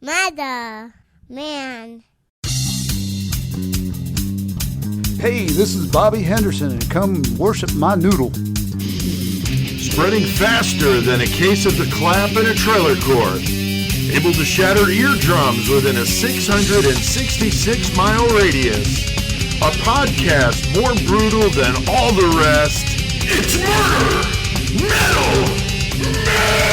Mother, man. Hey, this is Bobby Henderson, and come worship my noodle. Spreading faster than a case of the clap in a trailer court. Able to shatter eardrums within a 666-mile radius. A podcast more brutal than all the rest. It's Murder Metal Mayhem!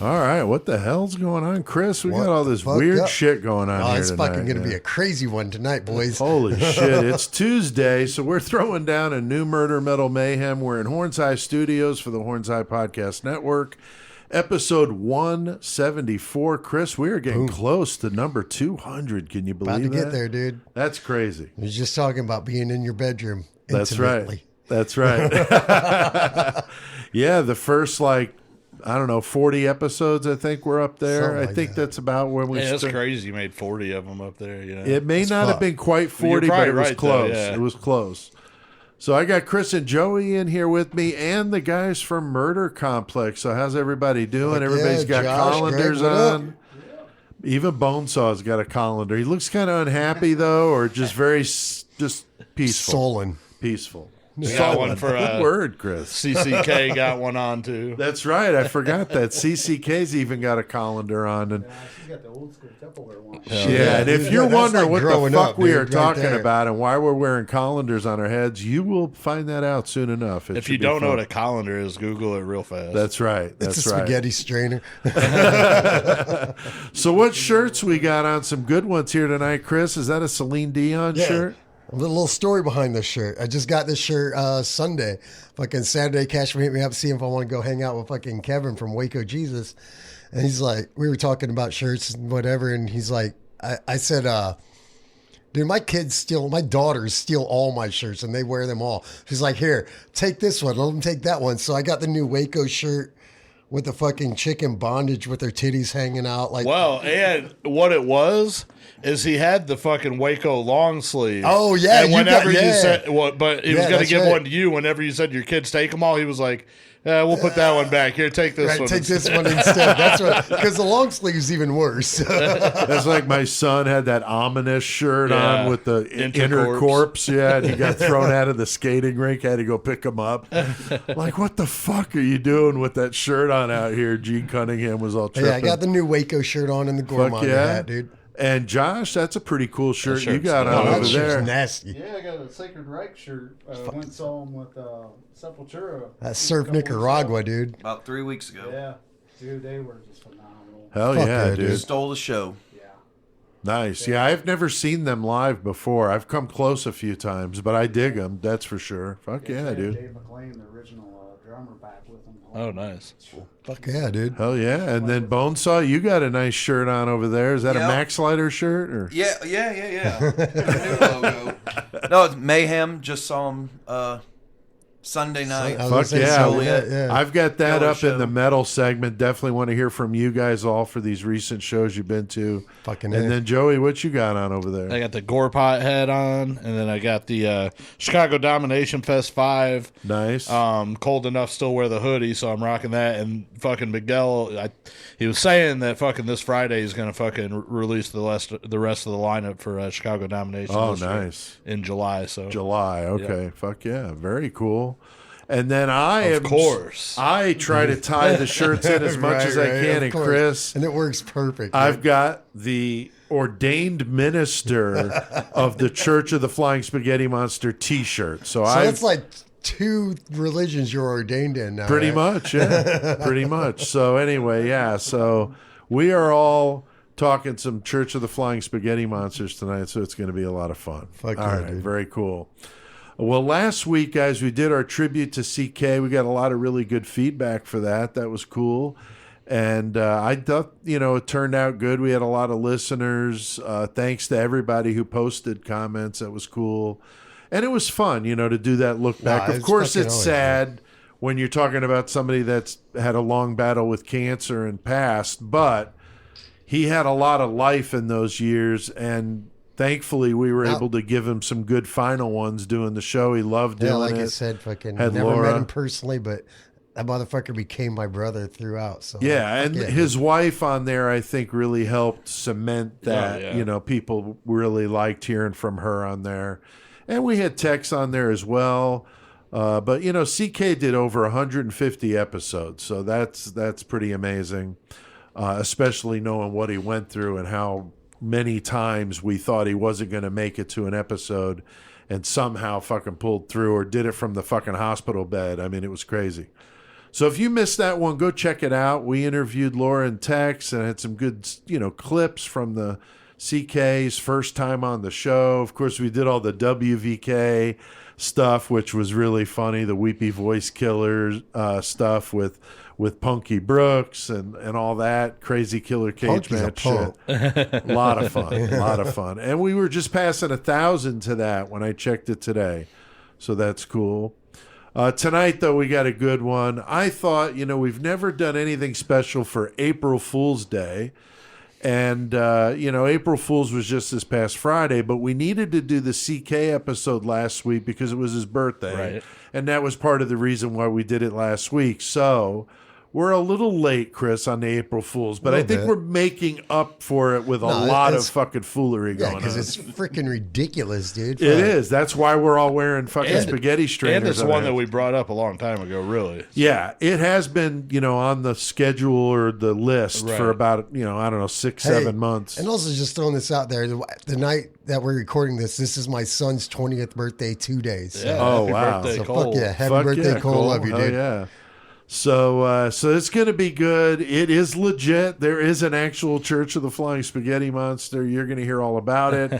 All right, what the hell's going on, Chris? We got all this weird shit going on here it's tonight. Fucking going to be a crazy one tonight, boys. Holy shit, it's Tuesday, so we're throwing down a new Murder Metal Mayhem. We're in Horns Eye Studios for the Horns Eye Podcast Network. Episode 174. Chris, we are getting close to number 200. Can you believe that? About to get there, dude. That's crazy. I was just talking about being in your bedroom intimately. That's right. Yeah, the first, 40 episodes, I think we're up there. I think that's about where we that's crazy. You made 40 of them up there. You know? It may not have been quite 40, but it was close. Though, yeah. It was close. So I got Chris and Joey in here with me and the guys from Murder Complex. So how's everybody doing? Everybody's got Josh, colandars Greg, on. Even Bonesaw's got a colander. He looks kind of unhappy, though, or just very just peaceful. Sullen. Peaceful. Got one for good word, Chris. CCK got one on too. That's right. I forgot that. CCK's even got a colander on. And she's got the old school Tupperware one. yeah, and if you're wondering what the fuck we are talking there. about and why we're wearing colanders on our heads, you will find that out soon enough. If you don't know what a colander is, Google it real fast. That's right. That's It's a spaghetti strainer. So what shirts we got on? Some good ones here tonight, Chris. Is that a Celine Dion shirt? A little story behind this shirt. I just got this shirt Sunday. Fucking Saturday, Cash hit me up, see if I want to go hang out with fucking Kevin from Waco Jesus. And he's like, we were talking about shirts and whatever. And he's like, I said, dude, my daughters steal all my shirts and they wear them all. She's like, here, take this one. Let them take that one. So I got the new Waco shirt with the fucking chicken bondage with their titties hanging out. And what it was is he had the fucking Waco long sleeve. Oh, yeah. And whenever you said, but he was going to give right. one to you. Whenever you said your kids take them all, he was like, we'll put that one back. Here, take this one. Take this one instead. That's what, because the long sleeve's even worse. That's like my son had that ominous shirt on with the inner corpse. Yeah, and he got thrown out of the skating rink. Had to go pick him up. Like, what the fuck are you doing with that shirt on out here? Gene Cunningham was all tripping. Yeah, I got the new Waco shirt on and the Gourmand hat, dude. And Josh, that's a pretty cool shirt you got on over there. Nasty. Yeah, I got a Sacred Reich shirt. Went and saw him with Sepultura. That Surf Nicaragua, dude. About 3 weeks ago. Yeah, dude, they were just phenomenal. Hell yeah, dude. Stole the show. Yeah. Nice. Yeah, I've never seen them live before. I've come close a few times, but I dig them. That's for sure. Fuck yeah, dude. Dave McClain, the original drummer, back with them. Oh, nice. Fuck yeah, dude. Hell yeah. And then Bonesaw, you got a nice shirt on over there. Is that a Max Lighter shirt? Or? Yeah. New logo. No, it's Mayhem. Just saw him Sunday night. Fuck yeah. Yeah. I've got that Killer up show. in the metal segment. Definitely want to hear from you guys all for these recent shows you've been to. Fucking And then Joey, what you got on over there? I got the Gore Pot head on, and then I got the Chicago Domination Fest 5. Nice. Cold enough, still wear the hoodie, so I'm rocking that. And fucking Miguel, he was saying that fucking this Friday he's going to fucking release the rest of the lineup for Chicago Domination. Oh, nice. In July. So July. Okay. Fuck yeah. Very cool. And then I try to tie the shirts in as much as I can. And Chris, and it works perfect. I've got the ordained minister of the Church of the Flying Spaghetti Monster T-shirt. So that's like 2 religions you're ordained in now. Pretty right? much, yeah. Pretty much. So anyway, yeah. So we are all talking some Church of the Flying Spaghetti Monsters tonight, so it's going to be a lot of fun. Fuck all yeah, right, dude. very cool. Well, last week, guys, we did our tribute to CK. We got a lot of really good feedback for that. That was cool. And I thought, it turned out good. We had a lot of listeners. Thanks to everybody who posted comments. That was cool. And it was fun, to do that look back. Of course, it's sad when you're talking about somebody that's had a long battle with cancer and passed, but he had a lot of life in those years. And thankfully we were able to give him some good final ones doing the show. He loved doing like it. I said, fucking Had never Laura. met him personally, but that motherfucker became my brother throughout. So Yeah, and yeah, his wife on there, I think, really helped cement that. yeah. You know, people really liked hearing from her on there, and we had Tex on there as well. But you know, CK did over 150 episodes, so that's pretty amazing. Especially knowing what he went through and how many times we thought he wasn't going to make it to an episode, and somehow fucking pulled through or did it from the fucking hospital bed. I mean, it was crazy. So if you missed that one, go check it out. We interviewed Laura and Tex and had some good, you know, clips from the CK's first time on the show. Of course, we did all the WVK stuff, which was really funny. The Weepy Voice Killers stuff with Punky Brooks and all that crazy killer cage Punky's a match shit. A lot of fun, a lot of fun. And we were just passing 1,000 to that when I checked it today. So that's cool. Tonight, though, we got a good one. I thought, you know, we've never done anything special for April Fool's Day. And, you know, April Fool's was just this past Friday, but we needed to do the CK episode last week because it was his birthday. Right. And that was part of the reason why we did it last week. So we're a little late, Chris, on the April Fool's, but I think bit. we're making up for it with a lot of fucking foolery yeah, going on. because it's freaking ridiculous, dude. It is. That's why we're all wearing fucking spaghetti strainers. And it's on one it. that we brought up a long time ago, really. Yeah, it has been, you know, on the schedule or the list for Right. about, you know, I don't know, 6, Hey, 7 months. And also just throwing this out there, the night that we're recording this is my son's 20th birthday 2 days. So, Yeah, Oh, happy wow. birthday, so Cole. fuck yeah. Happy Fuck birthday, yeah, Cole. Love you, Hell dude. yeah. So it's going to be good. It is legit. There is an actual Church of the Flying Spaghetti Monster. You're going to hear all about it.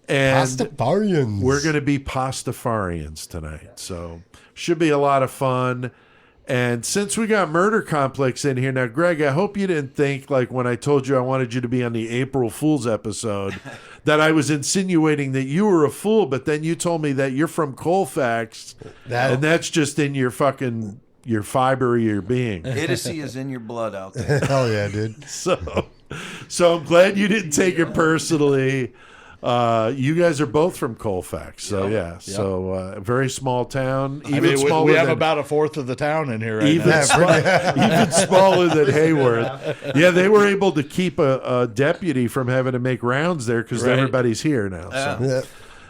And Pastafarians. we're going to be Pastafarians tonight. So should be a lot of fun. And since we got Murder Complex in here now, Greg, I hope you didn't think, like when I told you I wanted you to be on the April Fool's episode, that I was insinuating that you were a fool, but then you told me that you're from Colfax, and that's just in your fucking your fiber of your being. Idiocy is in your blood out there. Hell yeah, dude. So I'm glad you didn't take it personally. You guys are both from Colfax, so yeah. So a very small town, even I mean, smaller we have than, about a fourth of the town in here right even, now. even smaller than Hayworth. Yeah, they were able to keep a deputy from having to make rounds there because Right. everybody's here now. So. Yeah.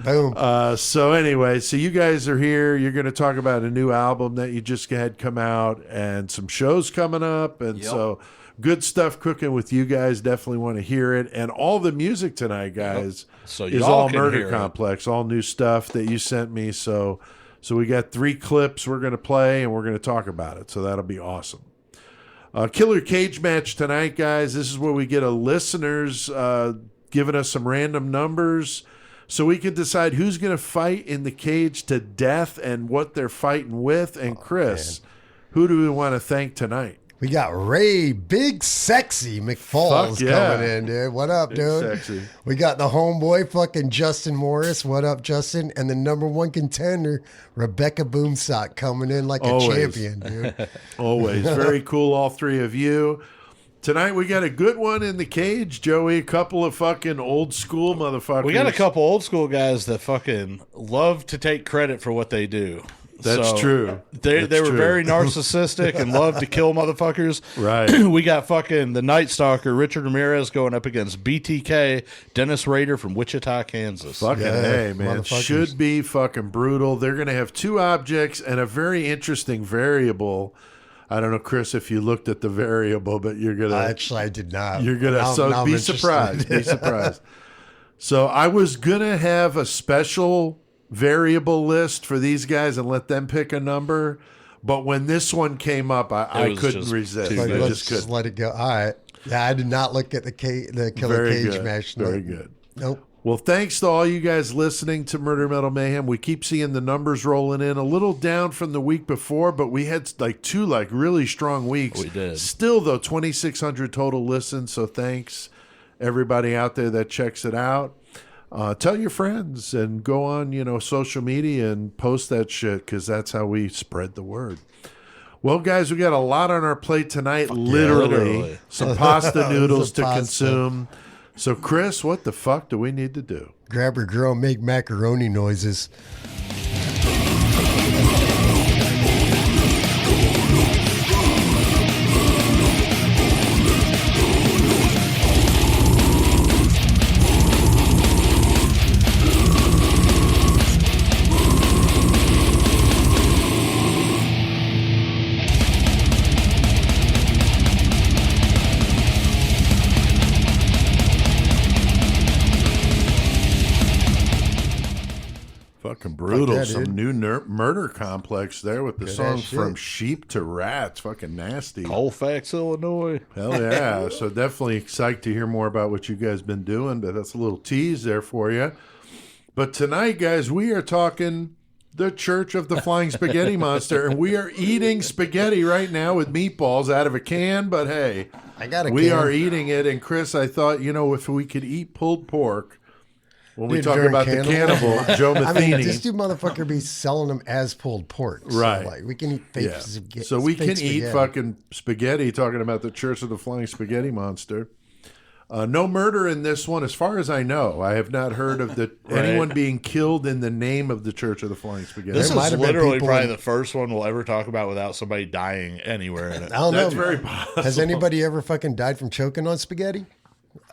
Boom. So anyway, so you guys are here. You're going to talk about a new album that you just had come out and some shows coming up. And so good stuff cooking with you guys. Definitely want to hear it. And all the music tonight, guys, So is y'all all can Murder hear it. Complex, all new stuff that you sent me. So we got 3 clips we're going to play and we're going to talk about it. So that'll be awesome. Killer Cage Match tonight, guys. This is where we get a listeners giving us some random numbers so we can decide who's going to fight in the cage to death and what they're fighting with. And Chris, who do we want to thank tonight? We got Ray Big Sexy McFalls Fuck yeah. coming in, dude. What up, Big dude? Sexy. We got the homeboy fucking Justin Morris. What up, Justin? And the number 1 contender, Rebecca Boomsock, coming in like a Always. champion, dude. Always. Very cool, all 3 of you. Tonight we got a good one in the cage, Joey. A couple of fucking old school motherfuckers. We got a couple old school guys that fucking love to take credit for what they do. That's true. They That's were true. very narcissistic and loved to kill motherfuckers. Right. We got fucking the Night Stalker, Richard Ramirez, going up against BTK, Dennis Rader from Wichita, Kansas. Fucking Yeah, hey, man. motherfuckers. Should be fucking brutal. They're going to have 2 objects and a very interesting variable. I don't know, Chris, if you looked at the variable, but you're going to... Actually, I did not. You're going to... Now So I'm be interested. surprised. Be surprised. So I was going to have a special variable list for these guys and let them pick a number. But when this one came up, I was couldn't just resist. too Like, I good. let's just just couldn't. let it go. All right. Yeah, I did not look at the Killer Very Cage good. match. Very No. good. Nope. Well, thanks to all you guys listening to Murder Metal Mayhem. We keep seeing the numbers rolling in. A little down from the week before, but we had like 2 like really strong weeks. We did. Still, though, 2,600 total listens. So thanks, everybody out there that checks it out. Tell your friends and go on, social media and post that shit because that's how we spread the word. Well, guys, we got a lot on our plate tonight. Literally. Some pasta noodles to Some pasta. consume. So, Chris, what the fuck do we need to do? grab her girl, and make macaroni noises. Fucking brutal. that, Some dude. new murder complex there with the Good songs ass shit. From Sheep to Rats. Fucking nasty. Colfax, Illinois. Hell yeah. So definitely psyched to hear more about what you guys been doing, but that's a little tease there for you. But tonight, guys, we are talking the Church of the Flying Spaghetti Monster, and we are eating spaghetti right now with meatballs out of a can, but hey, I got a we can. are eating it. And Chris, I thought, if we could eat pulled pork, when we Dude, talk during about the cannibal, Joe I Matheny. mean, this dude motherfucker be selling them as pulled pork. So, Right. like, we can eat fake Yeah. spaghetti. So we fake can eat spaghetti. fucking spaghetti talking about the Church of the Flying Spaghetti Monster. No murder in this one, as far as I know. I have not heard of anyone being killed in the name of the Church of the Flying Spaghetti. This might is have been literally people probably in- the first one we'll ever talk about without somebody dying anywhere in it. I don't That's know. very possible. Has anybody ever fucking died from choking on spaghetti?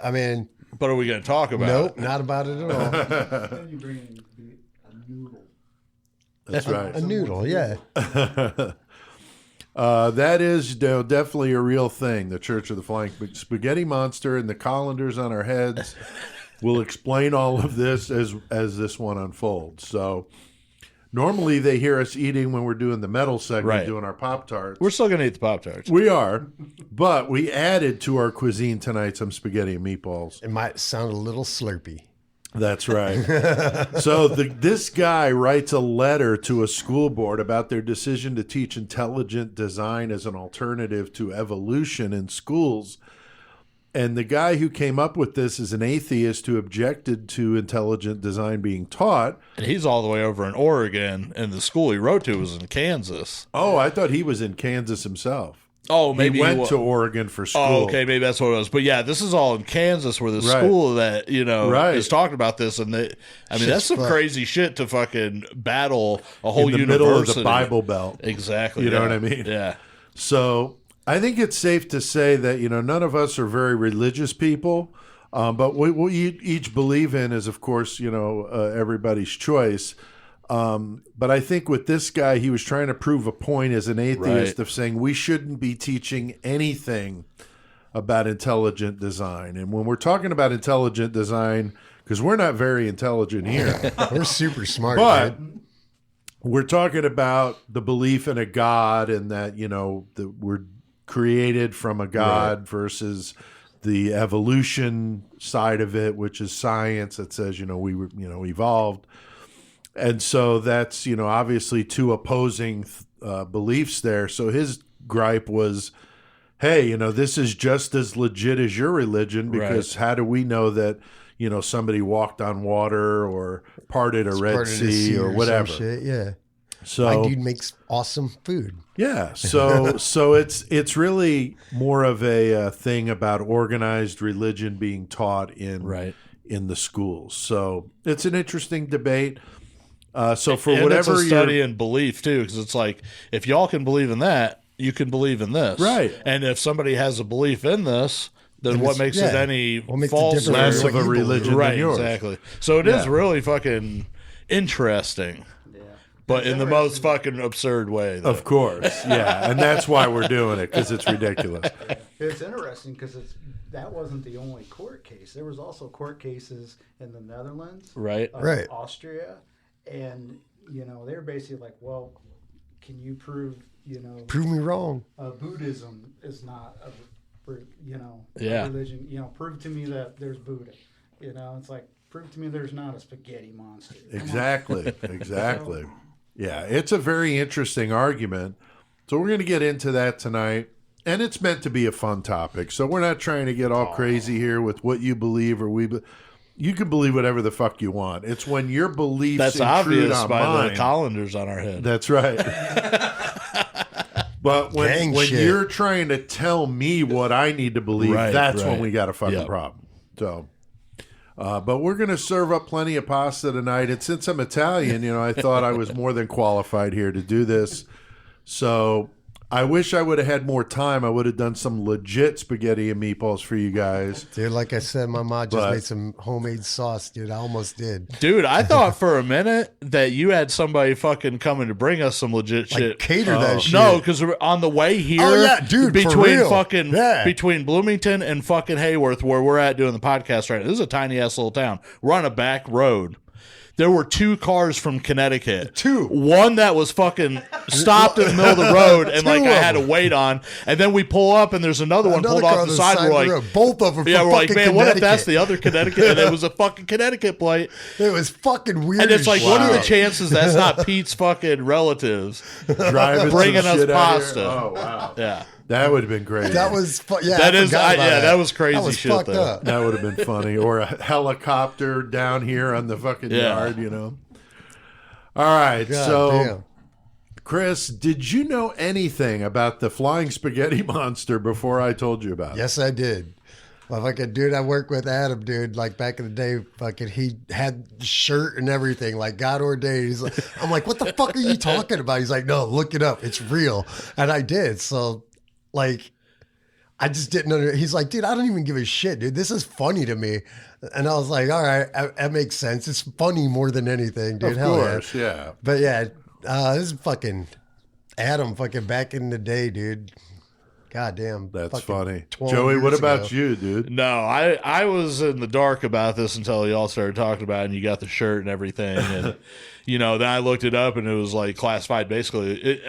I mean, But are we going to talk about nope, it? not about it at all. Then you bring in a noodle. That's right. A noodle, yeah. That is definitely a real thing. The Church of the Flying Spaghetti Monster and the colanders on our heads will explain all of this as this one unfolds. So normally they hear us eating when we're doing the metal segment, Right. doing our Pop-Tarts. We're still going to eat the Pop-Tarts. We are, but we added to our cuisine tonight some spaghetti and meatballs. It might sound a little slurpy. That's right. So this guy writes a letter to a school board about their decision to teach intelligent design as an alternative to evolution in schools. And the guy who came up with this is an atheist who objected to intelligent design being taught. And he's all the way over in Oregon, and the school he wrote to was in Kansas. Oh, I thought he was in Kansas himself. Oh, maybe he went wa- to Oregon for school. Oh, okay, maybe that's what it was. But yeah, this is all in Kansas, where the Right. school that Right. is talking about this, and that's Shit's some fucked. crazy shit to fucking battle a whole In the university. middle of the Bible Belt. Exactly. You know yeah. what I mean? Yeah. So I think it's safe to say that, none of us are very religious people, but what we each believe in is, of course, everybody's choice. But I think with this guy, he was trying to prove a point as an atheist Right. of saying we shouldn't be teaching anything about intelligent design. And when we're talking about intelligent design, because we're not very intelligent here, We're super smart, but dude. we're talking about the belief in a God and that, that we're created from a God versus the evolution side of it, which is science that says, we were, evolved. And so that's, obviously two opposing beliefs there. So his gripe was, hey, this is just as legit as your religion, because how do we know that, somebody walked on water or parted a Red Part of the Sea or some whatever. shit, yeah. So My dude makes awesome food. yeah, so it's really more of a thing about organized religion being taught in the schools. So it's an interesting debate. So for And whatever it's a study you're in belief too, because it's like, if y'all can believe in that, you can believe in this, Right. And if somebody has a belief in this, then what makes it any What makes it false different or- less from of what a you believe? religion right? than yours. Exactly. So it is Yeah. really fucking interesting, but in the most fucking absurd way. Though. Of course, yeah, and that's why we're doing it, because it's ridiculous. It's interesting because that wasn't the only court case. There was also court cases in the Netherlands, Right. Right. Austria, and they're basically like, well, can you prove Prove me wrong. Buddhism is not a Yeah. religion? Prove to me that there's Buddha. It's like, prove to me there's not a spaghetti monster. Come on. Exactly. Yeah, it's a very interesting argument. So we're going to get into that tonight. And it's meant to be a fun topic. So we're not trying to get all crazy here with what you believe or you can believe whatever the fuck you want. It's when your beliefs That's intrude obvious on by mine. the colanders on our head. That's right. But when Gang shit. you're trying to tell me what I need to believe, Right, that's when right. we got a fucking Yep. problem. So, But we're going to serve up plenty of pasta tonight. And since I'm Italian, I thought I was more than qualified here to do this. So I wish I would have had more time. I would have done some legit spaghetti and meatballs for you guys. Dude, like I said, my mom just made some homemade sauce, dude. I almost did. Dude, I thought for a minute that you had somebody fucking coming to bring us some legit shit. Cater that shit. No, because on the way here, dude, between for real. between Bloomington and fucking Hayworth, where we're at doing the podcast right now, this is a tiny ass little town. We're on a back road. There were 2 cars from Connecticut. 2. One that was fucking stopped in the middle of the road and I had to wait on. And then we pull up and there's another one pulled off the side. We're like, both of them. Yeah, we're like, man, what if that's the other Connecticut? And it was a fucking Connecticut plate. It was fucking weird. And it's like, what are the chances that's not Pete's fucking relatives Driving bringing some us shit out pasta? here. Oh, wow. Yeah. That would have been great. That was that was crazy that was shit fucked though. up. That would have been funny. Or a helicopter down here on the fucking yard, All right, Damn. Chris, did you know anything about the flying spaghetti monster before I told you about it? Yes, I did. Well, fucking dude, I worked with Adam, dude. Like back in the day, fucking he had the shirt and everything, like God ordained. He's like, I'm like, what the fuck are you talking about? He's like, no, look it up, it's real, and I did. So, like, I just didn't under. He's like, dude, I don't even give a shit, dude. This is funny to me, and I was like, all right, that makes sense. It's funny more than anything, dude. Of Hell course, yeah. yeah. But yeah, this is fucking Adam, fucking back in the day, dude. God damn. That's funny. 12 Joey, what years about ago. you, dude? No, I was in the dark about this until y'all started talking about it and you got the shirt and everything. And, then I looked it up and it was like classified basically.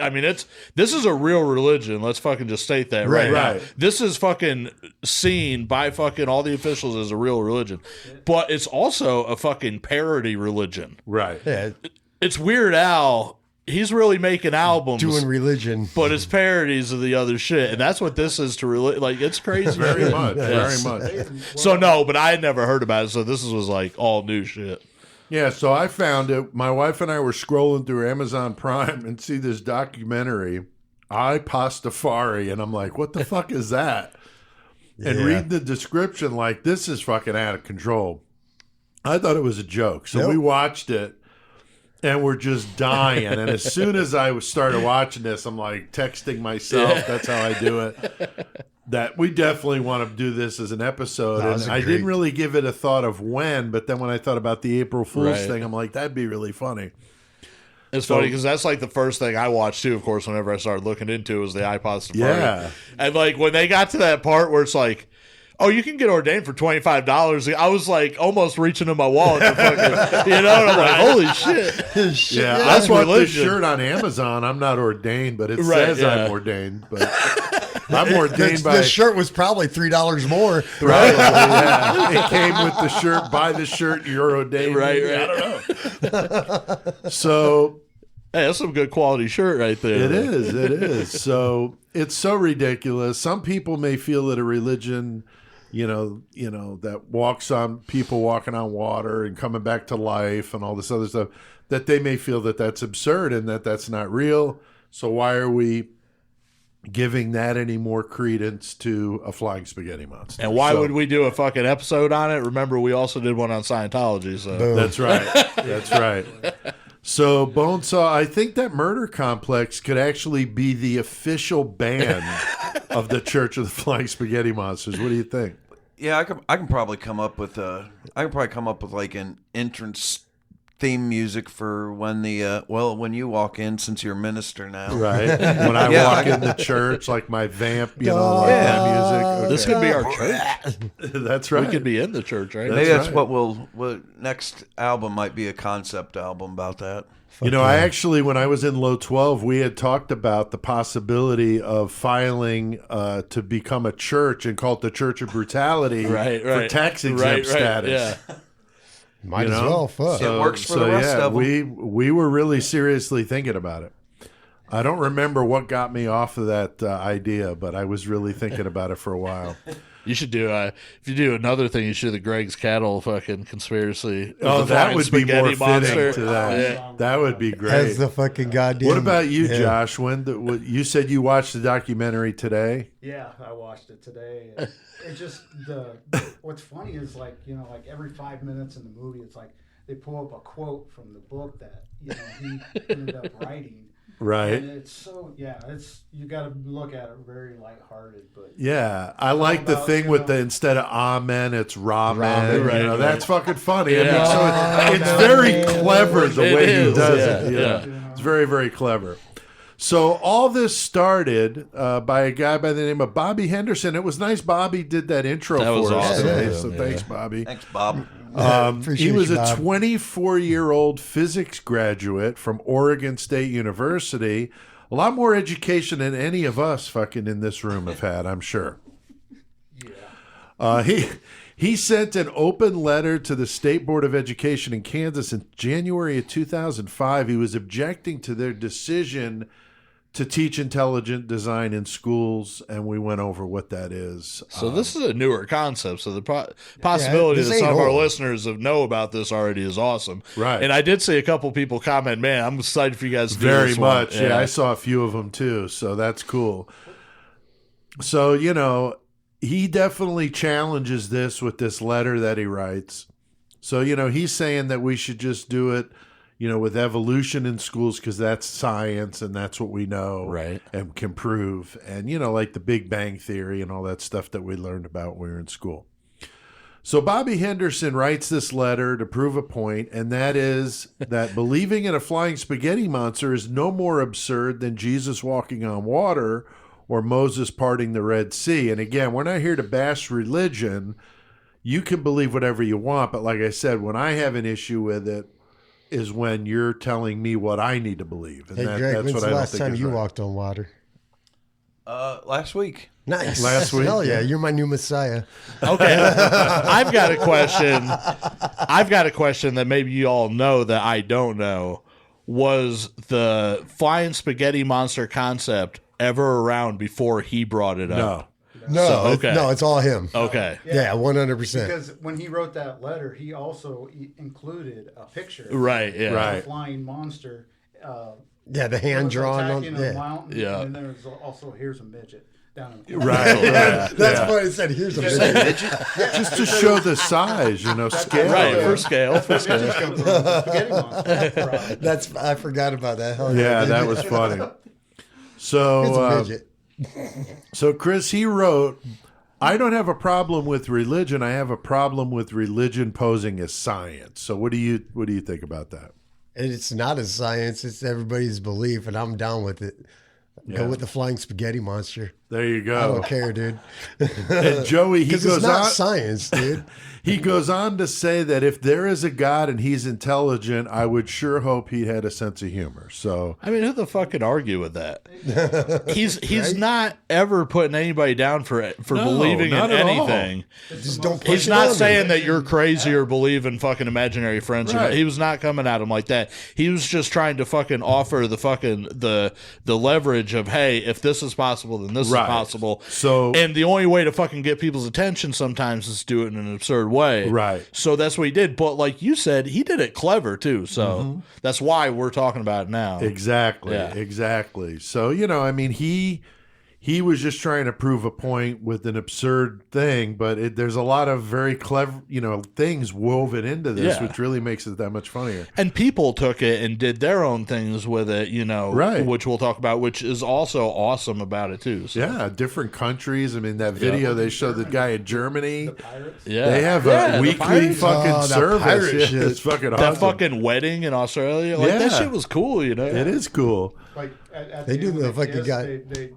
This is a real religion. Let's fucking just state that right now. This is fucking seen by fucking all the officials as a real religion. But it's also a fucking parody religion. Right. Yeah, It's Weird Al. He's really making albums. doing religion. But it's parodies of the other shit. And that's what this is to like, it's crazy. Very much. Yes. Very much. So no, but I had never heard about it. So this was like all new shit. Yeah, so I found it. My wife and I were scrolling through Amazon Prime and see this documentary, Pastafari, and I'm like, what the fuck is that? And read the description like, this is fucking out of control. I thought it was a joke. So we watched it. And we're just dying. And as soon as I started watching this, I'm like texting myself. That's how I do it. That we definitely want to do this as an episode. And I didn't really give it a thought of when, but then when I thought about the April Fool's thing, I'm like, that'd be really funny. It's funny because that's like the first thing I watched too, of course, whenever I started looking into it was the iPod Safari. Yeah. And like when they got to that part where it's like, oh, you can get ordained for $25. I was like almost reaching in my wallet to fucking, and I'm like, holy shit. Yeah, That's I bought this religion. shirt on Amazon. I'm not ordained, but it Right, says yeah. I'm ordained. But I'm ordained by The shirt was probably $3 more. Right. Yeah. It came with the shirt. Buy the shirt, you're ordained. Right, I right. don't know. So Hey, that's some good quality shirt right there. it is. So it's so ridiculous. Some people may feel that a religion, that walks on people walking on water and coming back to life and all this other stuff, that they may feel that that's absurd and that that's not real. So why are we giving that any more credence to a flying spaghetti monster? And why would we do a fucking episode on it? Remember, we also did one on Scientology. So That's right. That's right. So, Bonesaw, I think that Murder Complex could actually be the official band of the Church of the Flying Spaghetti Monsters. What do you think? Yeah, I can probably come up with like an entrance theme music for when when you walk in, since you're a minister now. Right. When I walk in the church, like my vamp, my music. Okay. this could be our church. That's right. We could be in the church, right? Maybe that's right. what next album might be, a concept album about that. I actually, when I was in Low 12, we had talked about the possibility of filing to become a church and call it the Church of Brutality for tax exempt status. Yeah. Might as well. Fuck. It works for the rest of them. We were really seriously thinking about it. I don't remember what got me off of that idea, but I was really thinking about it for a while. You should do if you do another thing. You should do the Greg's Cattle fucking conspiracy. Oh, The that flying would be more spaghetti monster. fitting to that. Yeah. That would be great. As the fucking goddamn. What about you, Yeah. Josh? You said you watched the documentary today? Yeah, I watched it today. It just what's funny is like every 5 minutes in the movie, it's like they pull up a quote from the book that he ended up writing. Right. And it's so you got to look at it very lighthearted, but Yeah, I like the thing with the instead of amen, it's ramen. Right. That's fucking funny. Yeah. I mean, so it's very clever the way he is, does yeah, it. you know. yeah. It's very, very clever. So all this started by a guy by the name of Bobby Henderson. It was nice Bobby did that intro That was for us awesome. today. Yeah. So thanks, Bobby. Thanks, Bob. Appreciate He was you, a Bob. 24-year-old physics graduate from Oregon State University. A lot more education than any of us fucking in this room have had, I'm sure. He sent an open letter to the State Board of Education in Kansas in January of 2005. He was objecting to their decision to teach intelligent design in schools, and we went over what that is. So this is a newer concept. So the possibility this that ain't some of our old. listeners know about this already is awesome. Right. And I did see a couple people comment, "Man, I'm excited for you guys to do Very this one." much. Yeah, I saw a few of them too, so that's cool. So, he definitely challenges this with this letter that he writes. So, he's saying that we should just do it, with evolution in schools because that's science and that's what we know Right. and can prove. And, like the Big Bang Theory and all that stuff that we learned about when we were in school. So Bobby Henderson writes this letter to prove a point, and that is that believing in a flying spaghetti monster is no more absurd than Jesus walking on water or Moses parting the Red Sea. And again, we're not here to bash religion. You can believe whatever you want, but like I said, when I have an issue with it is when you're telling me what I need to believe. And Hey, that, Greg, that's when's what the I don't last think time is you right. walked on water? Last week. Nice. Last week? Hell yeah, you're my new messiah. Okay. I've got a question. I've got a question that maybe you all know that I don't know. Was the flying spaghetti monster concept ever around before he brought it up? No, So, okay. no, it's all him. Okay. Yeah, 100%. because when he wrote that letter, he also included a picture Right. Yeah. of Right. a flying monster. Yeah, the hand drawn on. attacking a Yeah. mountain, Yeah. and there's also here's a midget down in the corner. Right. Yeah. That's funny. It said, "Here's a midget." Just to show the size, scale. Right. For scale. For scale. Midgets come from the spaghetti monster. Right. That's I forgot about that. Hell Yeah, that was funny. It's a So, midget. so Chris, he wrote, I don't have a problem with religion. I have a problem with religion posing as science. So what do you think about that? And it's not a science. It's everybody's belief, and I'm down with it. Go with the flying spaghetti monster. There you I go. don't care, dude. And Joey, he Because goes it's not on. science, dude. He goes on to say that if there is a God and he's intelligent, I would sure hope he had a sense of humor. So I mean, who the fuck could argue with that? He's not ever putting anybody down for No, believing in not at all. anything. Just don't push He's it not on saying me. that you're crazy or believe in fucking imaginary friends. Right. He was not coming at him like that. He was just trying to fucking offer the fucking the leverage of, hey, if this is possible, then this Right. is possible. So- and the only way to fucking get people's attention sometimes is to do it in an absurd way. Right. So that's what he did. But like you said, he did it clever too. So that's why we're talking about it now. exactly, Yeah. exactly. So I mean, he was just trying to prove a point with an absurd thing, but there's a lot of very clever, things woven into this, Yeah. which really makes it that much funnier. And people took it and did their own things with it, Right. which we'll talk about, which is also awesome about it too. So, Yeah, different countries. I mean, that video they showed the guy in Germany. Pirates. yeah. They have Yeah, a the weekly pirates. fucking Oh, that service. pirate Yeah, shit. it's fucking That awesome. fucking wedding in Australia, like that Yeah. shit was cool, It is cool. Like at They the do end the of fucking kiss, guy- They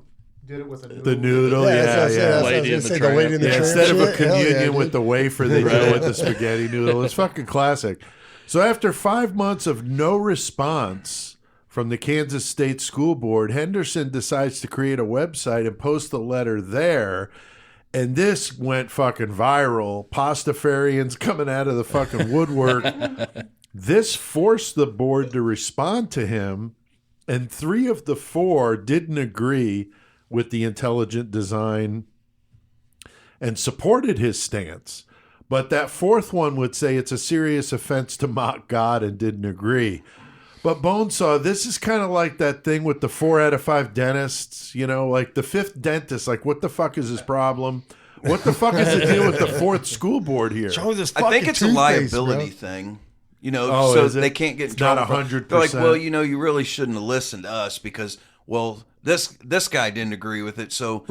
did it with a noodle. The noodle, Yeah, that's what I yeah, said. yeah. That's what I was Lady gonna in the say, tramp. the lady in the Yeah, tramp instead of a shit. Hell yeah, communion with dude. the wafer, they do it with the spaghetti noodle. It's fucking classic. So after 5 months of no response from the Kansas State School Board, Henderson decides to create a website and post the letter there. And this went fucking viral. Pastafarians coming out of the fucking woodwork. This forced the board to respond to him, and 3 of the 4 didn't agree with the intelligent design and supported his stance. But that fourth one would say it's a serious offense to mock God and didn't agree. But Bonesaw, this is kind of like that thing with the 4 out of 5 dentists, like the 5th dentist, like what the fuck is his problem? What the fuck is the deal with the 4th school board here? I think it's a liability thing. So they can't get in trouble. Not 100%. They're like, well, you really shouldn't have listened to us because, well, this guy didn't agree with it. So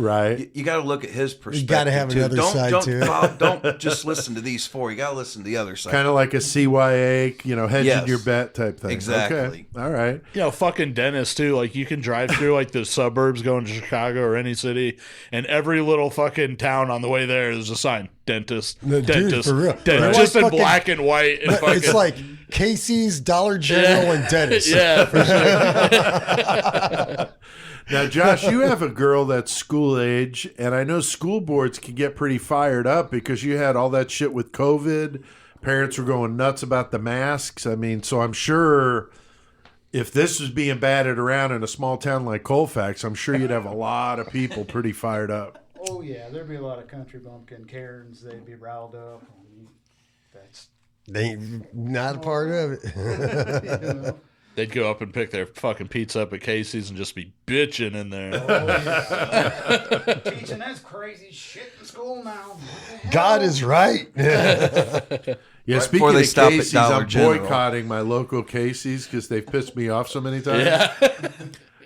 you got to look at his perspective. You got to have another side to it. Don't just listen to these 4. You got to listen to the other side. Kind of like a CYA, hedging your bet type thing. Exactly. Okay. All right. Fucking dentists too. Like you can drive through like the suburbs going to Chicago or any city, and every little fucking town on the way there is a sign. Dentist, No, dentist, dude, for real. dentist, Right. just in Fucking- black and white. And fucking, It's like Casey's, Dollar General, and dentist. yeah, for sure. Now, Josh, you have a girl that's school age, and I know school boards can get pretty fired up because you had all that shit with COVID. Parents were going nuts about the masks. I mean, so I'm sure if this was being batted around in a small town like Colfax, I'm sure you'd have a lot of people pretty fired up. Oh yeah, there'd be a lot of country bumpkin Karens. They'd be riled up. That's They ain't not a part of it. They'd go up and pick their fucking pizza up at Casey's and just be bitching in there. teaching that's crazy shit in school now. God is right. Yeah, Right speaking before they of stop at Casey's, Dollar I'm General. boycotting my local Casey's because they've pissed me off so many times. Yeah.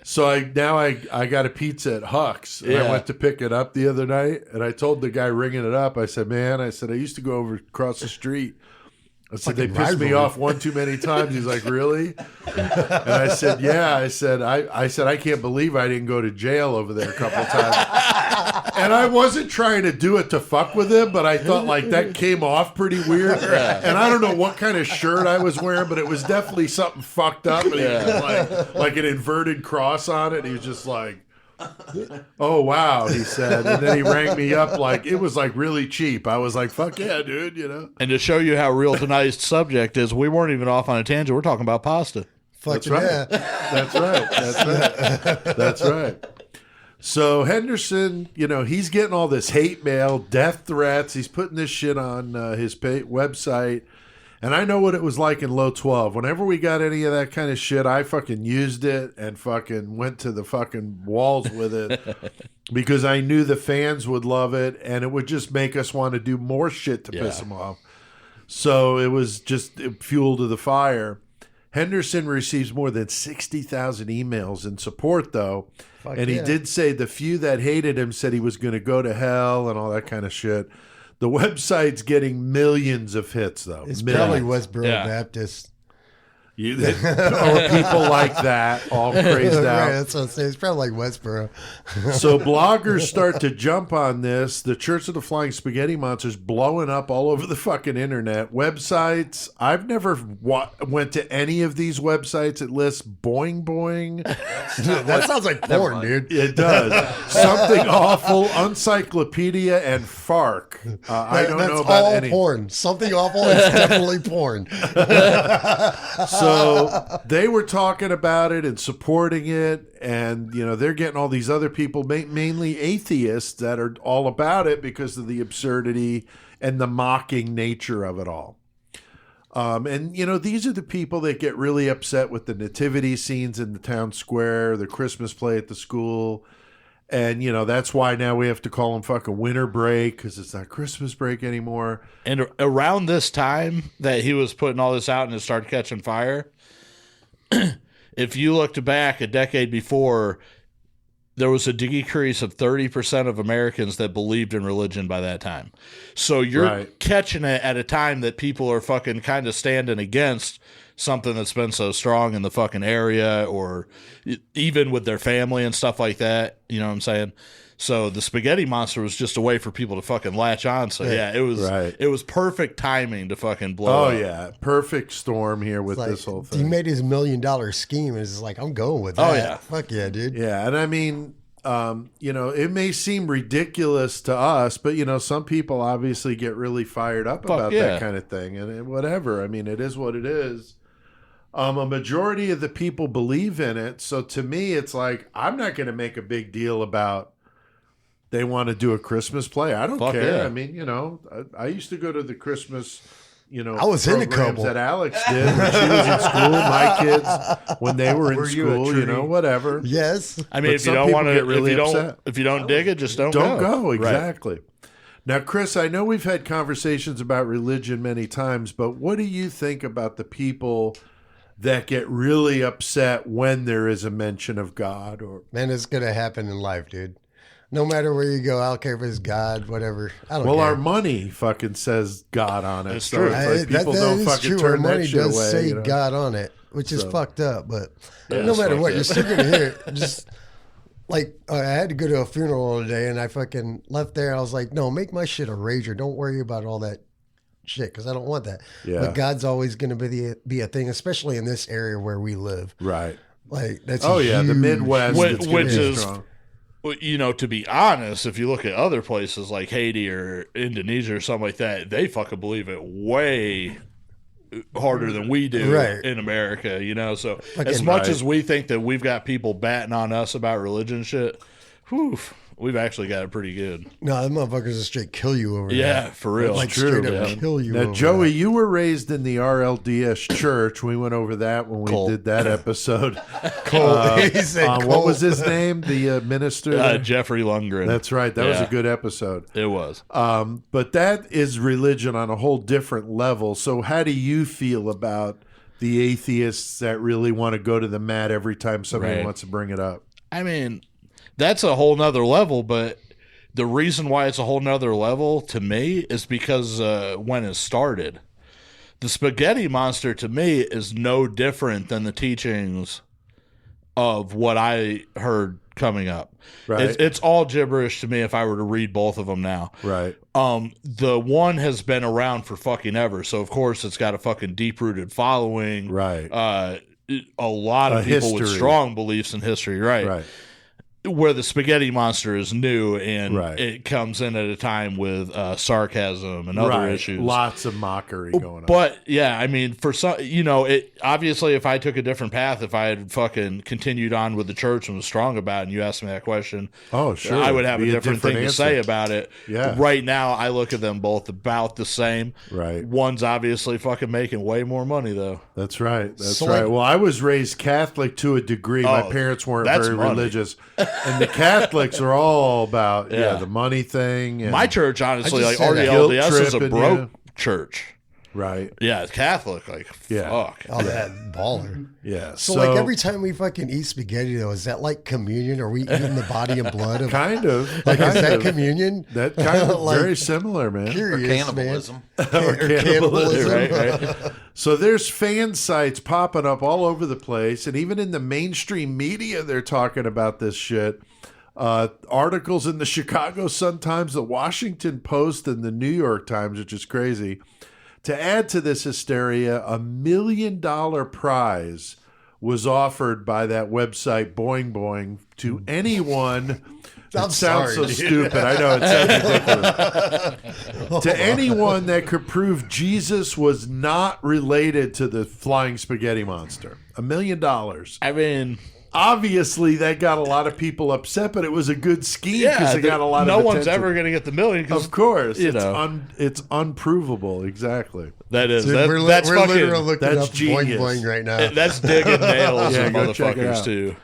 So I got a pizza at Huck's, and I Yeah. went to pick it up the other night, and I told the guy ringing it up, I said, man, I used to go over across the street. I said, they Fucking pissed me rivalry. off one too many times. He's like, really? And I said, yeah. I said, I can't believe I didn't go to jail over there a couple of times. And I wasn't trying to do it to fuck with him, but I thought like that came off pretty weird. And I don't know what kind of shirt I was wearing, but it was definitely something fucked up. And he was like an inverted cross on it. He was just like, oh, wow, he said. And then he rang me up like it was like really cheap. I was like, fuck yeah, dude, And to show you how real tonight's subject is, we weren't even off on a tangent. We're talking about pasta. Fucking right. yeah. That's right. That's right. That's right. So Henderson, he's getting all this hate mail, death threats. He's putting this shit on his website. And I know what it was like in Low 12. Whenever we got any of that kind of shit, I fucking used it and fucking went to the fucking walls with it because I knew the fans would love it and it would just make us want to do more shit to piss them off. So it was just fuel to the fire. Henderson receives more than 60,000 emails in support, though. And he did say the few that hated him said he was going to go to hell and all that kind of shit. The website's getting millions of hits, though. It's millions. probably Westboro Yeah. Baptist. Or people like that, all crazed Right, out. that's what I'm saying. It's probably like Westboro. So bloggers start to jump on this. The Church of the Flying Spaghetti Monster's blowing up all over the fucking internet. Websites. I've never went to any of these websites. It lists Boing Boing. That sounds like porn, dude. It does. Something Awful, Encyclopedia, and FARC. I don't That's know about all any. porn. Something awful is definitely porn. So they were talking about it and supporting it, and they're getting all these other people, mainly atheists, that are all about it because of the absurdity and the mocking nature of it all. And these are the people that get really upset with the nativity scenes in the town square, the Christmas play at the school. And, that's why now we have to call them fucking winter break because it's not Christmas break anymore. And around this time that he was putting all this out and it started catching fire, if you looked back a decade before, there was a decrease of 30% of Americans that believed in religion by that time. So you're catching it at a time that people are fucking kind of standing against something that's been so strong in the fucking area, or even with their family and stuff like that. You know what I'm saying? So the Spaghetti Monster was just a way for people to fucking latch on. So yeah, it was perfect timing to fucking blow up. Oh yeah, perfect storm here with Like, this whole he thing. made his $1 million scheme and it's like, I'm going with that. Oh, yeah. Fuck yeah, dude. Yeah, and I mean, it may seem ridiculous to us, but some people obviously get really fired up about yeah. that kind of thing, and whatever. I mean, it is what it is. A majority of the people believe in it, so to me, it's like I'm not going to make a big deal about they want to do a Christmas play. I don't Fuck care. yeah. I mean, I used to go to the Christmas, I was in a programs couple. that Alex did when she was in school. My kids, when they were in Were you a school, tree? whatever. Yes. I mean, But if you some don't people want to, get really upset. if you don't dig it, just don't Don't go. go. Right. Exactly. Now, Chris, I know we've had conversations about religion many times, but what do you think about the people that get really upset when there is a mention of God? Or Man, it's going to happen in life, dude. No matter where you go, I don't care if it's God, whatever. I don't well, care. our money fucking says God on it. That's so true. it's like people that don't is fucking true. Our turn that money shit does away. say you know? God on it, which is So- fucked up. But Yeah, no it's matter fucked what, up. you're still going to hear it. Just like I had to go to a funeral today, and I fucking left there. I was like, no, make my shit a rager. Don't worry about all that shit because I don't want that. Yeah. But God's always going to be a thing, especially in this area where we live. Right. Like that's Oh, yeah. The huge. Midwest. Which- it's gonna which be is- strong. Well, to be honest, if you look at other places like Haiti or Indonesia or something like that, they fucking believe it way harder than we do Right. in America, So Fucking as much right. as we think that we've got people batting on us about religion shit, whew, we've actually got it pretty good. No, them motherfuckers will straight kill you over Yeah, that. for real. Like true, straight up yeah. kill you. Now, over Joey, that. you were raised in the RLDS church. We went over that when we Colt. did that episode. Cole. He said What Cole. was his name? The minister? there? Jeffrey Lundgren. That's right. That was Yeah. a good episode. It was. But that is religion on a whole different level. So how do you feel about the atheists that really want to go to the mat every time somebody Right. wants to bring it up? I mean, that's a whole nother level, but the reason why it's a whole nother level to me is because when it started. The spaghetti monster to me is no different than the teachings of what I heard coming up. Right. It's all gibberish to me if I were to read both of them now. Right. The one has been around for fucking ever, so of course it's got a fucking deep-rooted following. Right. A lot of A people with history. strong beliefs in history, right? Right. Where the spaghetti monster is new and Right. it comes in at a time with sarcasm and other Right. issues. Lots of mockery going on. But yeah, I mean, for some, it obviously if I took a different path, if I had fucking continued on with the church and was strong about it, and you asked me that question, Oh, sure. I would have a Be different thing to answer. say about it. Yeah. Right now, I look at them both about the same. Right. One's obviously fucking making way more money though. That's right. That's So, right. like- Well, I was raised Catholic to a degree. My Oh, parents weren't that's very money. religious. And the Catholics are all about Yeah. the money thing. And, My church, honestly, I like just said that. RDLDS is a Guilt broke tripping, church. right. Yeah, it's Catholic. Like, Yeah. fuck. Oh, that baller. Yeah. So, like every time we fucking eat spaghetti, though, is that like communion? Are we eating the body and blood of? kind of. Like, kind is that of. communion? That kind of Like, very similar, man. Or Curious, cannibalism. man. Or cannibalism. Right, right. So there's fan sites popping up all over the place, and even in the mainstream media, they're talking about this shit. Articles in the Chicago Sun-Times, the Washington Post, and the New York Times, which is crazy. To add to this hysteria, $1 million prize was offered by that website Boing Boing to anyone. I'm It sounds so sorry, dude. stupid. I know it sounds ridiculous. To anyone that could prove Jesus was not related to the flying spaghetti monster. $1 million. I mean, Obviously, that got a lot of people upset, but it was a good scheme because yeah, it got a lot no of one's attention. ever going to get the million. 'cause Of course, you it's know. it's unprovable. Exactly. that is Dude, that, we're that's literally fucking looking that's up genius. Boing Boing right now. that's digging nails Yeah, in go check it motherfuckers out. too.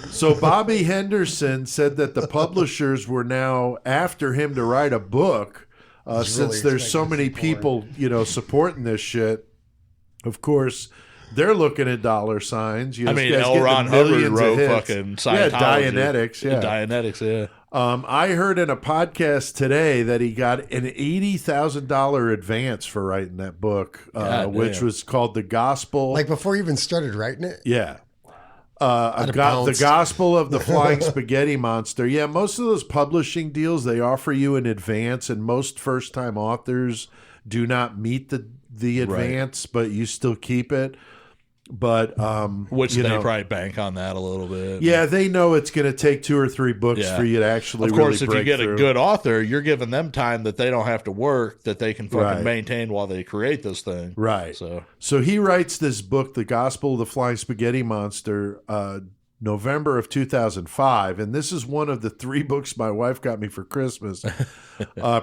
So Bobby Henderson said that the publishers were now after him to write a book, was since really there's so expecting many support. people, supporting this shit. Of course, they're looking at dollar signs. I mean, this guy's L. getting Ron Hubbard millions of wrote hits. fucking Yeah, Scientology. Dianetics. Yeah, Dianetics, yeah. I heard in a podcast today that he got an $80,000 advance for writing that book, God which damn. was called The Gospel. Like before you even started writing it? Yeah. I'd have The bounced. Gospel of the Flying Spaghetti Monster. Yeah, most of those publishing deals, they offer you in advance, and most first-time authors do not meet the advance, but you still keep it. But Which you they know, probably bank on that a little bit. yeah, they know it's going to take 2 or 3 books Yeah. for you to actually Of course, really if you break get through. a good author, you're giving them time that they don't have to work, that they can fucking Right. maintain while they create this thing. Right. So So he writes this book, The Gospel of the Flying Spaghetti Monster, November of 2005, and this is one of the 3 books my wife got me for Christmas.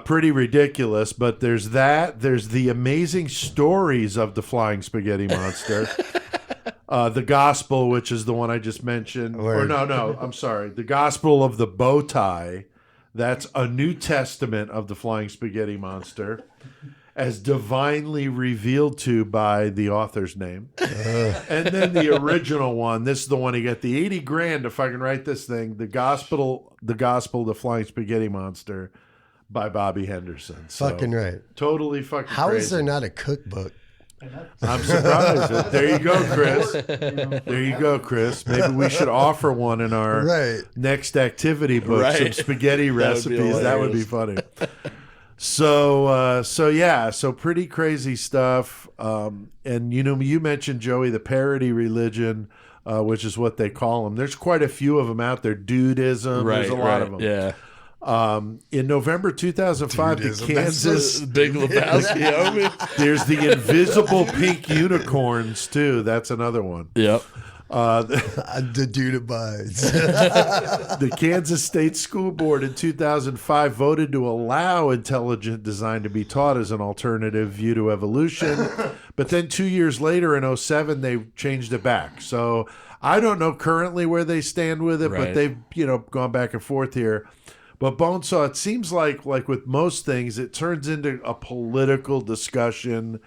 Pretty ridiculous, but there's that. There's the amazing stories of the Flying Spaghetti Monster. The Gospel, which is the one I just mentioned. Or no, I'm sorry. The Gospel of the Bow Tie. That's a New Testament of the Flying Spaghetti Monster, as divinely revealed to by the author's name. And then the original one, this is the one he got the 80 grand if I can write this thing, the Gospel of the Flying Spaghetti Monster by Bobby Henderson. So, Fucking right. Totally fucking How crazy. is there not a cookbook? I'm surprised. There you go, Chris. There you go, Chris. Maybe we should offer one in our next activity book, some spaghetti recipes. That would be funny. So pretty crazy stuff. And you mentioned, Joey, the parody religion, which is what they call them. There's quite a few of them out there. Dudism. There's a lot of them. Yeah. In November 2005, the Kansas Big Lebowski, homie. There's the invisible pink unicorns too. That's another one. Yep. The dude abides. The Kansas State School Board in 2005 voted to allow intelligent design to be taught as an alternative view to evolution. But then 2 years later, in 2007, they changed it back. So I don't know currently where they stand with it, but they've gone back and forth here. But Bonesaw, it seems like with most things, it turns into a political discussion.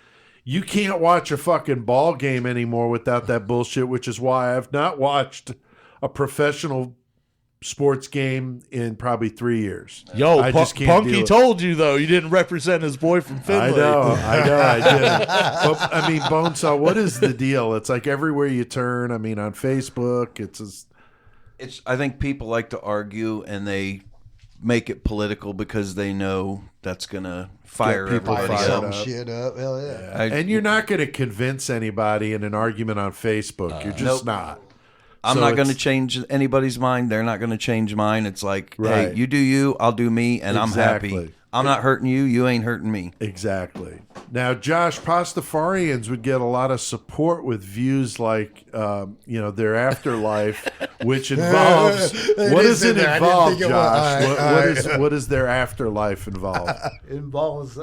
You can't watch a fucking ball game anymore without that bullshit, which is why I've not watched a professional sports game in probably 3 years. Yo, I just can't Punky told you, though, you didn't represent his boy from Finley. I did. But, I mean, Bonesaw, what is the deal? It's like everywhere you turn. I mean, on Facebook, I think people like to argue, and they make it political because they know that's gonna fire everybody up. Shit up. Hell yeah. And you're not going to convince anybody in an argument on Facebook. You're just not. I'm not going to change anybody's mind. They're not going to change mine. It's like, hey, you do you, I'll do me, and I'm happy. I'm not hurting you. You ain't hurting me. Exactly. Now, Josh, Pastafarians would get a lot of support with views like, their afterlife, which involves. What does it involve, Josh? What is their afterlife involve? It involves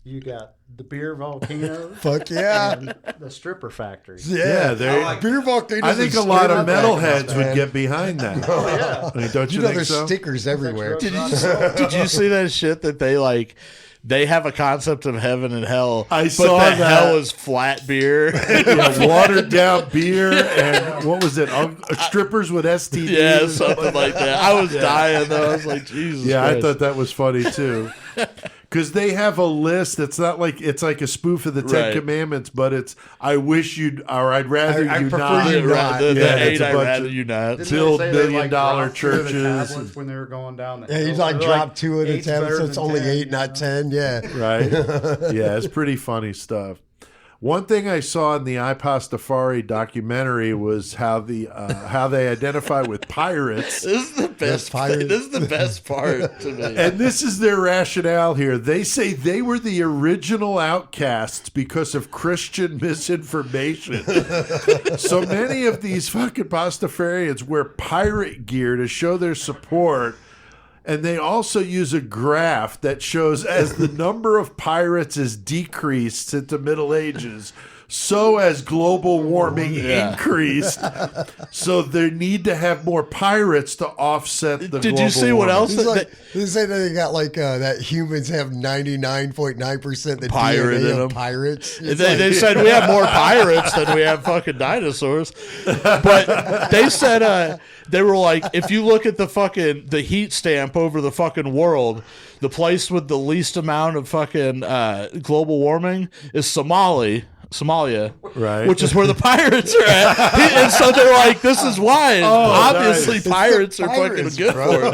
you got the beer volcano. Fuck yeah. And the stripper factory. Yeah, beer volcanoes. I think a lot of metalheads would get behind that. Oh yeah. I mean, don't you think there's so? stickers everywhere. Did you see that shit that they have a concept of heaven and hell, I saw but the that. hell is flat beer. Watered down beer, and what was it? Strippers with STDs? Yeah, something like that. I was dying, though. I was like, Jesus Christ. I thought that was funny, too. Because they have a list. It's not like it's like a spoof of the Ten Commandments, but it's I wish you'd or I'd rather you not. You not. The eight I'd rather you not. Build $1 churches. When they were going down the hill. you drop 2 at a time, so it's only 8, not 10. Yeah. Right. Yeah, it's pretty funny stuff. One thing I saw in the iPastafari documentary was how they identify with pirates. This is the best part. This is the best part to me. And this is their rationale here. They say they were the original outcasts because of Christian misinformation. So many of these fucking Pastafarians wear pirate gear to show their support. And they also use a graph that shows as the number of pirates is decreased since the Middle Ages, so as global warming increased. So they need to have more pirates to offset the global warming. Did you see what else? They say that they got that humans have 99.9% the pirate DNA in them. Of pirates. They said we have more pirates than we have fucking dinosaurs. But they said they were like, if you look at the heat stamp over the fucking world, the place with the least amount of fucking global warming is Somalia, right? Which is where the pirates are at. And so they're like, this is why. Obviously, pirates are fucking good for it.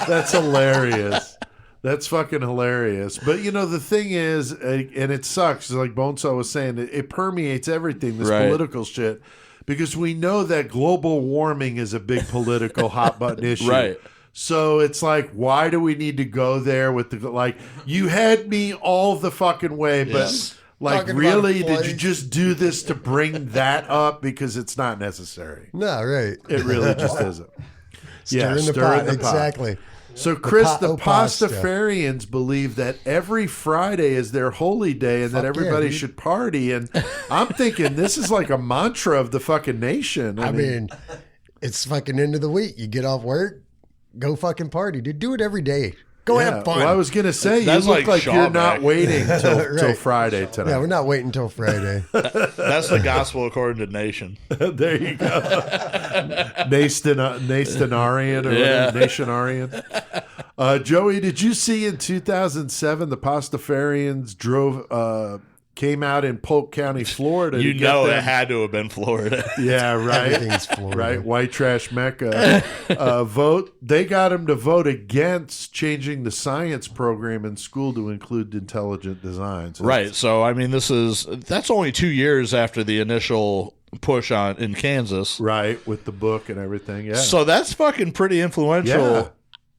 That's hilarious. That's fucking hilarious. But, the thing is, and it sucks, like Bonesaw was saying, it permeates everything, this political shit, because we know that global warming is a big political hot button issue. Right. So it's like, why do we need to go there with you had me all the fucking way, but Like, Talking about really? Did you flights. just do this to bring that up? Because it's not necessary. No, right. It really just isn't. Stirring the pot. Exactly. So, Chris, the pasta. Pastafarians believe that every Friday is their holy day and that Fuck yeah, everybody dude. should party. And I'm thinking this is like a mantra of the fucking nation. I mean, it's fucking end of the week. You get off work, go fucking party, dude. Do it every day. Go yeah. have fun. Well, I was going to say, you That's look like like you're not Shawback. waiting till Right. Friday tonight. yeah, we're not waiting until Friday. That's the gospel according to Nation. There you go. Nationarian or Yeah. whatever, Nationarian. Joey, did you see in 2007 the Pastafarians came out in Polk County, Florida? You to get know them- it had to have been Florida. Yeah, right. Everything's Florida. Right, white trash mecca. Vote. They got him to vote against changing the science program in school to include intelligent design. So Right. So I mean, that's only 2 years after the initial push on in Kansas. right, with the book and everything. Yeah. So that's fucking pretty influential. Yeah.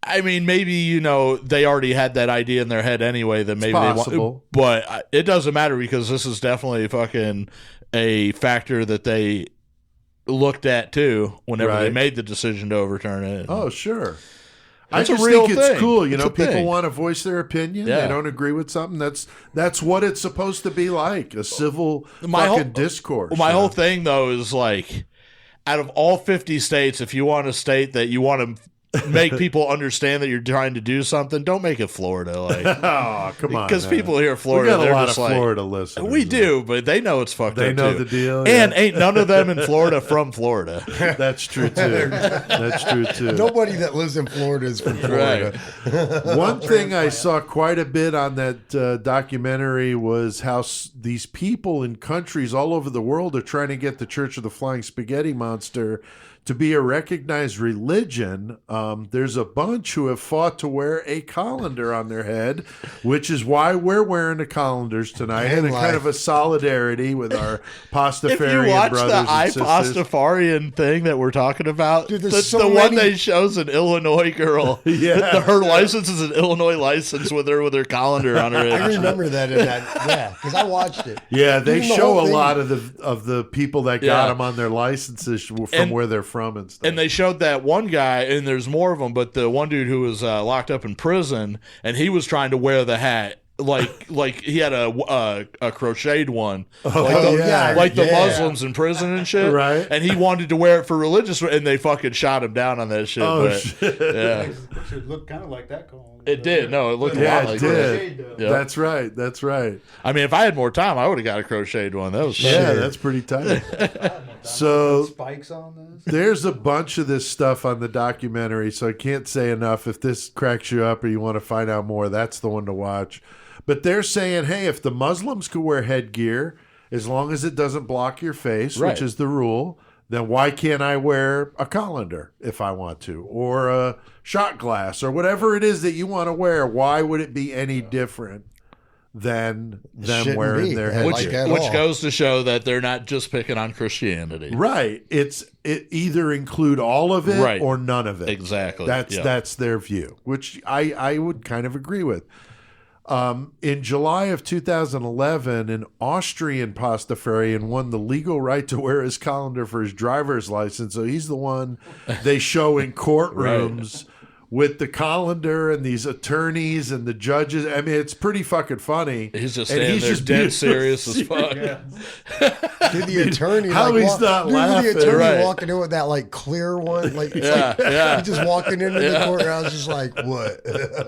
I mean, maybe they already had that idea in their head anyway. That maybe possible. they want, but it doesn't matter because this is definitely fucking a factor that they looked at too whenever they Right. made the decision to overturn it. Oh, sure. It's I a just real think it's thing. cool. You It's know, a people thing. want to voice their opinion. Yeah. They don't agree with something. That's what it's supposed to be like, a civil My fucking whole- discourse. My you know? whole thing though is like, out of all 50 states, if you want a state that you want to make people understand that you're trying to do something, don't make it Florida. Like, Oh, come on. because man. people hear we Florida, got a they're lot just of like, Florida listeners. we do, but they know it's fucked They up know too. the deal. And yeah. ain't none of them in Florida from Florida. That's true too. That's true too. Nobody that lives in Florida is from Florida. One thing I saw quite a bit on that documentary was how these people in countries all over the world are trying to get the Church of the Flying Spaghetti Monster to be a recognized religion. There's a bunch who have fought to wear a colander on their head, which is why we're wearing the colanders tonight, and a kind of a solidarity with our Pastafarian If you watch brothers the and sisters. Pastafarian thing that we're talking about, Dude, there's that's so the one many- they shows an Illinois girl. Yeah. Her license is an Illinois license with her colander on her I head. remember that in that. Yeah, because I watched it. Yeah, they Even the show whole a thing. lot of the people that got Yeah. them on their licenses from And- where they're from and stuff. And they showed that one guy, and there's more of them, but the one dude who was locked up in prison, and he was trying to wear the hat. Like he had a crocheted one, like the Muslims in prison and shit, Right. And he wanted to wear it for religious, and they fucking shot him down on that shit. Oh, but, shit. Yeah, It should look kind of like that cone. it did. No, it looked a Yeah, lot it like did. that. That. Yeah. That's right. That's right. I mean, if I had more time, I would have got a crocheted one. That was Yeah, shit. that's pretty tight. So Spikes on this. there's a bunch of this stuff on the documentary, so I can't say enough. If this cracks you up or you want to find out more, that's the one to watch. But they're saying, hey, if the Muslims could wear headgear, as long as it doesn't block your face, Right. which is the rule, then why can't I wear a colander if I want to? Or a shot glass or whatever it is that you want to wear? Why would it be any different than them shouldn't wearing be. their Yeah, headgear? like at Which all. goes to show that they're not just picking on Christianity. Right. It either include all of it Right. or none of it. Exactly. That's Yeah. that's their view, which I would kind of agree with. In July of 2011, an Austrian Pastafarian won the legal right to wear his colander for his driver's license. So he's the one they show in courtrooms with the colander and these attorneys and the judges. I mean, it's pretty fucking funny. He's just And standing there just dead being serious as fuck. Dude, the attorney, How like, he's not dude, laughing. the attorney Right. walking in with that like clear one, like it's Yeah, like yeah. he just walking into the courthouse, just like what?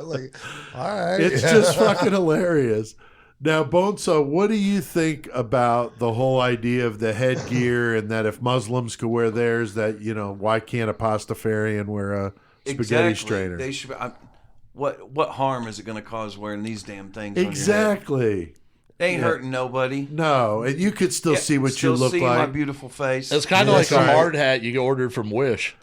Like, all right, It's just fucking hilarious. Now, Bonesaw, what do you think about the whole idea of the headgear and that if Muslims could wear theirs, that, you know, why can't a Pastafarian wear a spaghetti strainer? They should. What harm is it going to cause wearing these damn things? Exactly. On your head? They ain't hurting nobody. No, and you could still see what Still you look see my like. beautiful face. It's kind of That's like a right. hard hat you ordered from Wish.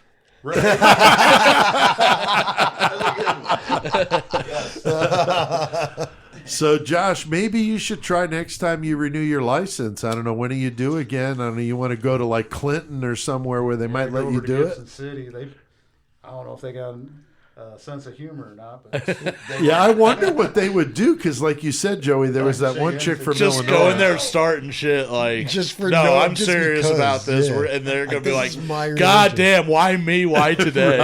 So, Josh, maybe you should try next time you renew your license. I don't know, when do you do again? I don't know, you want to go to like Clinton or somewhere where they might let you do it? Gibson City, I don't know if they got. sense of humor or not. But Yeah, I wonder what they would do because, like you said, Joey, there was that one chick from just Illinois. go in there starting shit like, Just for no, no- I'm just serious because, about this. yeah. And they're going to be This like, is my God religion." damn, why me? Why today?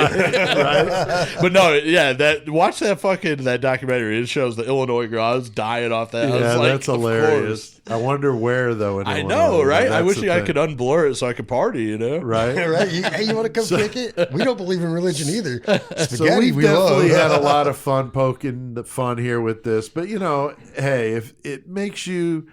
But no, yeah, watch that documentary. It shows the Illinois girl. I was dying off that. I Yeah, was like, that's of hilarious. course. I wonder where though. In I Illinois, know, right? I That's wish the I thing. could unblur it so I could party, you know? Right. Right? Hey, you want to come kick it? We don't believe in religion either. Spaghetti, So we've we definitely love. had a lot of fun poking the fun here with this, but hey, if it makes you,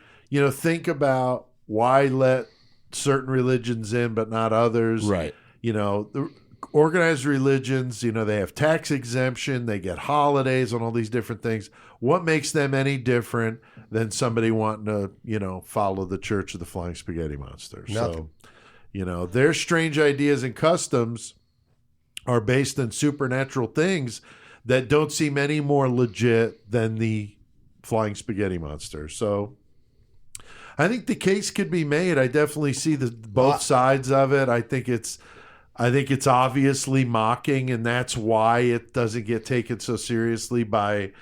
think about why let certain religions in but not others, Right. The organized religions, they have tax exemption, they get holidays and all these different things. What makes them any different than somebody wanting to, follow the Church of the Flying Spaghetti Monster? Nothing. So, their strange ideas and customs are based on supernatural things that don't seem any more legit than the Flying Spaghetti Monster. So I think the case could be made. I definitely see both sides of it. I think it's obviously mocking, and that's why it doesn't get taken so seriously by,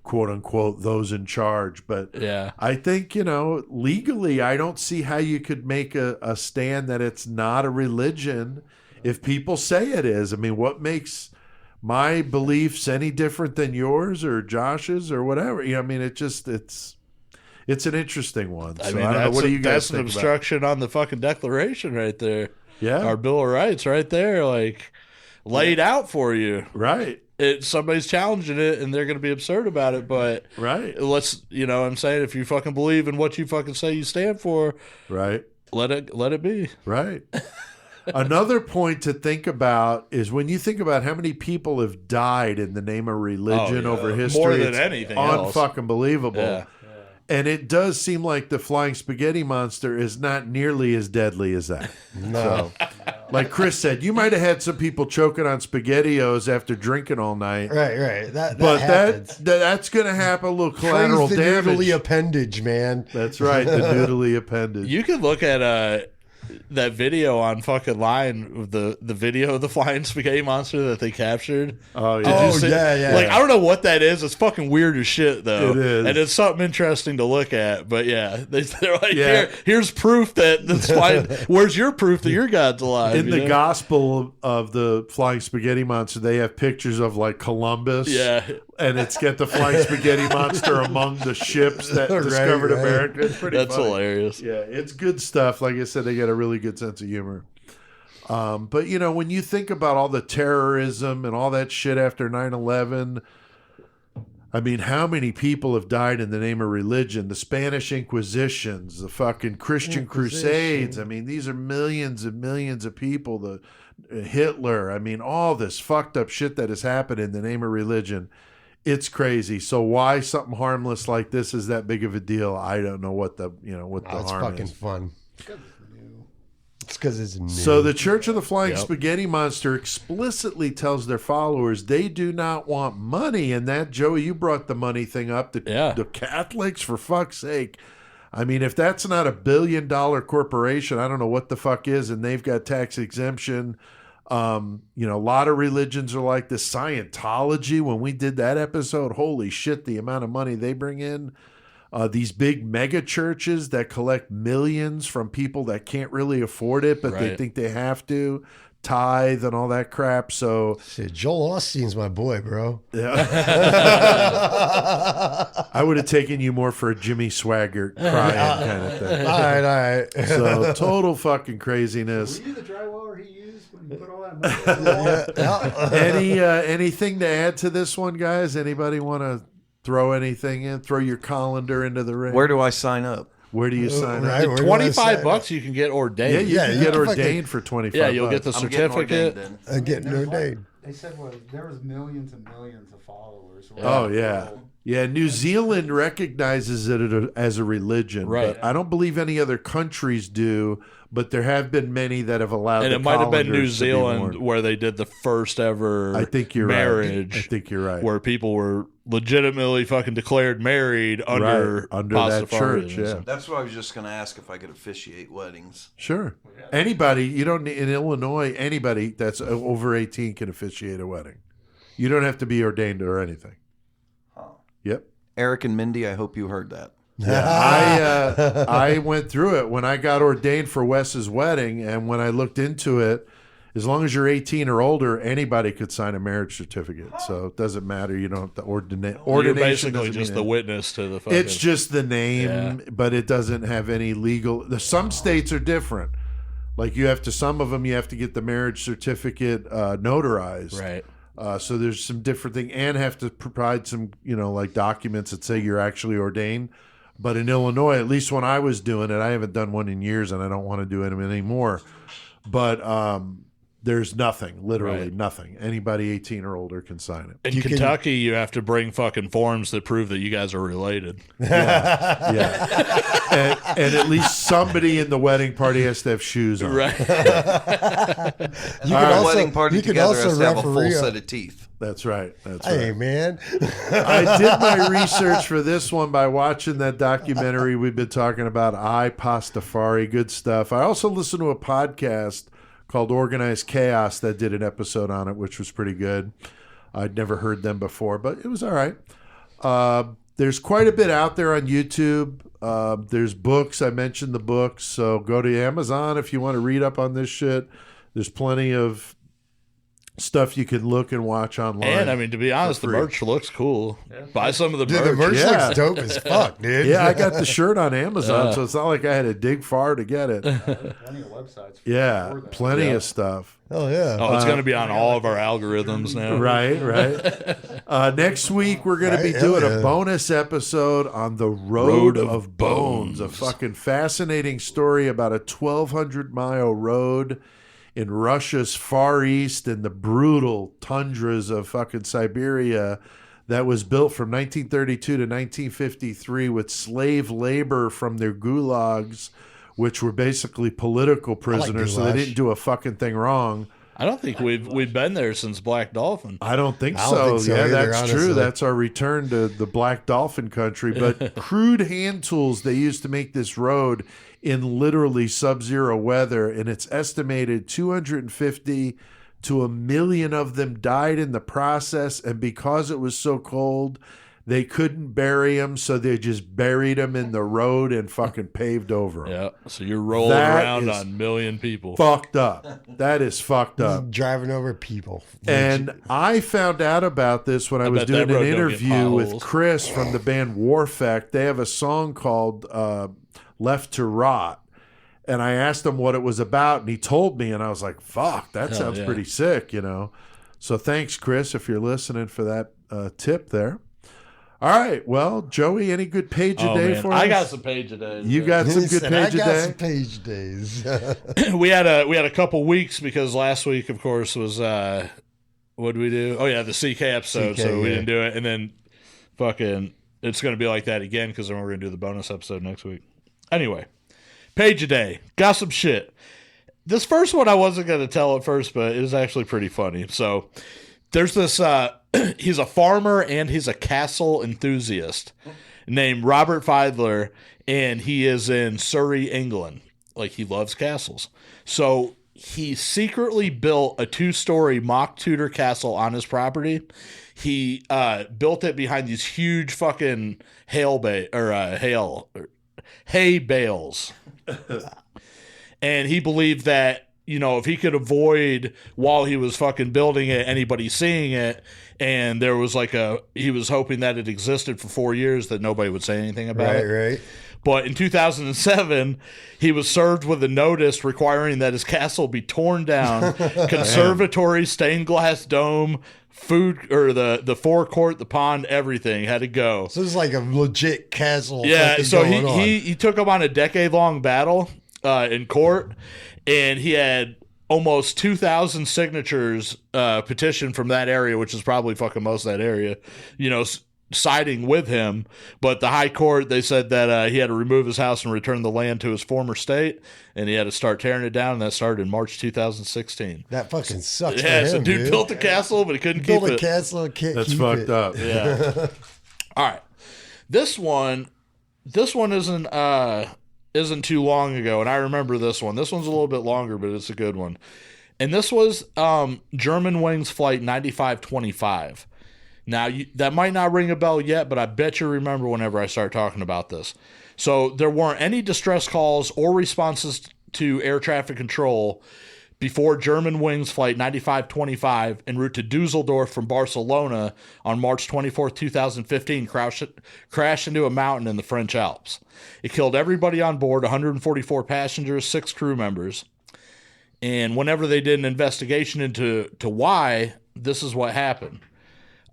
quote unquote, those in charge. But Yeah. I think, legally, I don't see how you could make a stand that it's not a religion if people say it is. I mean, what makes my beliefs any different than yours or Josh's or whatever? I mean, it's an interesting one. So I don't know. What do you guys that's an think about it? obstruction on the fucking Declaration right there. Yeah. Our Bill of Rights right there, like laid out for you. Right. Somebody's challenging it and they're going to be absurd about it, but Right. let's, I'm saying, if you fucking believe in what you fucking say you stand for, Right. let it be. Right. Another point to think about is when you think about how many people have died in the name of religion Oh, yeah. over history. More than it's anything else. unfucking believable. Yeah. And it does seem like the Flying Spaghetti Monster is not nearly as deadly as that. No. So, like Chris said, you might have had some people choking on SpaghettiOs after drinking all night. Right. That But happens. that's going to happen. A little collateral Praise the damage. noodly appendage, man. That's right, the noodly appendage. You could look at that video on fucking line of the video of the flying spaghetti monster that they captured. Oh, yeah. Did you Oh, see- yeah. Like, I don't know what that is. It's fucking weird as shit, though. It is. And it's something interesting to look at. But yeah, they're like, Yeah. here's proof that that's flying. Where's your proof that your God's alive? In you the know? gospel of the Flying Spaghetti Monster, they have pictures of like Columbus. Yeah. And it's got the Flying Spaghetti Monster among the ships that Right, discovered right. America. It's pretty That's funny. hilarious. Yeah, it's good stuff. Like I said, they got a really good sense of humor. But, when you think about all the terrorism and all that shit after 9/11, I mean, how many people have died in the name of religion? The Spanish Inquisitions, the fucking Christian Crusades. I mean, these are millions and millions of people. The Hitler. I mean, all this fucked up shit that has happened in the name of religion. It's crazy. So why something harmless like this is that big of a deal? I don't know what the It's harm fucking is. fun. It's because it's new. So the Church of the Flying Yep. Spaghetti Monster explicitly tells their followers they do not want money. And that, Joey, you brought the money thing up. The Catholics, for fuck's sake. I mean, if that's not $1 billion corporation, I don't know what the fuck is. And they've got tax exemption. A lot of religions are like this. Scientology, when we did that episode, holy shit, the amount of money they bring in. These big mega churches that collect millions from people that can't really afford it, but they Right. think they have to, tithe and all that crap. So Shit, Joel Osteen's my boy, bro. I would have taken you more for a Jimmy Swaggart crying kind of thing. All right. So total fucking craziness. Were you the drywaller he used when he put all that money on the wall? Anything to add to this one, guys? Anybody want to throw anything in? Throw your colander into the ring. Where do I sign up? Where do you sign Right, up? where do I sign $25 you can get Yeah, ordained. you Yeah, can you get can ordained for 25. Yeah, you'll get the I'm getting certificate. ordained then. I'm getting ordained. They said there was millions and millions of followers. Oh yeah, yeah. New Zealand recognizes it as a religion, Right. But I don't believe any other countries do. But there have been many that have allowed. And the it might have been New colanders to be Zealand worn. where they did the first ever I think you're marriage. right. I think you're right. Where people were legitimately fucking declared married under that church. Pastafarians. Yeah, That's what I was just going to ask if I could officiate weddings. sure. Anybody you don't need, in Illinois, anybody that's over 18 can officiate a wedding. You don't have to be ordained or anything. Yep. Eric and Mindy, I hope you heard that. Yeah, I went through it when I got ordained for Wes's wedding, and when I looked into it, as long as you're 18 or older, anybody could sign a marriage certificate. So it doesn't matter. You don't have to ordination. You're basically just the witness to the fucking... It's just the name, but it doesn't have any legal... Some states are different. Like some of them you have to get the marriage certificate notarized. Right. So there's some different thing, and have to provide some, like documents that say you're actually ordained. But in Illinois, at least when I was doing it, I haven't done one in years, and I don't want to do it anymore. But there's nothing, literally nothing. Anybody 18 or older can sign it. In Kentucky, you have to bring fucking forms that prove that you guys are related. Yeah. And at least somebody in the wedding party has to have shoes on. Right. You can wedding party together has to have a full set of teeth. That's right. That's Hey, right. man. I did my research for this one by watching that documentary we've been talking about, Pastafari. Good stuff. I also listened to a podcast called Organized Chaos that did an episode on it, which was pretty good. I'd never heard them before, but it was all right. There's quite a bit out there on YouTube. There's books. I mentioned the books, so go to Amazon if you want to read up on this shit. There's plenty of stuff you can look and watch online. And I mean, to be honest, the merch looks cool. Buy some of the merch. Dude, the merch looks dope as fuck, dude. Yeah, I got the shirt on Amazon, so it's not like I had to dig far to get it. Plenty of websites. Yeah, plenty of stuff. Oh, yeah. Oh, it's going to be on all of our algorithms now. Right. Next week, we're going to be doing a bonus episode on the Road of Bones, a fucking fascinating story about a 1,200-mile road in Russia's Far East and the brutal tundras of fucking Siberia that was built from 1932 to 1953 with slave labor from their gulags, which were basically political prisoners, so they didn't do a fucking thing wrong. I don't think we've been there since Black Dolphin. I don't think I so. don't think so Yeah, either, that's honestly. true. That's our return to the Black Dolphin country. But crude hand tools they used to make this road in literally sub-zero weather, and it's estimated 250 to 1 million of them died in the process, and because it was so cold, they couldn't bury them, so they just buried them in the road and fucking paved over them. Yeah, so you're rolling That around is on a million people. Fucked up. That is fucked up. Driving over people. And I found out about this when I was bet doing that an road don't get interview with potholes. Chris from the band Warfect. They have a song called Left to Rot. And I asked him what it was about, and he told me, and I was like, fuck, that sounds pretty sick, So thanks, Chris, if you're listening for that tip there. All right. Well, Joey, any good page a day for us? I got some page a day. You got some He good said, page a I got day? some page days. we had a couple weeks because last week, of course, was what did we do? Oh yeah, the CK episode. CK, so we yeah. didn't do it, and then fucking it's going to be like that again because then we're going to do the bonus episode next week. Anyway, page a day. Got some shit. This first one I wasn't going to tell at first, but it was actually pretty funny. So there's this. He's a farmer and he's a castle enthusiast named Robert Feidler, and he is in Surrey, England. Like, he loves castles. So he secretly built a 2-story mock Tudor castle on his property. He built it behind these huge fucking hay bales. And he believed that, if he could avoid while he was fucking building it, anybody seeing it, and there was he was hoping that it existed for 4 years, that nobody would say anything about it. Right. But in 2007, he was served with a notice requiring that his castle be torn down, conservatory, stained glass dome, food, or the forecourt, the pond, everything had to go. So it's like a legit castle. Yeah, fucking so going on. he took him on a decade-long battle in court, and he had almost 2,000 signatures petitioned from that area, which is probably fucking most of that area, siding with him. But the high court, they said that he had to remove his house and return the land to his former state, and he had to start tearing it down, and that started in March 2016. That fucking sucks. Yeah, for so him, dude built a castle, but he couldn't Built keep a it. castle, and can't That's keep fucked it. up. Yeah. All right. This one isn't too long ago, and I remember this one. This one's a little bit longer, but it's a good one. And this was German Wings Flight 9525. Now, that might not ring a bell yet, but I bet you remember whenever I start talking about this. So there weren't any distress calls or responses to air traffic control before German Wings Flight 9525 en route to Dusseldorf from Barcelona on March 24, 2015 crashed into a mountain in the French Alps. It killed everybody on board, 144 passengers, 6 crew members. And whenever they did an investigation into why, this is what happened.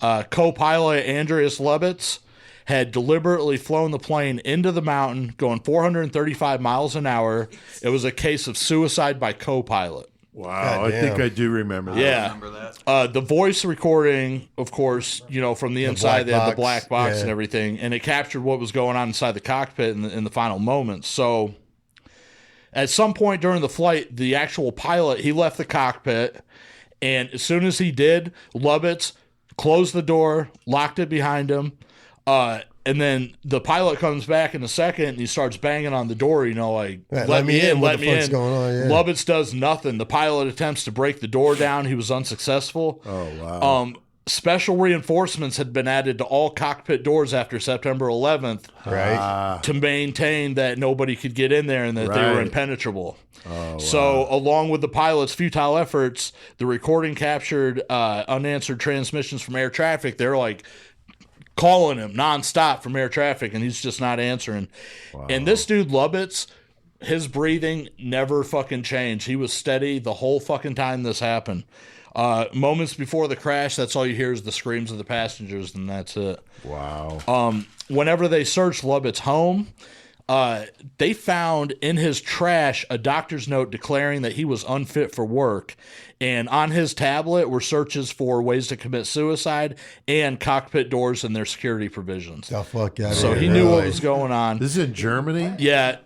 Co-pilot Andreas Lubitz had deliberately flown the plane into the mountain, going 435 miles an hour. It was a case of suicide by co-pilot. Wow, I think I do remember that. Yeah. Remember that? The voice recording, of course, from the inside, they had the black box and everything, and it captured what was going on inside the cockpit in the final moments. So at some point during the flight, the actual pilot, he left the cockpit, and as soon as he did, Lubitz closed the door, locked it behind him, and then the pilot comes back in a second and he starts banging on the door, like, let me in, let me in. Going on? Yeah. Lubitz does nothing. The pilot attempts to break the door down. He was unsuccessful. Oh, wow. Special reinforcements had been added to all cockpit doors after September 11th to maintain that nobody could get in there and that they were impenetrable. Oh, so along with the pilot's futile efforts, the recording captured unanswered transmissions from air traffic. They're like calling him nonstop from air traffic, and he's just not answering. Wow. And this dude, Lubitz, his breathing never fucking changed. He was steady the whole fucking time this happened. Moments before the crash, that's all you hear is the screams of the passengers, and that's it. Wow. Whenever they searched Lubitz's home, they found in his trash a doctor's note declaring that he was unfit for work. And on his tablet were searches for ways to commit suicide and cockpit doors and their security provisions. Oh, fuck yeah. So he knew what was going on. This is in Germany? Yeah.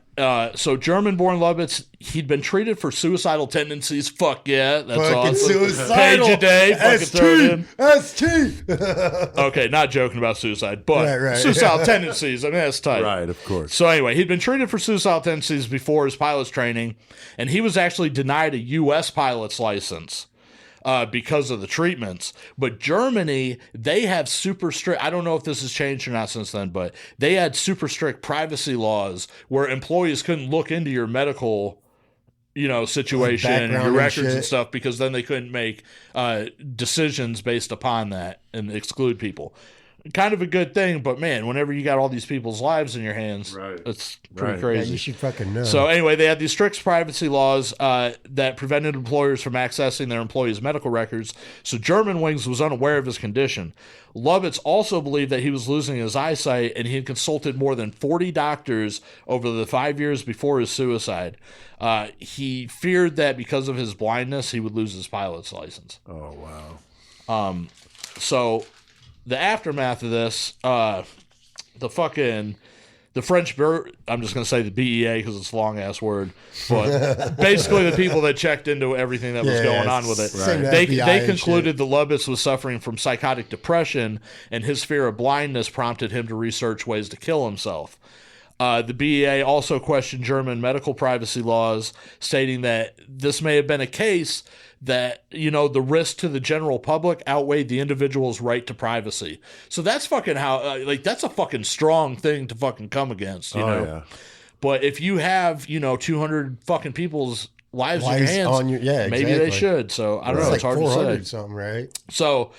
So German-born Lubitz, he'd been treated for suicidal tendencies. Fuck yeah, that's fucking awesome. suicidal. Page a day, fucking throw it in. ST. Okay, not joking about suicide, but suicidal tendencies. I mean, that's tight. Right, of course. So anyway, he'd been treated for suicidal tendencies before his pilot's training, and he was actually denied a U.S. pilot's license. Because of the treatments. But Germany, they have super strict, I don't know if this has changed or not since then, but they had super strict privacy laws where employees couldn't look into your medical, situation, your records and stuff, because then they couldn't make decisions based upon that and exclude people. Kind of a good thing, but man, whenever you got all these people's lives in your hands, it's pretty crazy. Yeah, you should fucking know. So anyway, they had these strict privacy laws that prevented employers from accessing their employees' medical records. So German Wings was unaware of his condition. Lubitz also believed that he was losing his eyesight, and he had consulted more than 40 doctors over the 5 years before his suicide. He feared that because of his blindness, he would lose his pilot's license. Oh, wow. So the aftermath of this, the French I'm just going to say the BEA because it's a long-ass word, but basically the people that checked into everything that was going on with it, they concluded that Lubitz was suffering from psychotic depression, and his fear of blindness prompted him to research ways to kill himself. The BEA also questioned German medical privacy laws, stating that this may have been a case that, the risk to the general public outweighed the individual's right to privacy. So that's fucking that's a fucking strong thing to fucking come against, you know? Yeah. But if you have, 200 fucking people's lives in your hands, maybe they should. So I don't know. It's hard to say. Something, right? So,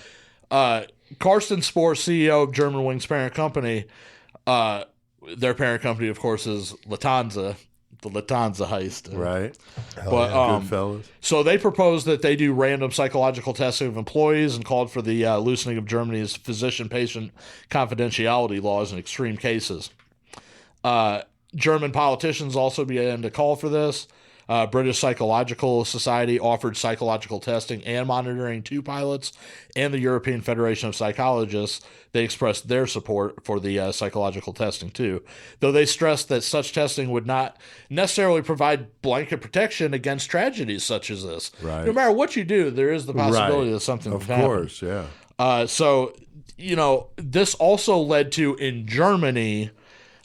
Carsten Spohr, CEO of German Wings parent company, their parent company, of course, is Lufthansa, the Lufthansa heist. Right. But, Goodfellas. so they proposed that they do random psychological testing of employees and called for the loosening of Germany's physician-patient confidentiality laws in extreme cases. German politicians also began to call for this. British Psychological Society offered psychological testing and monitoring to pilots, and the European Federation of Psychologists, they expressed their support for the psychological testing too, though they stressed that such testing would not necessarily provide blanket protection against tragedies such as this. Right. No matter what you do, there is the possibility that something could happen. Of course, yeah. So, this also led to, in Germany,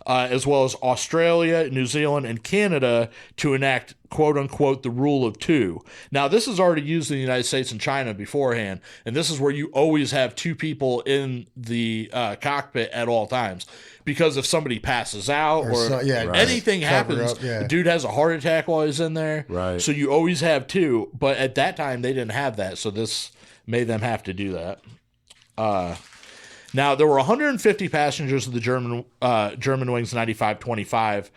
as well as Australia, New Zealand, and Canada to enact, quote unquote, the rule of two. Now, this is already used in the United States and China beforehand, and this is where you always have two people in the cockpit at all times. Because if somebody passes out or anything happens, the dude has a heart attack while he's in there. Right. So you always have two. But at that time, they didn't have that. So this made them have to do that. Now, there were 150 passengers of the Germanwings 9525.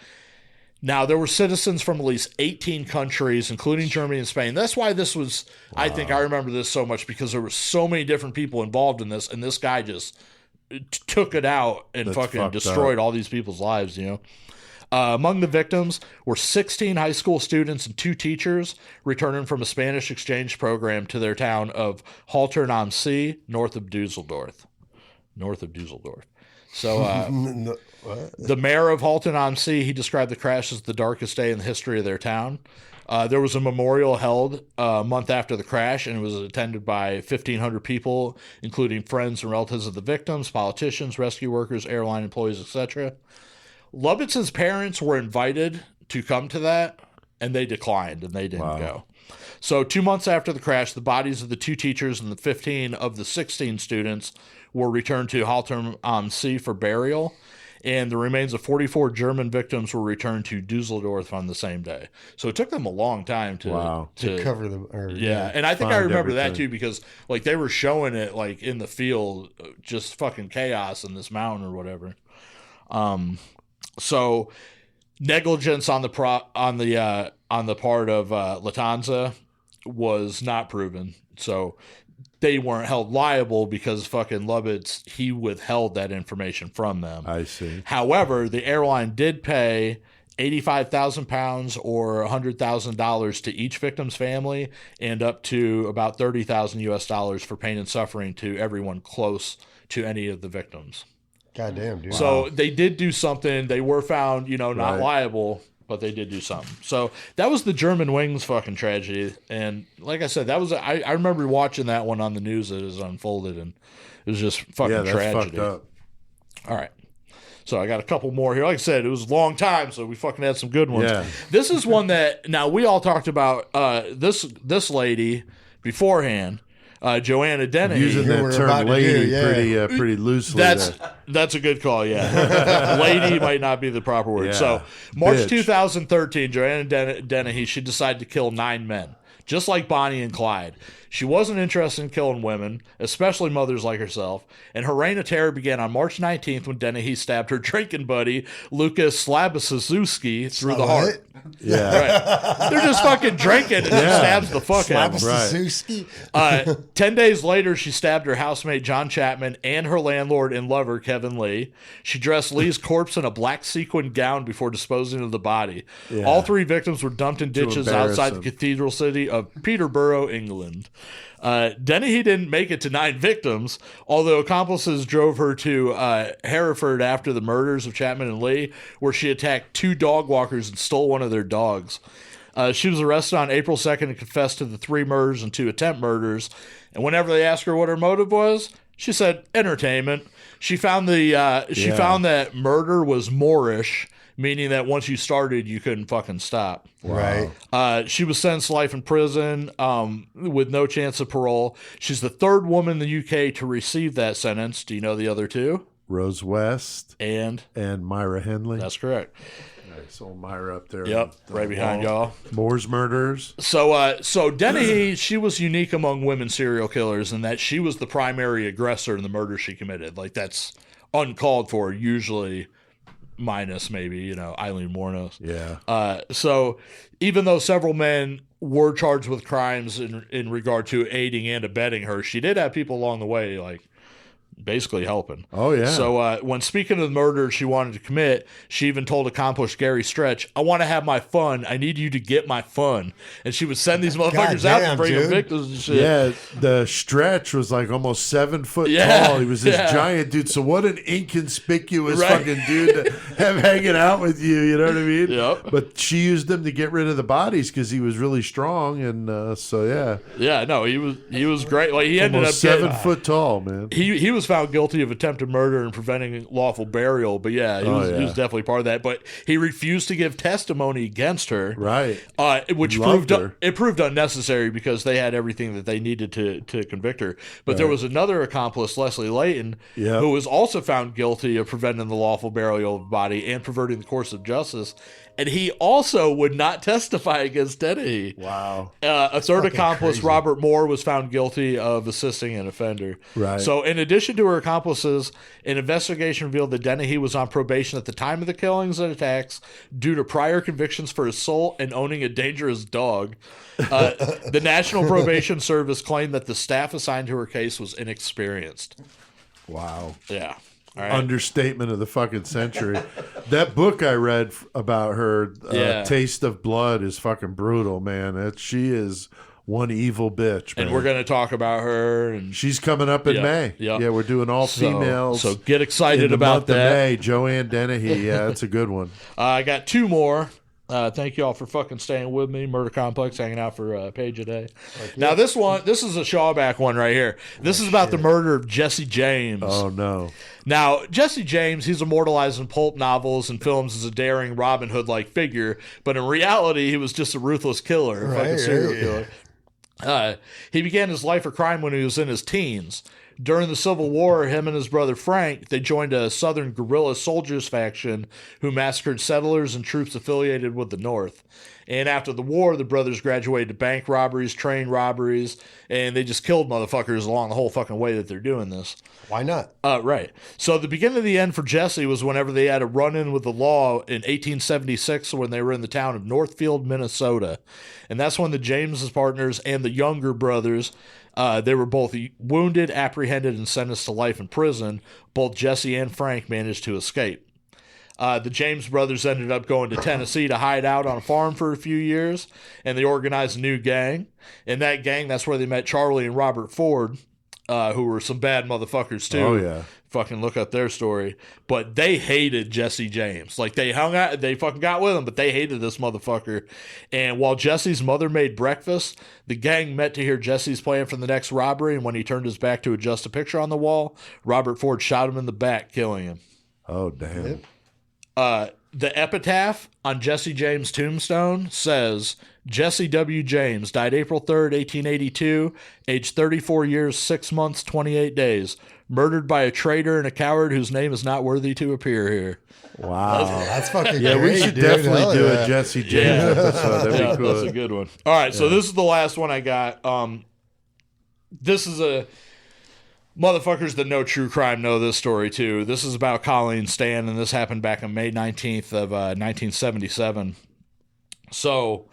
Now, there were citizens from at least 18 countries, including Germany and Spain. That's why this was, I think I remember this so much, because there were so many different people involved in this, and this guy just took it out and fucking destroyed all these people's lives, you know. Among the victims were 16 high school students and 2 teachers returning from a Spanish exchange program to their town of Haltern am See, north of Dusseldorf. So the mayor of Haltern am See, he described the crash as the darkest day in the history of their town. There was a memorial held a month after the crash, and it was attended by 1,500 people, including friends and relatives of the victims, politicians, rescue workers, airline employees, etc. Lubitz's parents were invited to come to that, and they declined, and they didn't go. So 2 months after the crash, the bodies of the 2 teachers and the 15 of the 16 students were returned to Haltern am See for burial, and the remains of 44 German victims were returned to Dusseldorf on the same day. So it took them a long time to cover them. And I think I remember that too, because like they were showing it like in the field, just fucking chaos in this mountain or whatever. So negligence on the part of Lufthansa was not proven. So they weren't held liable because fucking Lubitz, he withheld that information from them. I see. However, the airline did pay £85,000 or $100,000 to each victim's family, and up to about $30,000 for pain and suffering to everyone close to any of the victims. Goddamn, dude. So they did do something. They were found, not liable, but they did do something. So that was the Germanwings fucking tragedy. And like I said, that was I remember watching that one on the news as it unfolded, and it was just fucking tragedy. Fucked up. All right. So I got a couple more here. Like I said, it was a long time, so we fucking had some good ones. Yeah. This is one that, now we all talked about this lady beforehand, Joanna Dennehy. Using that term lady pretty loosely. That's a good call, yeah. Lady might not be the proper word. Yeah. So March 2013, Joanna Dennehy, she decided to kill 9 men, just like Bonnie and Clyde. She wasn't interested in killing women, especially mothers like herself, and her reign of terror began on March 19th when Dennehy stabbed her drinking buddy, Lucas Slabaszewski, through the heart. Yeah. Right. They're just fucking drinking, and she stabs the fuck out of him. 10 days later, she stabbed her housemate, John Chapman, and her landlord and lover, Kevin Lee. She dressed Lee's corpse in a black sequin gown before disposing of the body. Yeah. All 3 victims were dumped in ditches outside the cathedral city of Peterborough, England. Dennehy didn't make it to 9 victims, although accomplices drove her to Hereford after the murders of Chapman and Lee, where she attacked 2 dog walkers and stole one of their dogs. She was arrested on April 2nd and confessed to the 3 murders and 2 attempt murders. And whenever they asked her what her motive was, she said entertainment. She found found that murder was Moorish, meaning that once you started, you couldn't fucking stop. Right. She was sentenced to life in prison with no chance of parole. She's the 3rd woman in the UK to receive that sentence. Do you know the other 2? Rose West and Myra Henley. That's correct. Nice old Myra up there. Yep, right behind y'all. Moore's murders. So Dennehy, she was unique among women serial killers in that she was the primary aggressor in the murder she committed. Like, that's uncalled for usually. Minus maybe, Eileen Wuornos. Yeah. So even though several men were charged with crimes in regard to aiding and abetting her, she did have people along the way, like, basically helping. Oh, yeah. So when speaking of the murder she wanted to commit, she even told accomplished Gary Stretch, I want to have my fun. I need you to get my fun. And she would send these motherfuckers out to bring them victims and shit. Yeah, the Stretch was like almost 7 foot tall. He was this giant dude. So what an inconspicuous fucking dude to have hanging out with you. You know what I mean? Yep. But she used him to get rid of the bodies because he was really strong. And so, yeah. Yeah, no, he was great. Like, he ended almost up 7 foot tall, man. He was found guilty of attempted murder and preventing lawful burial, but yeah, he was definitely part of that. But he refused to give testimony against her, Right. Which proved unnecessary because they had everything that they needed to convict her. But there was another accomplice, Leslie Layton, who was also found guilty of preventing the lawful burial of the body and perverting the course of justice. And he also would not testify against Dennehy. Wow. A third accomplice, Robert Moore, was found guilty of assisting an offender. Right. So in addition to her accomplices, an investigation revealed that Dennehy was on probation at the time of the killings and attacks due to prior convictions for assault and owning a dangerous dog. The National Probation Service claimed that the staff assigned to her case was inexperienced. Wow. Yeah. All right. Understatement of the fucking century. That book I read about her, Taste of Blood, is fucking brutal, man. She is one evil bitch, man. And we're going to talk about her. And she's coming up in May. Yep. Yeah, we're doing all females. So get excited in the about month that. Of May. Joanne Dennehy. Yeah, that's a good one. I got two more. Thank you all for fucking staying with me. Murder Complex hanging out for a page a day. Now this is a Shawback one right here. This is about the murder of Jesse James. Oh no. Now, Jesse James, he's immortalized in pulp novels and films as a daring Robin Hood-like figure, but in reality, he was just a ruthless killer, a fucking serial killer. He began his life of crime when he was in his teens. During the Civil War, him and his brother Frank, they joined a Southern guerrilla soldiers faction who massacred settlers and troops affiliated with the North. And after the war, the brothers graduated to bank robberies, train robberies, and they just killed motherfuckers along the whole fucking way that they're doing this. Why not? Right. So the beginning of the end for Jesse was whenever they had a run-in with the law in 1876 when they were in the town of Northfield, Minnesota. And that's when the James partners and the younger brothers, they were both wounded, apprehended, and sentenced to life in prison. Both Jesse and Frank managed to escape. The James brothers ended up going to Tennessee to hide out on a farm for a few years, and they organized a new gang. In that gang, that's where they met Charlie and Robert Ford, who were some bad motherfuckers too. Oh, yeah. Fucking look up their story. But they hated Jesse James. Like, they hung out, they fucking got with him, but they hated this motherfucker. And while Jesse's mother made breakfast, the gang met to hear Jesse's plan for the next robbery, and when he turned his back to adjust a picture on the wall, Robert Ford shot him in the back, killing him. Oh, damn. The epitaph on Jesse James' tombstone says, Jesse W. James died April 3rd, 1882, age 34 years, 6 months, 28 days. Murdered by a traitor and a coward whose name is not worthy to appear here. Wow. That's fucking Yeah, great, we should dude. definitely Hell do yeah. a Jesse James episode. That'd be cool. That's a good one. All right, so this is the last one I got. This is a... Motherfuckers that know true crime know this story, too. This is about Colleen Stan, and this happened back on May 19th of 1977. So...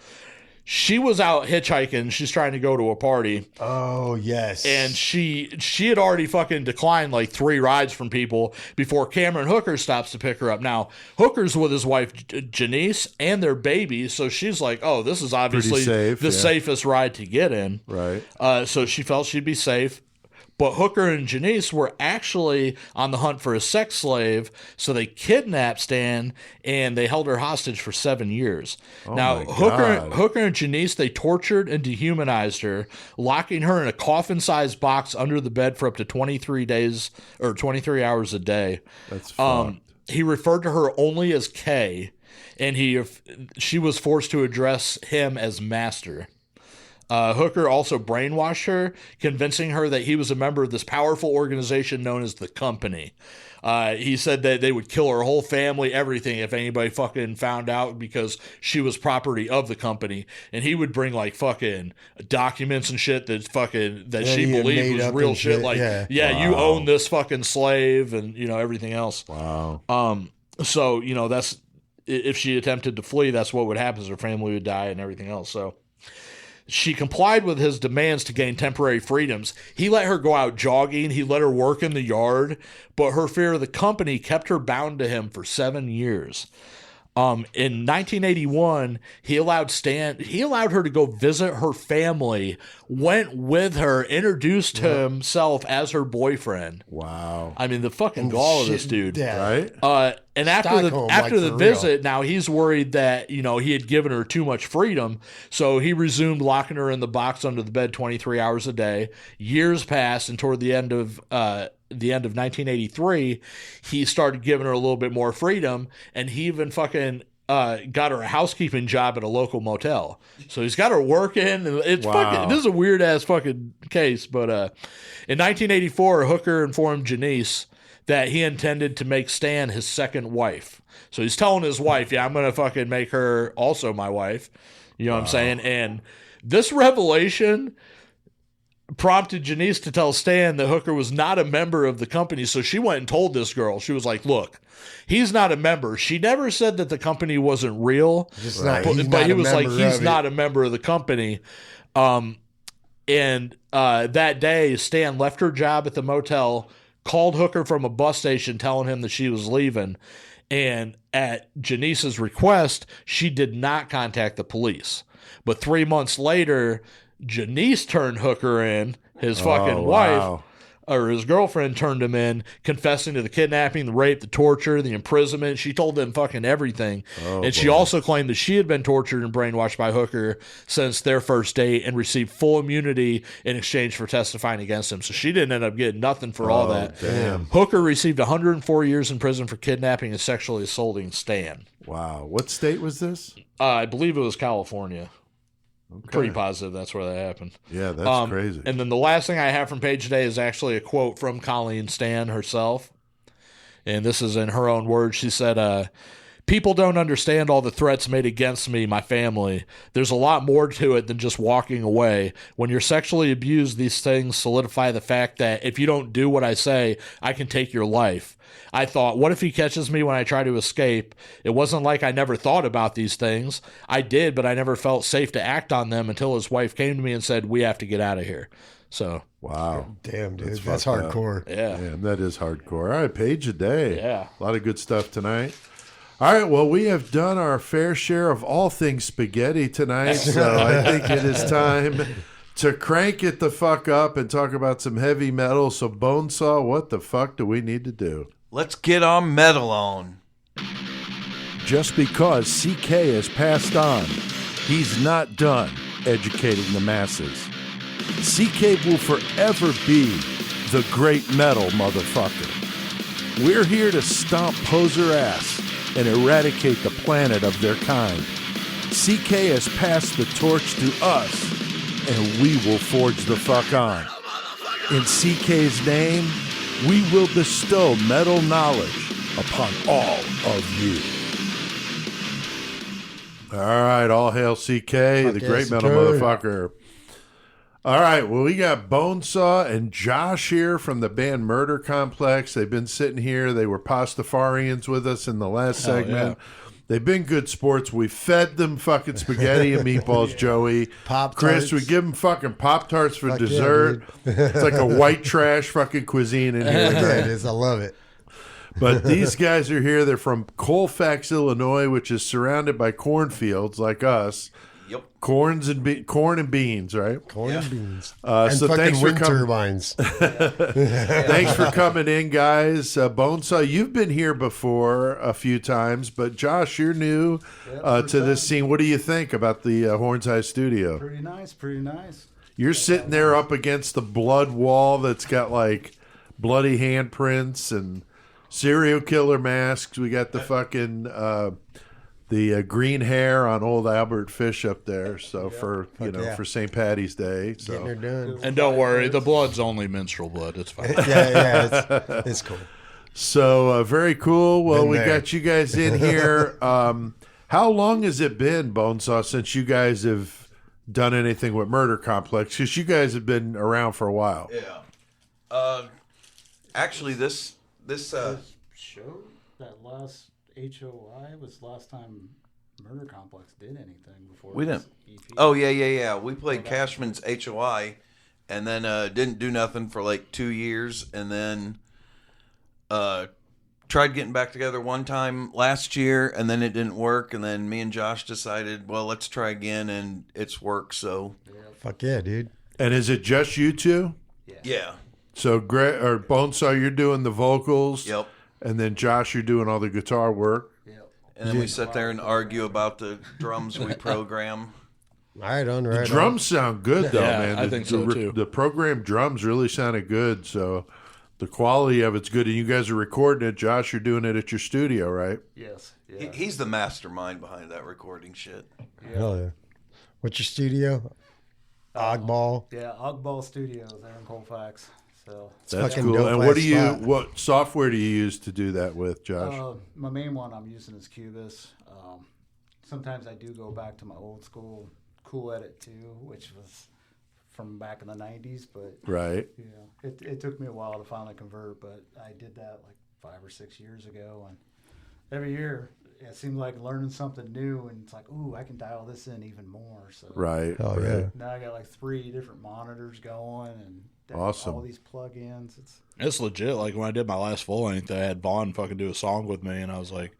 she was out hitchhiking. She's trying to go to a party. Oh, yes. And she had already fucking declined like 3 rides from people before Cameron Hooker stops to pick her up. Now, Hooker's with his wife, Janice, and their baby. So she's like, oh, this is obviously safe, the safest ride to get in. Right. So she felt she'd be safe. But Hooker and Janice were actually on the hunt for a sex slave, so they kidnapped Stan and they held her hostage for 7 years. Now, Hooker and Janice, they tortured and dehumanized her, locking her in a coffin-sized box under the bed for up to 23 days or 23 hours a day. That's fucked. He referred to her only as K, and she was forced to address him as Master. Hooker also brainwashed her, convincing her that he was a member of this powerful organization known as the Company. He said that they would kill her whole family, everything, if anybody fucking found out because she was property of the Company. And he would bring like fucking documents and shit that she believed was real shit. Like, you own this fucking slave and, everything else. Wow. So, that's, if she attempted to flee, that's what would happen. Her family would die and everything else. So she complied with his demands to gain temporary freedoms. He let her go out jogging. He let her work in the yard, but her fear of the Company kept her bound to him for 7 years. In 1981, he allowed her to go visit her family, went with her, introduced himself as her boyfriend. Wow. I mean, the fucking gall of this dude. Right? And after the visit, now he's worried that, he had given her too much freedom. So he resumed locking her in the box under the bed 23 hours a day. Years passed, and toward the end of the end of 1983, he started giving her a little bit more freedom, and he even fucking got her a housekeeping job at a local motel. So he's got her working. And it's fucking. This is a weird ass fucking case. But in 1984, Hooker informed Janice that he intended to make Stan his second wife. So he's telling his wife, "Yeah, I'm gonna fucking make her also my wife." You know what I'm saying? And this revelation prompted Janice to tell Stan that Hooker was not a member of the company. So she went and told this girl. She was like, "Look, he's not a member." She never said that the company wasn't real, but he was like, "He's not a member of the company." And that day, Stan left her job at the motel, called Hooker from a bus station telling him that she was leaving. And at Janice's request, she did not contact the police. But 3 months later, Janice turned Hooker in, his fucking wife, or his girlfriend turned him in, confessing to the kidnapping, the rape, the torture, the imprisonment. She told them fucking everything. She also claimed that she had been tortured and brainwashed by Hooker since their first date and received full immunity in exchange for testifying against him. So she didn't end up getting nothing for all that. Damn. Hooker received 104 years in prison for kidnapping and sexually assaulting Stan. Wow. What state was this? I believe it was California. Okay. Pretty positive that's where that happened. Yeah, that's crazy. And then the last thing I have from Paige today is actually a quote from Colleen Stan herself. And this is in her own words. She said, "People don't understand all the threats made against me, my family. There's a lot more to it than just walking away. When you're sexually abused, these things solidify the fact that if you don't do what I say, I can take your life. I thought, what if he catches me when I try to escape? It wasn't like I never thought about these things. I did, but I never felt safe to act on them until his wife came to me and said, we have to get out of here." So, wow. Damn, dude. That's hardcore. yeah. Damn, that is hardcore. All right, page a day. Yeah. A lot of good stuff tonight. All right, well, we have done our fair share of all things spaghetti tonight, so I think it is time to crank it the fuck up and talk about some heavy metal. So, Bonesaw, what the fuck do we need to do? Let's get on metal on. Just because CK has passed on, he's not done educating the masses. CK will forever be the great metal motherfucker. We're here to stomp poser ass and eradicate the planet of their kind. CK has passed the torch to us, and we will forge the fuck on. In CK's name, we will bestow metal knowledge upon all of you. All right, all hail CK, the great metal motherfucker. All right, well, we got Bonesaw and Josh here from the band Murder Complex. They've been sitting here. They were Pastafarians with us in the last segment. Yeah. They've been good sports. We fed them fucking spaghetti and meatballs, Joey. Pop-Tarts. Chris, we give them fucking Pop-Tarts for dessert. Yeah, it's like a white trash fucking cuisine in here. Yeah, it is. I love it. But these guys are here. They're from Colfax, Illinois, which is surrounded by cornfields like us. Yep. Corn and beans, right? Corn and beans. And so fucking thanks wind turbines. Thanks for coming in, guys. Bonesaw, you've been here before a few times, but Josh, you're new to this scene. What do you think about the Horns High Studio? Pretty nice, pretty nice. You're sitting there up against the blood wall that's got like bloody handprints and serial killer masks. We got the fucking the green hair on old Albert Fish up there. So for for St. Patty's Day. So Getting her done. And don't worry, the blood's only menstrual blood. It's fine. It's cool. So very cool. Well, we got you guys in here. How long has it been, Bonesaw, since you guys have done anything with Murder Complex? Because you guys have been around for a while. Yeah. Actually, this show that last HOI was the last time Murder Complex did anything before. We didn't. EP. Oh yeah. We played Cashman's HOI, and then didn't do nothing for like 2 years, and then tried getting back together one time last year, and then it didn't work, and then me and Josh decided, well, let's try again, and it's worked. So fuck yeah, dude. And is it just you two? Yeah. So Bonesaw, you're doing the vocals. Yep. And then Josh, you're doing all the guitar work. Yep. And then we sit there and argue about the drums we program. Right on. The drums sound good though, Yeah, man. I think so too. The programmed drums really sounded good. So The quality of it's good, and you guys are recording it. Josh, you're doing it at your studio, right? Yes. Yeah. He's the mastermind behind that recording shit. Hell yeah. What's your studio? Ogball. Yeah, Ogball Studios there in Colfax. So That's fucking cool. dope And what ass do you? spot. What software do you use to do that with, Josh? my main one I'm using is Cubase. Sometimes I do go back to my old school Cool Edit 2, which was from back in the 90s, but Right. it took me a while to finally convert, but I did that like 5 or 6 years ago, and every year it seemed like learning something new, and it's like, ooh, I can dial this in even more. So Right. Oh, right. yeah. now I got like 3 different monitors going, and Awesome. all these plugins. It's legit. Like when I did my last full length, I had Vaughn fucking do a song with me, and I was like,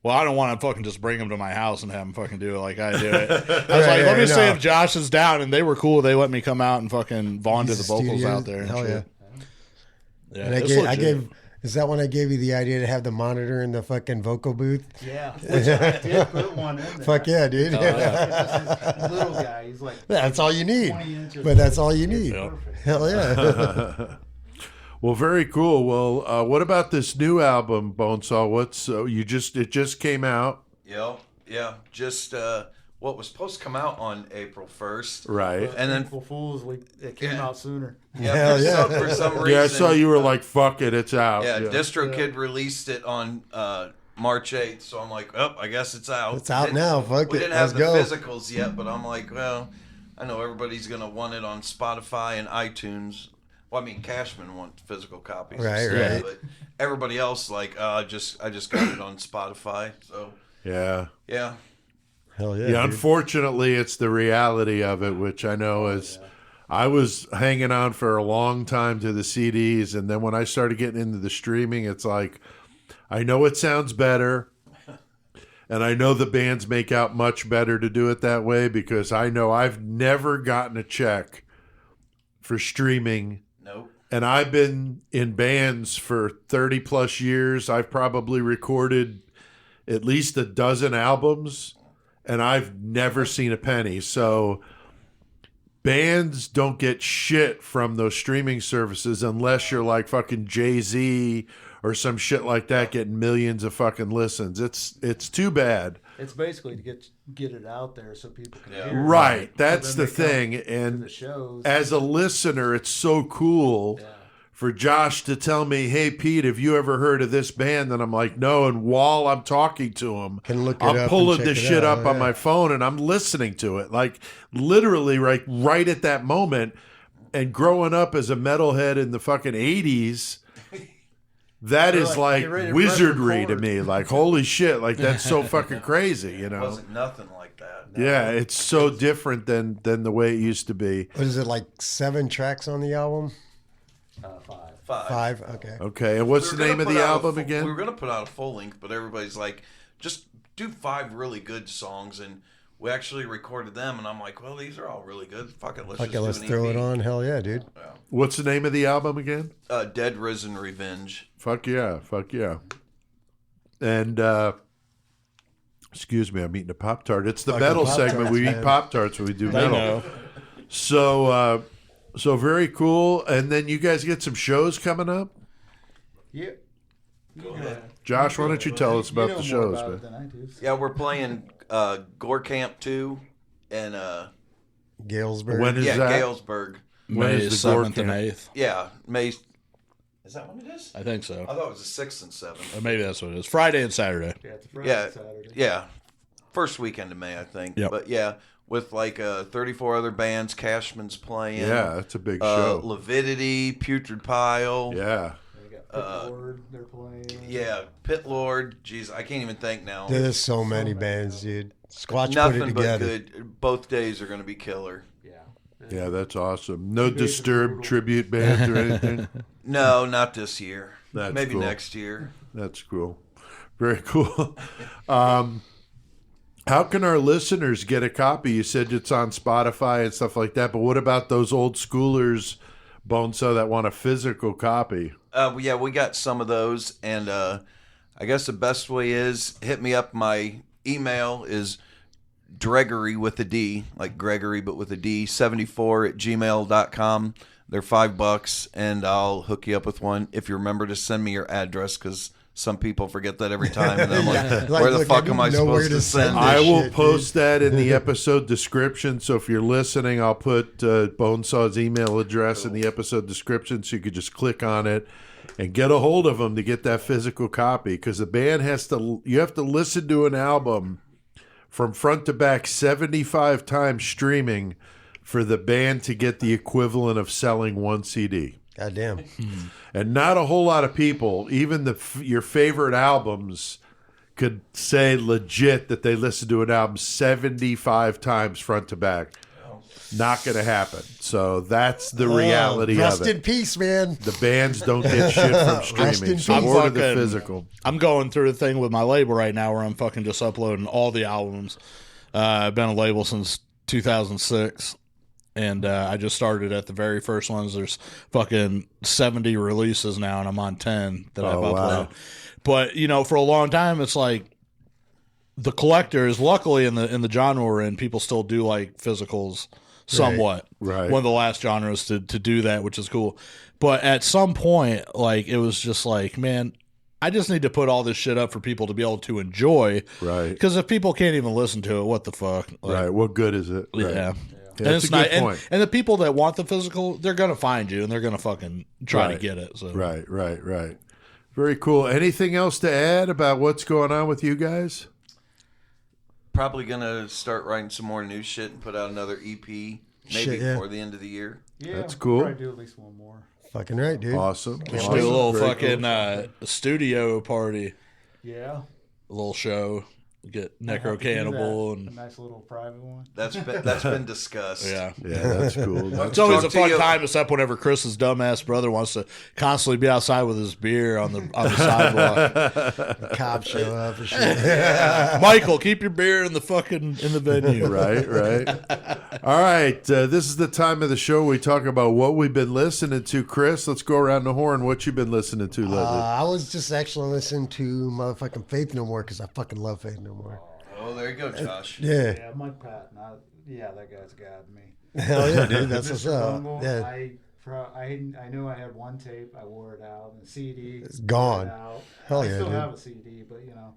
well, I don't want to fucking just bring him to my house and have him fucking do it like I do it. I was like, let me see if Josh is down, and they were cool. They let me come out and fucking Vaughn did the vocals out there. And Hell yeah. shit. Yeah, And it's I legit. gave. Is that when I gave you the idea to have the monitor in the fucking vocal booth? Yeah, which I did put one in there. Fuck yeah, dude. It's just this little guy. He's like That's all you need. 20 inches. But that's all you need. Yeah. Hell yeah. Well, very cool. Well, what about this new album, Bonesaw? What's it just came out, Yeah. Just what was supposed to come out on April 1st. right? And then April Fools, it came out sooner. yeah, for some reason. Yeah, I saw you were like, "Fuck it, it's out." Yeah, DistroKid released it on March 8th, so I'm like, oh, I guess it's out. It's out now. Fuck We it. didn't Let's have the go. physicals yet, but I'm like, well, I know everybody's gonna want it on Spotify and iTunes. Well, I mean, Cashman wants physical copies, Right, and stuff, right. But everybody else, like, I just got it on Spotify. So yeah. Hell yeah. Yeah, dude. unfortunately, it's the reality of it, which I know is. I was hanging on for a long time to the CDs, and then when I started getting into the streaming, it's like, I know it sounds better, and I know the bands make out much better to do it that way, because I know I've never gotten a check for streaming. Nope. And I've been in bands for 30 plus years. I've probably recorded at least a dozen albums, and I've never seen a penny. So bands don't get shit from those streaming services unless you're like fucking Jay-Z or some shit like that getting millions of fucking listens. It's too bad. It's basically to get it out there so people can hear it. Right. That's So the then they come thing. to And the shows. as a listener, it's so cool for Josh to tell me, "Hey, Pete, have you ever heard of this band?" And I'm like, "No." And while I'm talking to him, Can look it I'm up pulling and this check it shit out. up on my phone and I'm listening to it. Like literally right at that moment. And growing up as a metalhead in the fucking 80s, that You're is like, like get ready to press wizardry to record. me. Like, holy shit. Like, that's so fucking crazy, you It know? wasn't nothing like that. Yeah, it's so different than the way it used to be. What is it, like 7 tracks on the album? 5. 5? Okay. Okay, and what's We the were name gonna of the put out a album full- again? We were going to put out a full length, but everybody's like, just do 5 really good songs, and we actually recorded them, and I'm like, well, these are all really good. Fuck it, let's Okay, just let's do an throw EP. it on. Hell yeah, dude. What's the name of the album again? Dead Risen Revenge. Fuck yeah. And excuse me, I'm eating a Pop-Tart. It's the Fucking metal Pop-Tarts, segment. We eat man. Pop-Tarts when we do They metal. know. So very cool. And then you guys get some shows coming up? Yeah. Go ahead. Josh, why don't you tell us about know the more shows, about man? it than I do. Yeah, we're playing Gore Camp 2 and Galesburg. When is that? Galesburg. When May is the Gore 7th and Camp? 8th. Yeah, May. Is that when it is? I think so. I thought it was the 6th and 7th. Or maybe that's what it is. Friday and Saturday. Yeah, it's a Friday, Yeah, Saturday. yeah. First weekend of May, I think. Yep. But yeah, with like 34 other bands. Cashman's playing. Yeah, that's a big show. Lividity, Putrid Pile. Yeah. They got Pit Lord, they're playing. Yeah, Pit Lord. Jeez, I can't even think now. There's so many bands, dude. Squatch Nothing put it but together. good. Both days are going to be killer. Yeah. Yeah, that's awesome. No Disturbed tribute bands or anything? No, not this year. That's Maybe cool. next year. That's cool. Very cool. How can our listeners get a copy? You said it's on Spotify and stuff like that, but what about those old schoolers, Bonesaw, that want a physical copy? Yeah, we got some of those, and I guess the best way is hit me up. My email is Gregory with a D, like Gregory but with a D, 74 @gmail.com. They're $5, and I'll hook you up with one if you remember to send me your address, because some people forget that every time, and I'm like, where the fuck am I supposed to send it? I will shit, post that in the episode description. So if you're listening, I'll put Bonesaw's email address in the episode description, so you could just click on it and get a hold of him to get that physical copy. Because the band you have to listen to an album from front to back 75 times streaming for the band to get the equivalent of selling one CD. God damn. And not a whole lot of people, even your favorite albums, could say legit that they listened to an album 75 times front to back. Not going to happen. So that's the reality Rest of in it. peace, man. The bands don't get shit from streaming. So peace. more to the fucking- physical. I'm going through the thing with my label right now where I'm fucking just uploading all the albums. I've been a label since 2006. And I just started at the very first ones. There's fucking 70 releases now, and I'm on 10 that I've uploaded. Wow. But, you know, for a long time, it's like the collectors, luckily in the genre we're in, people still do like physicals somewhat. Right. One of the last genres to do that, which is cool. But at some point, like, it was just like, man, I just need to put all this shit up for people to be able to enjoy. Right. Because if people can't even listen to it, what the fuck? Like, Right. What good is it? Right. Yeah. Yeah, And that's it's a not, good point. and the people that want the physical, they're gonna find you and they're gonna fucking try to Right. get it. So Right. Very cool. Anything else to add about what's going on with you guys? Probably gonna start writing some more new shit and put out another EP, maybe Shit, yeah. before the end of the year. Yeah, That's we'll cool. Probably do at least one more. Fucking right, dude. Awesome. we should Awesome. do a little Very fucking cool. studio party, Yeah. a little show, get Might have Necro to do Cannibal that. A and nice little private one. That's been discussed. yeah. Yeah, that's cool. It's always a Talk to fun you. time, except whenever Chris's dumbass brother wants to constantly be outside with his beer on the sidewalk. Cops show up and shit. Michael, keep your beer in the venue. Right. All right. This is the time of the show we talk about what we've been listening to. Chris, let's go around the horn. What you been listening to lately? I was just actually listening to motherfucking Faith No More because I fucking love Faith No More. Oh, there you go, Josh. Yeah. Yeah, Mike Patton. That guy's got me. Hell yeah, dude. That's what's Mr. up. Bungle, Yeah. I knew I had one tape. I wore it out, and the CD It's gone. wore it out. Hell I yeah, still dude. have a CD, but you know,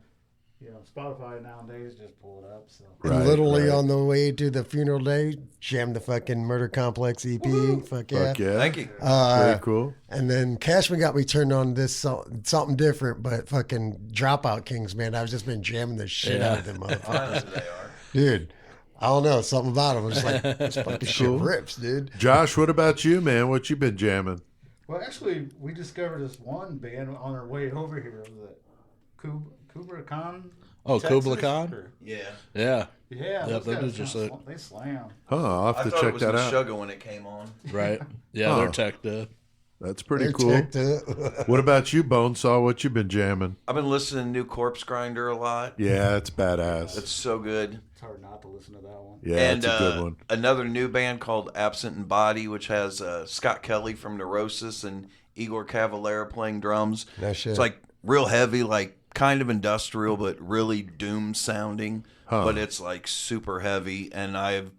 Spotify nowadays just pull it up. So And literally on the way to the funeral day, jammed the fucking Murder Complex EP. Fuck yeah. Fuck yeah. Thank you. Very cool. And then Cashman got me turned on to this something different, but fucking Dropout Kings, man. I've just been jamming the shit out of them motherfuckers. Honestly, they are. Dude, I don't know. Something about them. I'm just like, this fucking shit Cool. rips, dude. Josh, what about you, man? What you been jamming? well, actually, we discovered this one band on our way over here. Was it Kubla Khan? Oh, Texas? Kubla Khan? Or- Yeah. Yeah, Yeah, Yep, those they guys do just kinda that. they slam. Huh, I'll have I to thought it check was that out. Meshuggah when it came on. right. Yeah, Huh. they're tech dead. That's pretty They're cool. ticked up. What about you, Bonesaw? What you been jamming? I've been listening to New Corpse Grinder a lot. Yeah, it's badass. It's so good. It's hard not to listen to that one. Yeah, And it's a good one. another new band called Absent in Body, which has Scott Kelly from Neurosis and Igor Cavalera playing drums. No shit. It's like real heavy, like kind of industrial, but really doom sounding. Huh. But it's like super heavy, and I've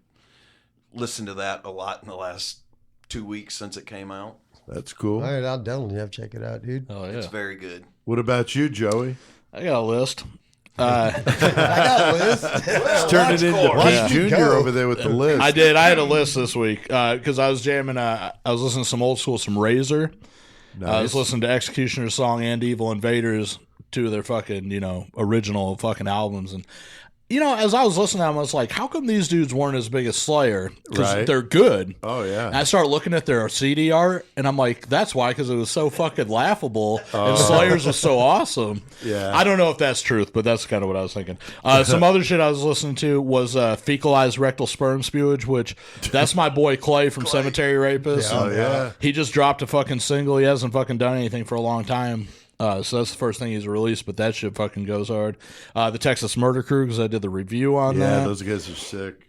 listened to that a lot in the last 2 weeks since it came out. That's cool. All right, I'll definitely have to check it out, dude. Oh yeah, It's very good. What about you, Joey? I got a list. I got a list. Let's turn it into Watch Pete me Jr. go. over there with the list. I did. I had a list this week because I was jamming. I was listening to some old school, some Razor. I was listening to Executioner's Song and Evil Invaders, two of their fucking original fucking albums, and as I was listening to them, I was like, how come these dudes weren't as big as Slayer? Because Right. they're good. Oh, yeah. And I started looking at their CD art, and I'm like, that's why, because it was so fucking laughable, and Slayer's was so awesome. Yeah. I don't know if that's truth, but that's kind of what I was thinking. Some other shit I was listening to was Fecalized Rectal Sperm Spewage, which that's my boy Clay from Cemetery Rapist. Oh, yeah. He just dropped a fucking single. He hasn't fucking done anything for a long time. So that's the first thing he's released, but that shit fucking goes hard. The Texas Murder Crew, because I did the review on Yeah, that. those guys are sick.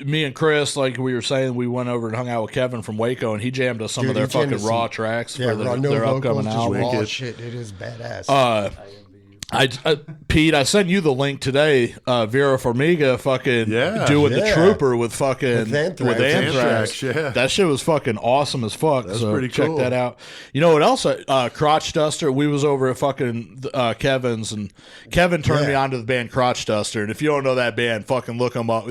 Me and Chris, like we were saying, we went over and hung out with Kevin from Waco, and he jammed us some Dude, of their he jammed fucking us raw some- tracks Yeah, for raw, no their vocals, upcoming just album. raw Wicked. shit. It is badass. I envy you. Pete, I sent you the link today. Vera Farmiga fucking doing the Trooper with fucking with Anthrax. Yeah. That shit was fucking awesome as fuck. That's so pretty check cool. that out. You know what else? Crotch Duster. We was over at fucking Kevin's, and Kevin turned me on to the band Crotch Duster. And if you don't know that band, fucking look them up.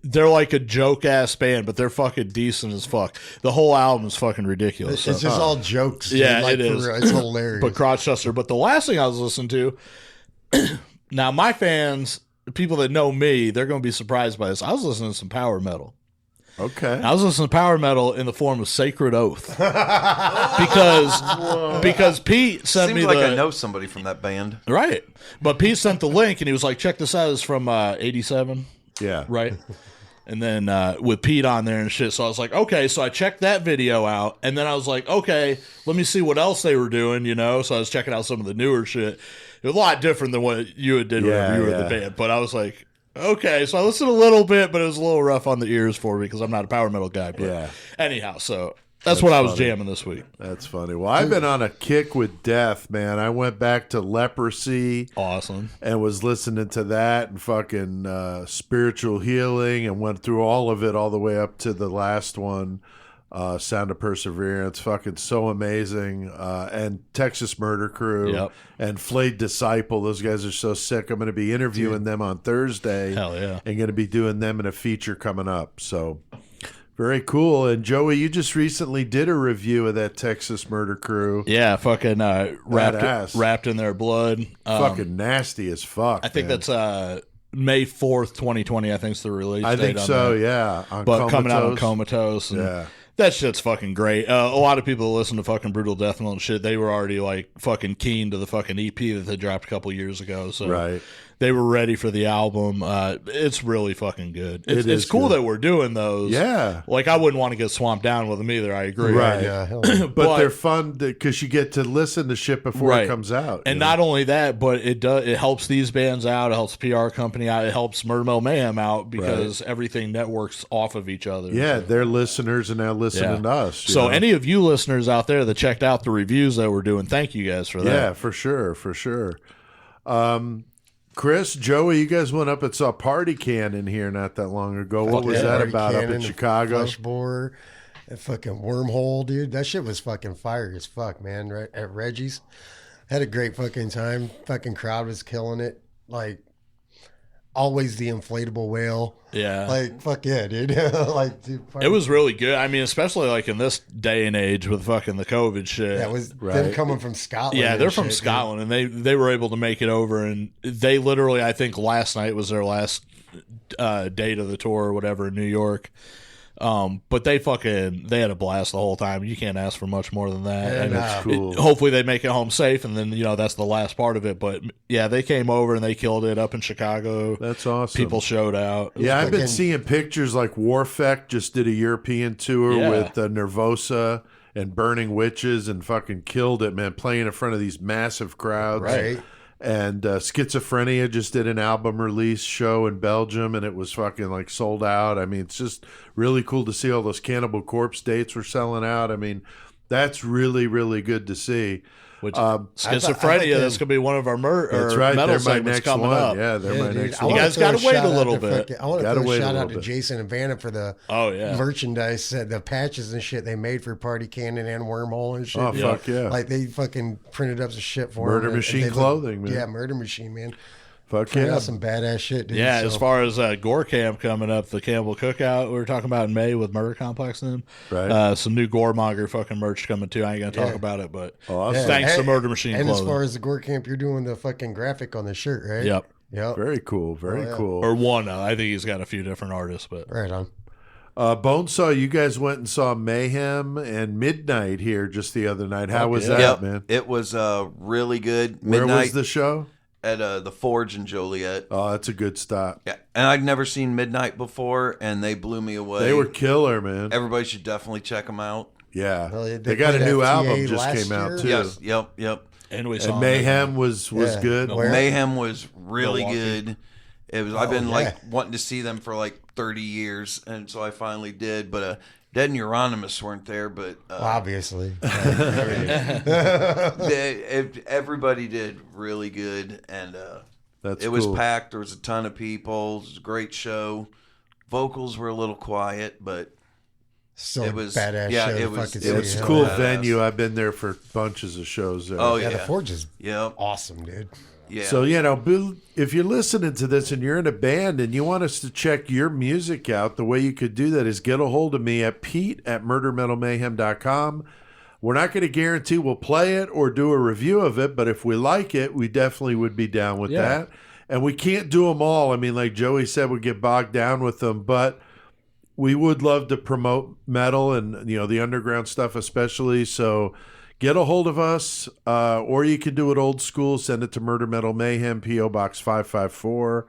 They're like a joke ass band, but they're fucking decent as fuck. The whole album is fucking ridiculous. It's just all jokes. Dude. Yeah, like, it is. It's hilarious. But Crotch Duster. But the last thing I was listening to, now my fans, people that know me, they're going to be surprised by this. I was listening to some power metal. Okay. I was listening to power metal in the form of Sacred Oath because Pete sent Seems me like the I know somebody from that band. right, but Pete sent the link and he was like, "Check this out. It's from '87." Yeah. Right. And then with Pete on there and shit. So I was like, okay. So I checked that video out. And then I was like, okay, let me see what else they were doing, you know? So I was checking out some of the newer shit. It was a lot different than what you did whenever you were in the band. But I was like, okay. So I listened a little bit, but it was a little rough on the ears for me because I'm not a power metal guy. But anyhow, so that's what I was jamming this week. That's funny. Well, I've been on a kick with death, man. I went back to Leprosy. Awesome. And was listening to that and fucking Spiritual Healing and went through all of it all the way up to the last one, Sound of Perseverance. Fucking so amazing. And Texas Murder Crew and Flayed Disciple. Those guys are so sick. I'm going to be interviewing them on Thursday. Hell yeah. And going to be doing them in a feature coming up. So... very cool. And Joey, you just recently did a review of that Texas Murder Crew. Yeah, fucking wrapped in their blood. Fucking nasty as fuck. I think that's May 4th, 2020. I think is the release date. I think so, that. yeah. On but Comatose. coming out on Comatose. And that shit's fucking great. A lot of people that listen to fucking Brutal Death Metal and shit, they were already like fucking keen to the fucking EP that they dropped a couple years ago. So they were ready for the album. It's really fucking good. It's cool that we're doing those. Yeah. Like, I wouldn't want to get swamped down with them either. I agree. Right. Yeah, but they're fun because you get to listen to shit before it comes out. And not only that, but it helps these bands out. It helps PR company out. It helps Murder Metal Mayhem out because everything networks off of each other. Yeah, they're listeners and now listening to us. So any of you listeners out there that checked out the reviews that we're doing, thank you guys for that. Yeah, for sure, for sure. Chris, Joey, you guys went up and saw Party Cannon here not that long ago. What was that about up in Chicago? Flesh Bore, and fucking Wormhole, dude. That shit was fucking fire as fuck, man. Right at Reggie's, had a great fucking time. Fucking crowd was killing it. Like always, the inflatable whale. Yeah, like fuck yeah, dude. Like, dude, it was really good. I mean, especially like in this day and age with fucking the COVID shit. That was them coming from Scotland. Yeah, they're from Scotland, and they were able to make it over. And they literally, I think last night was their last date of the tour or whatever in New York. But they had a blast the whole time. You can't ask for much more than that. Yeah, and that's cool. Hopefully they make it home safe, and then that's the last part of it. But yeah, they came over and they killed it up in Chicago. That's awesome. People showed out. Yeah, I've been seeing pictures like Warfect just did a European tour with Nervosa and Burning Witches and fucking killed it, man, playing in front of these massive crowds. Right. And Schizophrenia just did an album release show in Belgium, and it was fucking like sold out. I mean, it's just really cool to see all those Cannibal Corpse dates were selling out. I mean, that's really, really good to see. Which Schizophrenia, that's going to be one of our that's right. metal They're my segments next coming one. up. Yeah, they're my next You one. guys got to wait a little bit. I want to throw a shout out to Jason and Vanna for the merchandise, the patches and shit they made for Party Cannon and Wormhole and shit. Oh, fuck yeah. Like they fucking printed up some shit for Murder them. Machine clothing, man. Yeah, Murder Machine, man. Fuck Printed yeah. out some badass shit, dude. Yeah, as far as Gore Camp coming up, the Campbell Cookout we were talking about in May with Murder Complex and them. Right. Some new Goremonger fucking merch coming too. I ain't going to talk about it, but awesome. thanks to Murder Machine And clothing. as far as the Gore Camp, you're doing the fucking graphic on the shirt, right? Yep. Very cool. Very cool. Or one. I think he's got a few different artists, but right on. Bonesaw, you guys went and saw Mayhem and Midnight here just the other night. How was that, man? It was really good. Where was the show? At the Forge in Joliet. Oh, that's a good stop. Yeah, and I'd never seen Midnight before, and they blew me away. They were killer, man. Everybody should definitely check them out. Yeah, Well, they got a new FTA album just last came out year? too. Yes, yep. And we saw And Mayhem was good. Where? Mayhem was really good. I've been like wanting to see them for like 30 years, and so I finally did. But Dead and Euronymous weren't there, but obviously, everybody did really good, and it was packed. There was a ton of people. It was a great show. Vocals were a little quiet, but still it was badass. Yeah, show it was. It's a cool venue. I've been there for bunches of shows there. Oh yeah, yeah, the Forge is awesome, dude. Yeah. So, if you're listening to this and you're in a band and you want us to check your music out, the way you could do that is get a hold of me at pete@murdermetalmayhem.com. We're not going to guarantee we'll play it or do a review of it, but if we like it, we definitely would be down with that. And we can't do them all. I mean, like Joey said, we get bogged down with them, but we would love to promote metal and, the underground stuff especially. So get a hold of us, or you can do it old school. Send it to Murder Metal Mayhem, P.O. Box 554,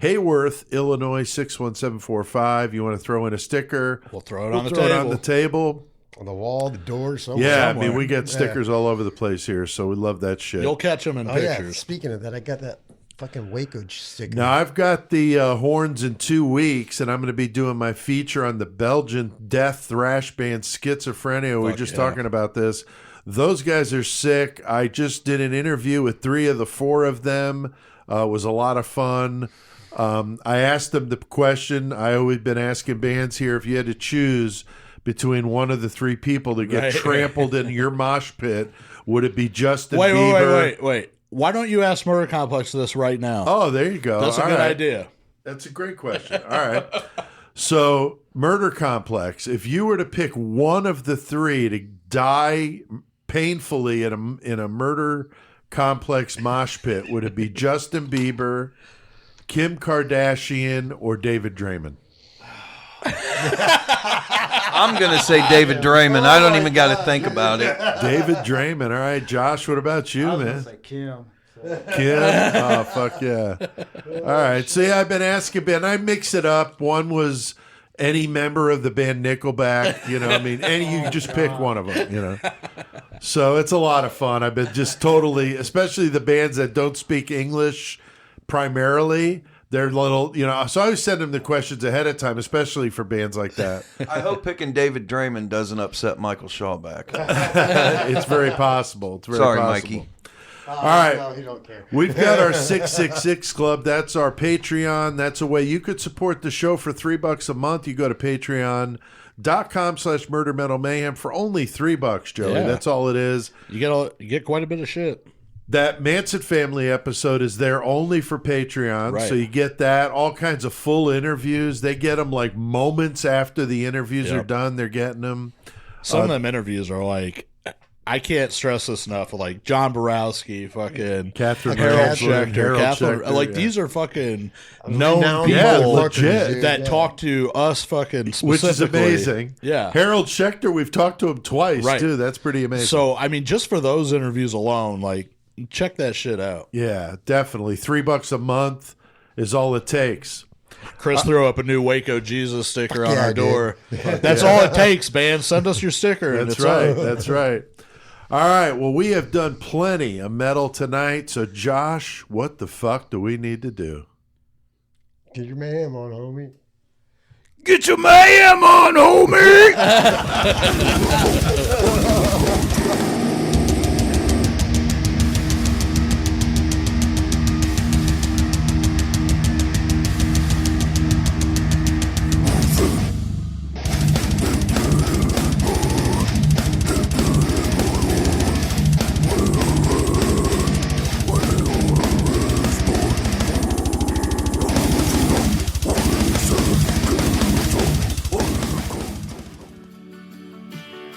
Hayworth, Illinois 61745. You want to throw in a sticker? We'll throw it on the table. On the wall, the door, somewhere. Yeah, I mean, we get stickers all over the place here, so we love that shit. You'll catch them in pictures. Yeah. Speaking of that, I got that fucking Waco sticker. Now, I've got the horns in 2 weeks, and I'm going to be doing my feature on the Belgian death thrash band Schizophrenia. We were just talking about this. Those guys are sick. I just did an interview with 3 of the 4 of them. It was a lot of fun. I asked them the question I always been asking bands here: if you had to choose between one of the 3 people to get trampled in your mosh pit, would it be Justin Bieber? Wait. Why don't you ask Murder Complex this right now? Oh, there you go. That's a good idea. That's a great question. All right. So, Murder Complex, if you were to pick one of the 3 to die painfully in a Murder Complex mosh pit, would it be Justin Bieber, Kim Kardashian, or David Draymond? I'm going to say David Draymond. I don't even got to think about it. David Draymond. All right, Josh, what about you, I was man? gonna say Kim. Kim? Oh, fuck yeah. All right. See, I've been asking Ben. I mix it up. One was any member of the band Nickelback. You just pick one of them, So it's a lot of fun. I've been just totally, especially the bands that don't speak English primarily. They're little, so I always send them the questions ahead of time, especially for bands like that. I hope picking David Draymond doesn't upset Michael Shawback. It's very possible. It's very Sorry, possible. Mikey. All right. No, he don't care. We've got our 666 Club. That's our Patreon. That's a way you could support the show for $3 a month. You go to patreon.com/Murder Metal Mayhem for only $3, Joey. Yeah. That's all it is. You get quite a bit of shit. That Manson family episode is there only for Patreon. Right. So you get that. All kinds of full interviews. They get them like moments after the interviews are done. They're getting them. Some of them interviews are like, I can't stress this enough. Like John Borowski, fucking Catherine Harold Schechter, Schechter. Like these are fucking known Yeah, people legit. that talk to us fucking specifically. Which is amazing. Yeah. Harold Schechter, we've talked to him twice, Right. too. That's pretty amazing. So, I mean, just for those interviews alone, like, check that shit out. Yeah, definitely. $3 a month is all it takes. Chris threw up a new Waco Jesus sticker on Yeah, our dude. door. That's all it takes, man. Send us your sticker. and That's it's right. on. That's right. All right. Well, we have done plenty of metal tonight. So, Josh, what the fuck do we need to do? Get your mayhem on, homie. Get your mayhem on, homie!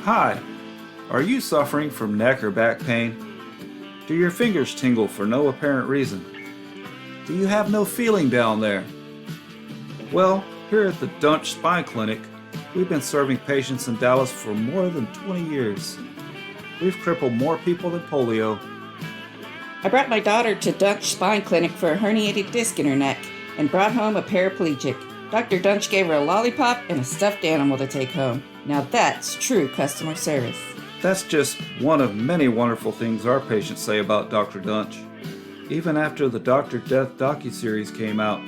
Hi, are you suffering from neck or back pain? Do your fingers tingle for no apparent reason? Do you have no feeling down there? Well, here at the Dunch Spine Clinic, we've been serving patients in Dallas for more than 20 years. We've crippled more people than polio. I brought my daughter to Dunch Spine Clinic for a herniated disc in her neck and brought home a paraplegic. Dr. Dunch gave her a lollipop and a stuffed animal to take home. Now that's true customer service. That's just one of many wonderful things our patients say about Dr. Dunch. Even after the Dr. Death docuseries came out,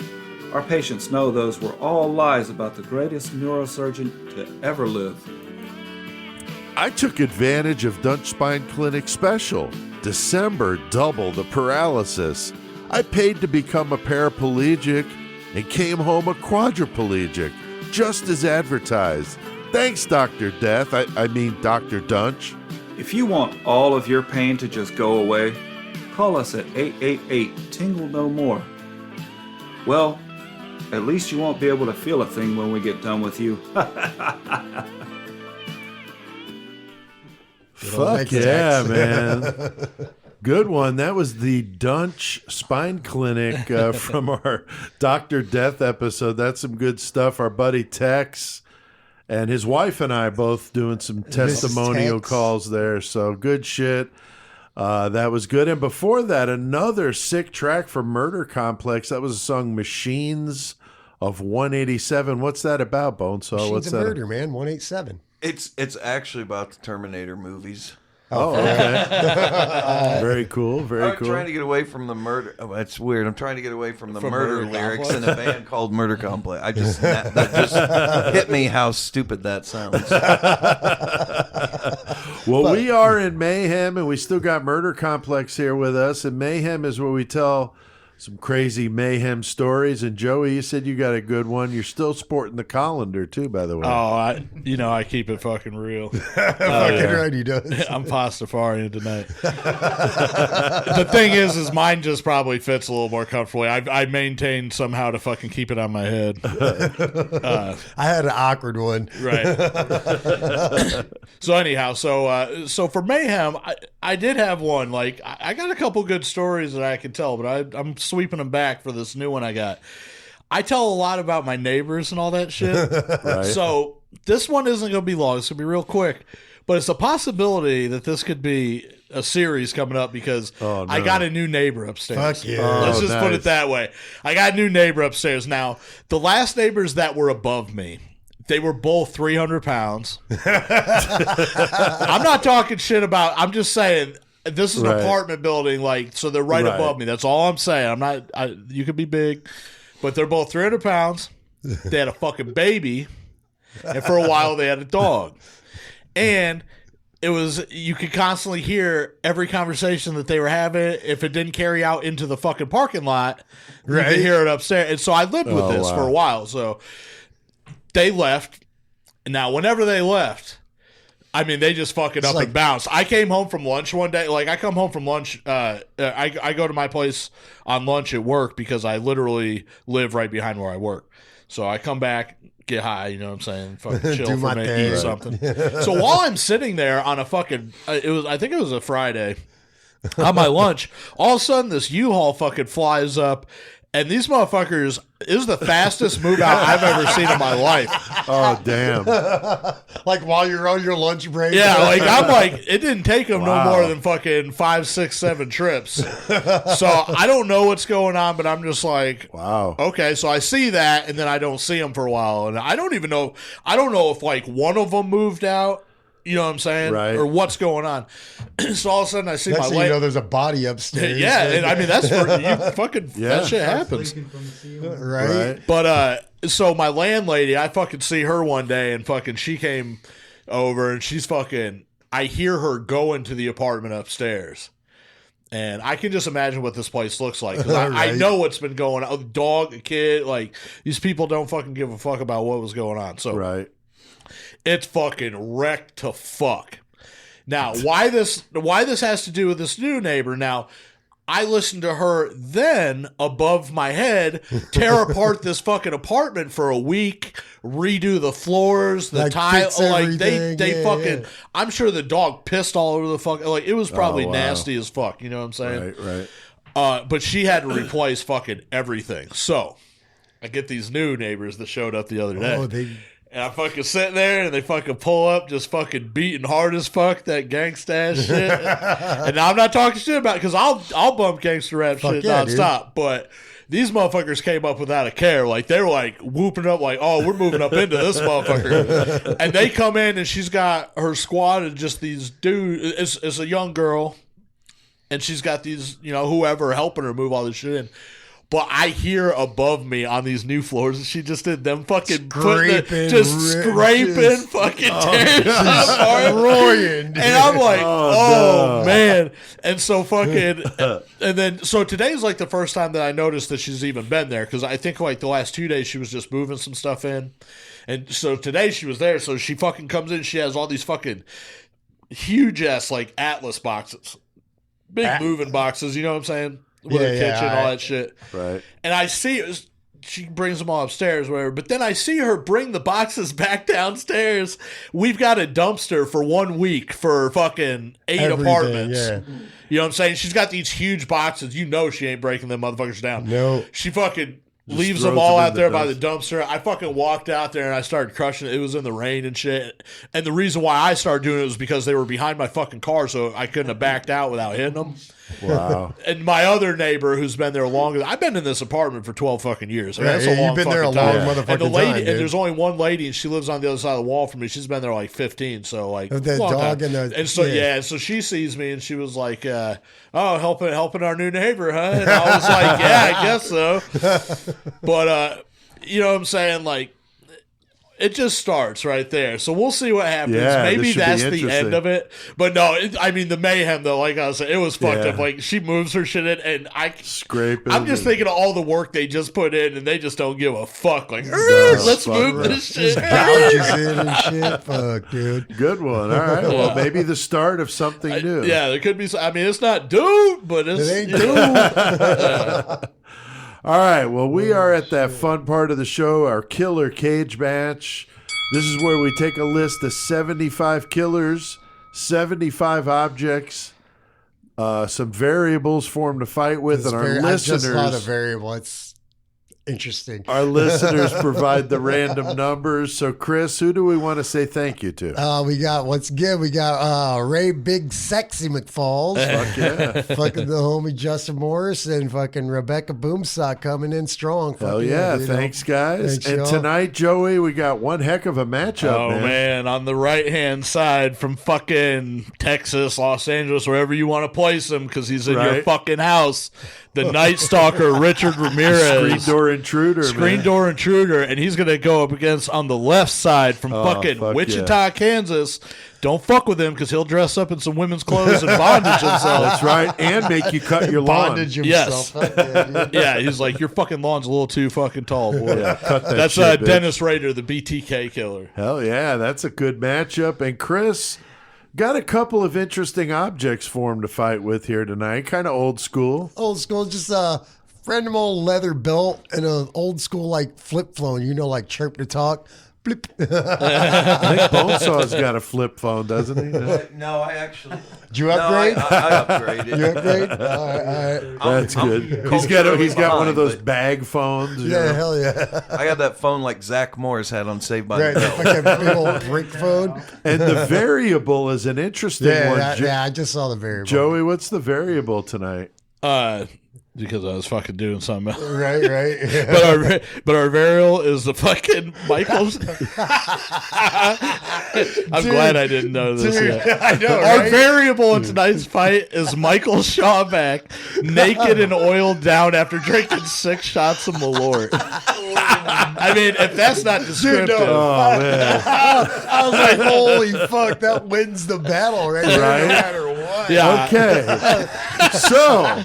our patients know those were all lies about the greatest neurosurgeon to ever live. I took advantage of Dunch Spine Clinic special. December, double the paralysis. I paid to become a paraplegic and came home a quadriplegic, just as advertised. Thanks, Dr. Death. I mean Dr. Dunch. If you want all of your pain to just go away, call us at 888-TINGLE-NO-MORE. Well, at least you won't be able to feel a thing when we get done with you. Fuck yeah, man. Good one. That was the Dunch Spine Clinic from our Dr. Death episode. That's some good stuff. Our buddy Tex and his wife and I both doing some testimonial calls there. So good shit. That was good. And before that, another sick track from Murder Complex. That was a song Machines of 187. What's that about, Bonesaw? Machines What's of that? Murder, man. 187. It's actually about the Terminator movies. Oh, okay. Very cool. Very cool. I'm trying to get away from the murder. Oh, that's weird. I'm trying to get away from the From murder Murder lyrics Complex? in a band called Murder Complex. That just hit me how stupid that sounds. Well, we are in Mayhem, and we still got Murder Complex here with us. And Mayhem is where we tell some crazy Mayhem stories. And Joey, you said you got a good one. You're still sporting the colander, too, by the way. Oh, I keep it fucking real. Fucking right, he does. I'm Pastafarian tonight. The thing is mine just probably fits a little more comfortably. I maintain somehow to fucking keep it on my head. I had an awkward one. Right. So anyhow, so for Mayhem, I did have one. Like I got a couple good stories that I could tell, but I'm sweeping them back for this new one I got. I tell a lot about my neighbors and all that shit. Right. So this one isn't going to be long. It's going to be real quick. But it's a possibility that this could be a series coming up because I got a new neighbor upstairs. Fuck yeah. Let's just put nice. it that way. I got a new neighbor upstairs. Now, the last neighbors that were above me, they were both 300 pounds. I'm not talking shit about, I'm just saying, this is an Right. apartment building, like, so they're right above me. That's all I'm saying. I'm not, you could be big, but they're both 300 pounds. They had a fucking baby, and for a while they had a dog. And it was, you could constantly hear every conversation that they were having. If it didn't carry out into the fucking parking lot, you could hear it upstairs. And so I lived with this for a while. So they left. Now, whenever they left, I mean, they just fucking up and bounced. I came home from lunch one day. Like, I come home from lunch. I go to my place on lunch at work because I literally live right behind where I work. So I come back, get high, you know what I'm saying? Fucking chill for a minute, eat something. So while I'm sitting there on a fucking, I think it was a Friday, on my lunch, all of a sudden this U-Haul fucking flies up, and these motherfuckers, it was the fastest move out I've ever seen in my life. Oh, damn. Like while you're on your lunch break. Yeah, like I'm like, it didn't take them no more than fucking 5, 6, 7 trips. So I don't know what's going on, but I'm just like, Wow. okay. So I see that, and then I don't see them for a while, and I don't even know. I don't know if like one of them moved out. You know what I'm saying? Right. Or what's going on. So all of a sudden I see Next my thing leg. you know, there's a body upstairs. Yeah, and I mean, that's for you fucking, that shit happens. Right? But so my landlady, I fucking see her one day, and fucking she came over, and she's fucking, I hear her go into the apartment upstairs. And I can just imagine what this place looks like. 'Cause I know what's been going on. A dog, a kid, like, these people don't fucking give a fuck about what was going on. So Right. it's fucking wrecked to fuck. Now, why this has to do with this new neighbor? Now, I listened to her then above my head tear apart this fucking apartment for a week, redo the floors, the Like, tile, fix like they everything, fucking. yeah. I'm sure the dog pissed all over the fuck. Like, it was probably wow. nasty as fuck. You know what I'm saying? Right. But she had to replace fucking everything. So I get these new neighbors that showed up the other day. And I'm fucking sitting there, and they fucking pull up, just fucking beating hard as fuck that gangsta ass shit. And now I'm not talking shit about it, because I'll bump gangster rap shit nonstop. But these motherfuckers came up without a care. Like, they were like whooping up, like, oh, we're moving up into this motherfucker. And they come in, and she's got her squad of just these dudes. It's a young girl. and she's got these, whoever helping her move all this shit in. But I hear above me on these new floors, she just did them fucking scraping, fucking tearing shit apart. And I'm like, oh man. And so fucking, and then, so today's like the first time that I noticed that she's even been there. Cause I think like the last 2 days she was just moving some stuff in. And so today she was there. So she fucking comes in, she has all these fucking huge ass like Atlas boxes, big moving boxes, you know what I'm saying? With her kitchen, all that shit. Right. And I see she brings them all upstairs, whatever. But then I see her bring the boxes back downstairs. We've got a dumpster for 1 week for fucking 8 apartments. Yeah. You know what I'm saying? She's got these huge boxes. You know she ain't breaking them motherfuckers down. No. She fucking leaves them all out there by the dumpster. I fucking walked out there and I started crushing it. It was in the rain and shit. And the reason why I started doing it was because they were behind my fucking car, so I couldn't have backed out without hitting them. Wow. And my other neighbor who's been there longer, I've been in this apartment for 12 fucking years. I mean, that's a long you've been there a long motherfucking and the lady, time, dude. and there's only one lady, and she lives on the other side of the wall from me. She's been there like 15, so like the long dog time. and so she sees me and she was like, "Oh, helping our new neighbor, huh?" And I was like, "Yeah, I guess so." But you know what I'm saying, like. It just starts right there. So we'll see what happens. Yeah, maybe that's the end of it. But no, I mean, the mayhem, though, like I said, it was fucked up. Like, she moves her shit in, and I'm just thinking of all the work they just put in, and they just don't give a fuck. Like, let's move this shit. Gouges in and shit. Fuck, dude. Good one. All right. Well, maybe the start of something new. Yeah, there could be. I mean, it's not dude, but it ain't dude. All right, well, we are at that fun part of the show, our killer cage match. This is where we take a list of 75 killers, 75 objects, some variables for them to fight with, and our listeners. I just saw the variable. It's interesting. Our listeners provide the random numbers. So, Chris, who do we want to say thank you to? We got Ray Big Sexy McFalls. Fuck yeah. Fucking the homie Justin Morris and fucking Rebecca Boomsock coming in strong. Hell yeah. Thanks, guys. Thanks, and y'all. Tonight, Joey, we got one heck of a matchup, Oh, man. On the right-hand side from fucking Texas, Los Angeles, wherever you want to place him, because he's in your fucking house. The Night Stalker, Richard Ramirez. Screen door intruder, and he's going to go up against on the left side from fucking Wichita, Kansas. Don't fuck with him because he'll dress up in some women's clothes and bondage himself. That's right, and make you cut your lawn. Bondage himself. Yes. Yeah, he's like, your fucking lawn's a little too fucking tall, boy. Yeah, cut that That's shit, Dennis Rader, the BTK killer. Hell yeah, that's a good matchup. And Chris got a couple of interesting objects for him to fight with here tonight. Kind of old school. Old school, just a random old leather belt and an old school like flip phone, like chirp to talk. Blip. I think Bonesaw's got a flip phone, doesn't he? No, I actually. Did you upgrade? No, I upgraded. You upgrade? All right. That's good. He's got one of those bag phones. Yeah, hell yeah. I got that phone like Zach Morris had on Saved by the Bell. Like a big old brick phone. And the variable is an interesting one. I just saw the variable. Joey, what's the variable tonight? Because I was fucking doing something else. Right. But our variable is the fucking Michael's. I'm glad I didn't know this yet. I know, Our right? variable in tonight's fight is Michael Shawback, naked and oiled down after drinking 6 shots of Malort. I mean, if that's not descriptive. Dude, no. Oh, man. I was like, holy fuck, that wins the battle right there, no matter what. Yeah. Okay. So,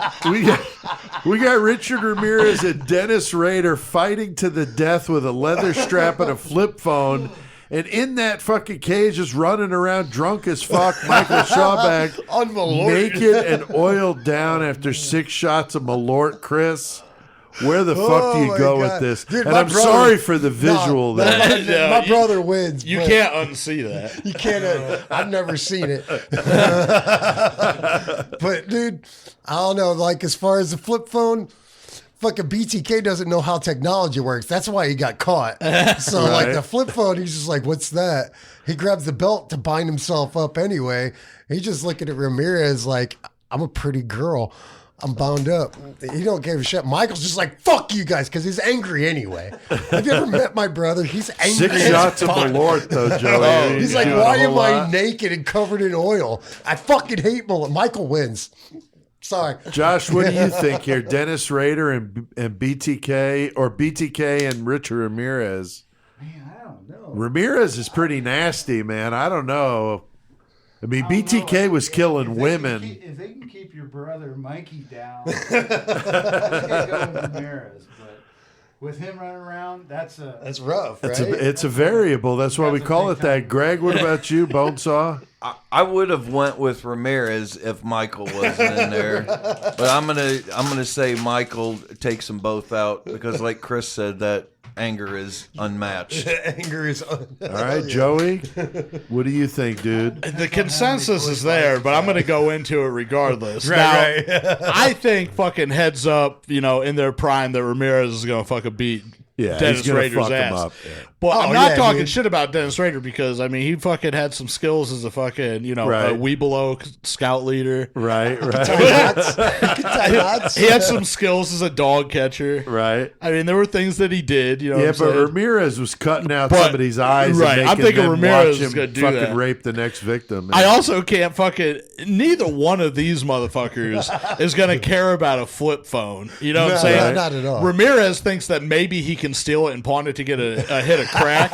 we got Richard Ramirez and Dennis Rader fighting to the death with a leather strap and a flip phone. And in that fucking cage is running around drunk as fuck Michael Shawback, On Malort. naked and oiled down after 6 shots of Malort. Chris, where the fuck do you my go with God. this? Dude, and my I'm brother- sorry for the visual there. No, My brother wins. You but can't unsee that. You can't. I've never seen it. But, dude, I don't know. Like, as far as the flip phone, fucking BTK doesn't know how technology works. That's why he got caught. So, like, the flip phone, he's just like, what's that? He grabs the belt to bind himself up anyway. He's just looking at Ramirez like, I'm a pretty girl. I'm bound up. He don't give a shit. Michael's just like, fuck you guys, because he's angry anyway. Have you ever met my brother? He's angry. 6 shots of Malort, though, Joey. He's like, why am I naked and covered in oil? I fucking hate Malort. Michael wins. Sorry. Josh, what do you think here? Dennis Rader and BTK, or BTK and Richard Ramirez? Man, I don't know. Ramirez is pretty nasty, man. I don't know. I mean, BTK was killing women. If they can keep your brother Mikey down, I think I'd go with Ramirez. But with him running around, that's rough, right? It's a variable. That's why we call it that. Greg, what about you, Bonesaw? I would have went with Ramirez if Michael wasn't in there, but I'm gonna say Michael takes them both out because, like Chris said, that anger is unmatched. Anger is All right, Joey, what do you think, dude? The consensus is there, but I'm going to go into it regardless. Right. I think fucking heads up, in their prime that Ramirez is going to fucking beat Dennis he's gonna Rader's fuck him ass. up. Yeah. But I'm not talking dude. shit about Dennis Rader because, I mean, he fucking had some skills as a fucking, Right. a Weebelo scout leader. Right. He had some skills as a dog catcher. Right. I mean, there were things that he did. Yeah, but Ramirez was cutting out But- somebody's eyes. right, And I'm making thinking them Ramirez watch is him gonna do fucking that. rape the next victim. I also can't neither one of these motherfuckers is going to care about a flip phone. You know what I'm saying? No, not at all. Ramirez thinks that maybe he can steal it and pawn it to get a hit of crack.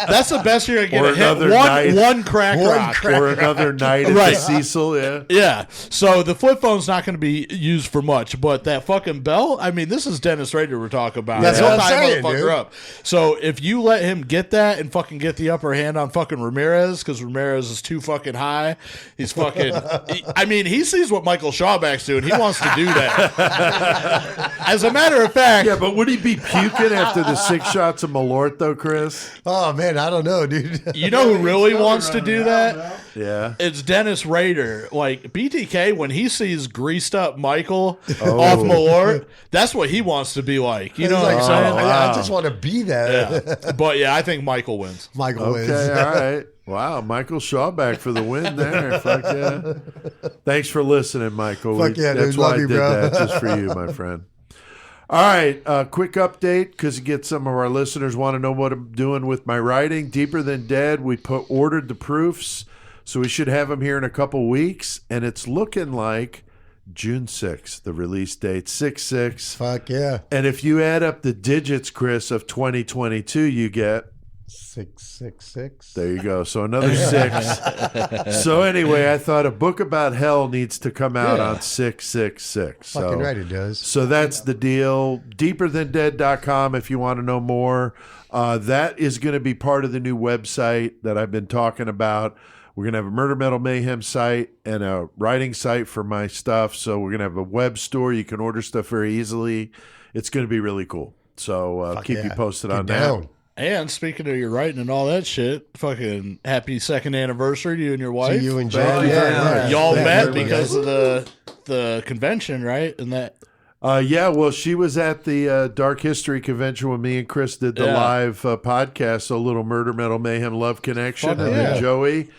That's the best you're going to get Or a hit. another night. One crack rock. or another night at Right. the Cecil. Yeah. Yeah. So the flip phone's not going to be used for much, but that fucking bell, I mean, this is Dennis Rader we're talking about. That's He'll what I'm tie saying, motherfucker dude. up. So if you let him get that and fucking get the upper hand on fucking Ramirez, because Ramirez is too fucking high, he's fucking, he sees what Michael Shawback's doing. He wants to do that. As a matter of fact, Yeah, but would he be puking after the 6 shots of Malort, though, Chris? Oh man, I don't know, dude. you know who really wants to do that? Yeah. It's Dennis Rader. Like BTK, when he sees greased up Michael Oh. off Malort, that's what he wants to be like. You know what I'm saying? I just want to be that. Yeah. But yeah, I think Michael wins. Michael wins. Okay, all right. Wow, Michael Shawback for the win there. Fuck yeah. Thanks for listening, Michael. Fuck yeah, That's dude. why Love I you, did bro. that, just for you, my friend. All right, quick update because you get some of our listeners want to know what I'm doing with my writing. Deeper Than Dead, we ordered the proofs, so we should have them here in a couple weeks, and it's looking like June 6th, the release date, 6/6. Fuck yeah. And if you add up the digits, Chris, of 2022, you get 666. there you go. So another 6. So anyway, I thought a book about hell needs to come out on 666. Fucking right, it does. So that's the deal. Deeperthandead.com if you want to know more. That is going to be part of the new website that I've been talking about. We're going to have a Murder Metal Mayhem site and a writing site for my stuff. So we're going to have a web store. You can order stuff very easily. It's going to be really cool. So keep you posted on that. And speaking of your writing and all that shit, fucking happy 2nd anniversary to you and your wife. To you and Jen. Thank you very much. Y'all Thank met you very because of the convention, right? And that. Yeah, well, she was at the Dark History Convention when me and Chris did the live podcast, so a little Murder Metal Mayhem Love Connection. Fuck And yeah. then Joey,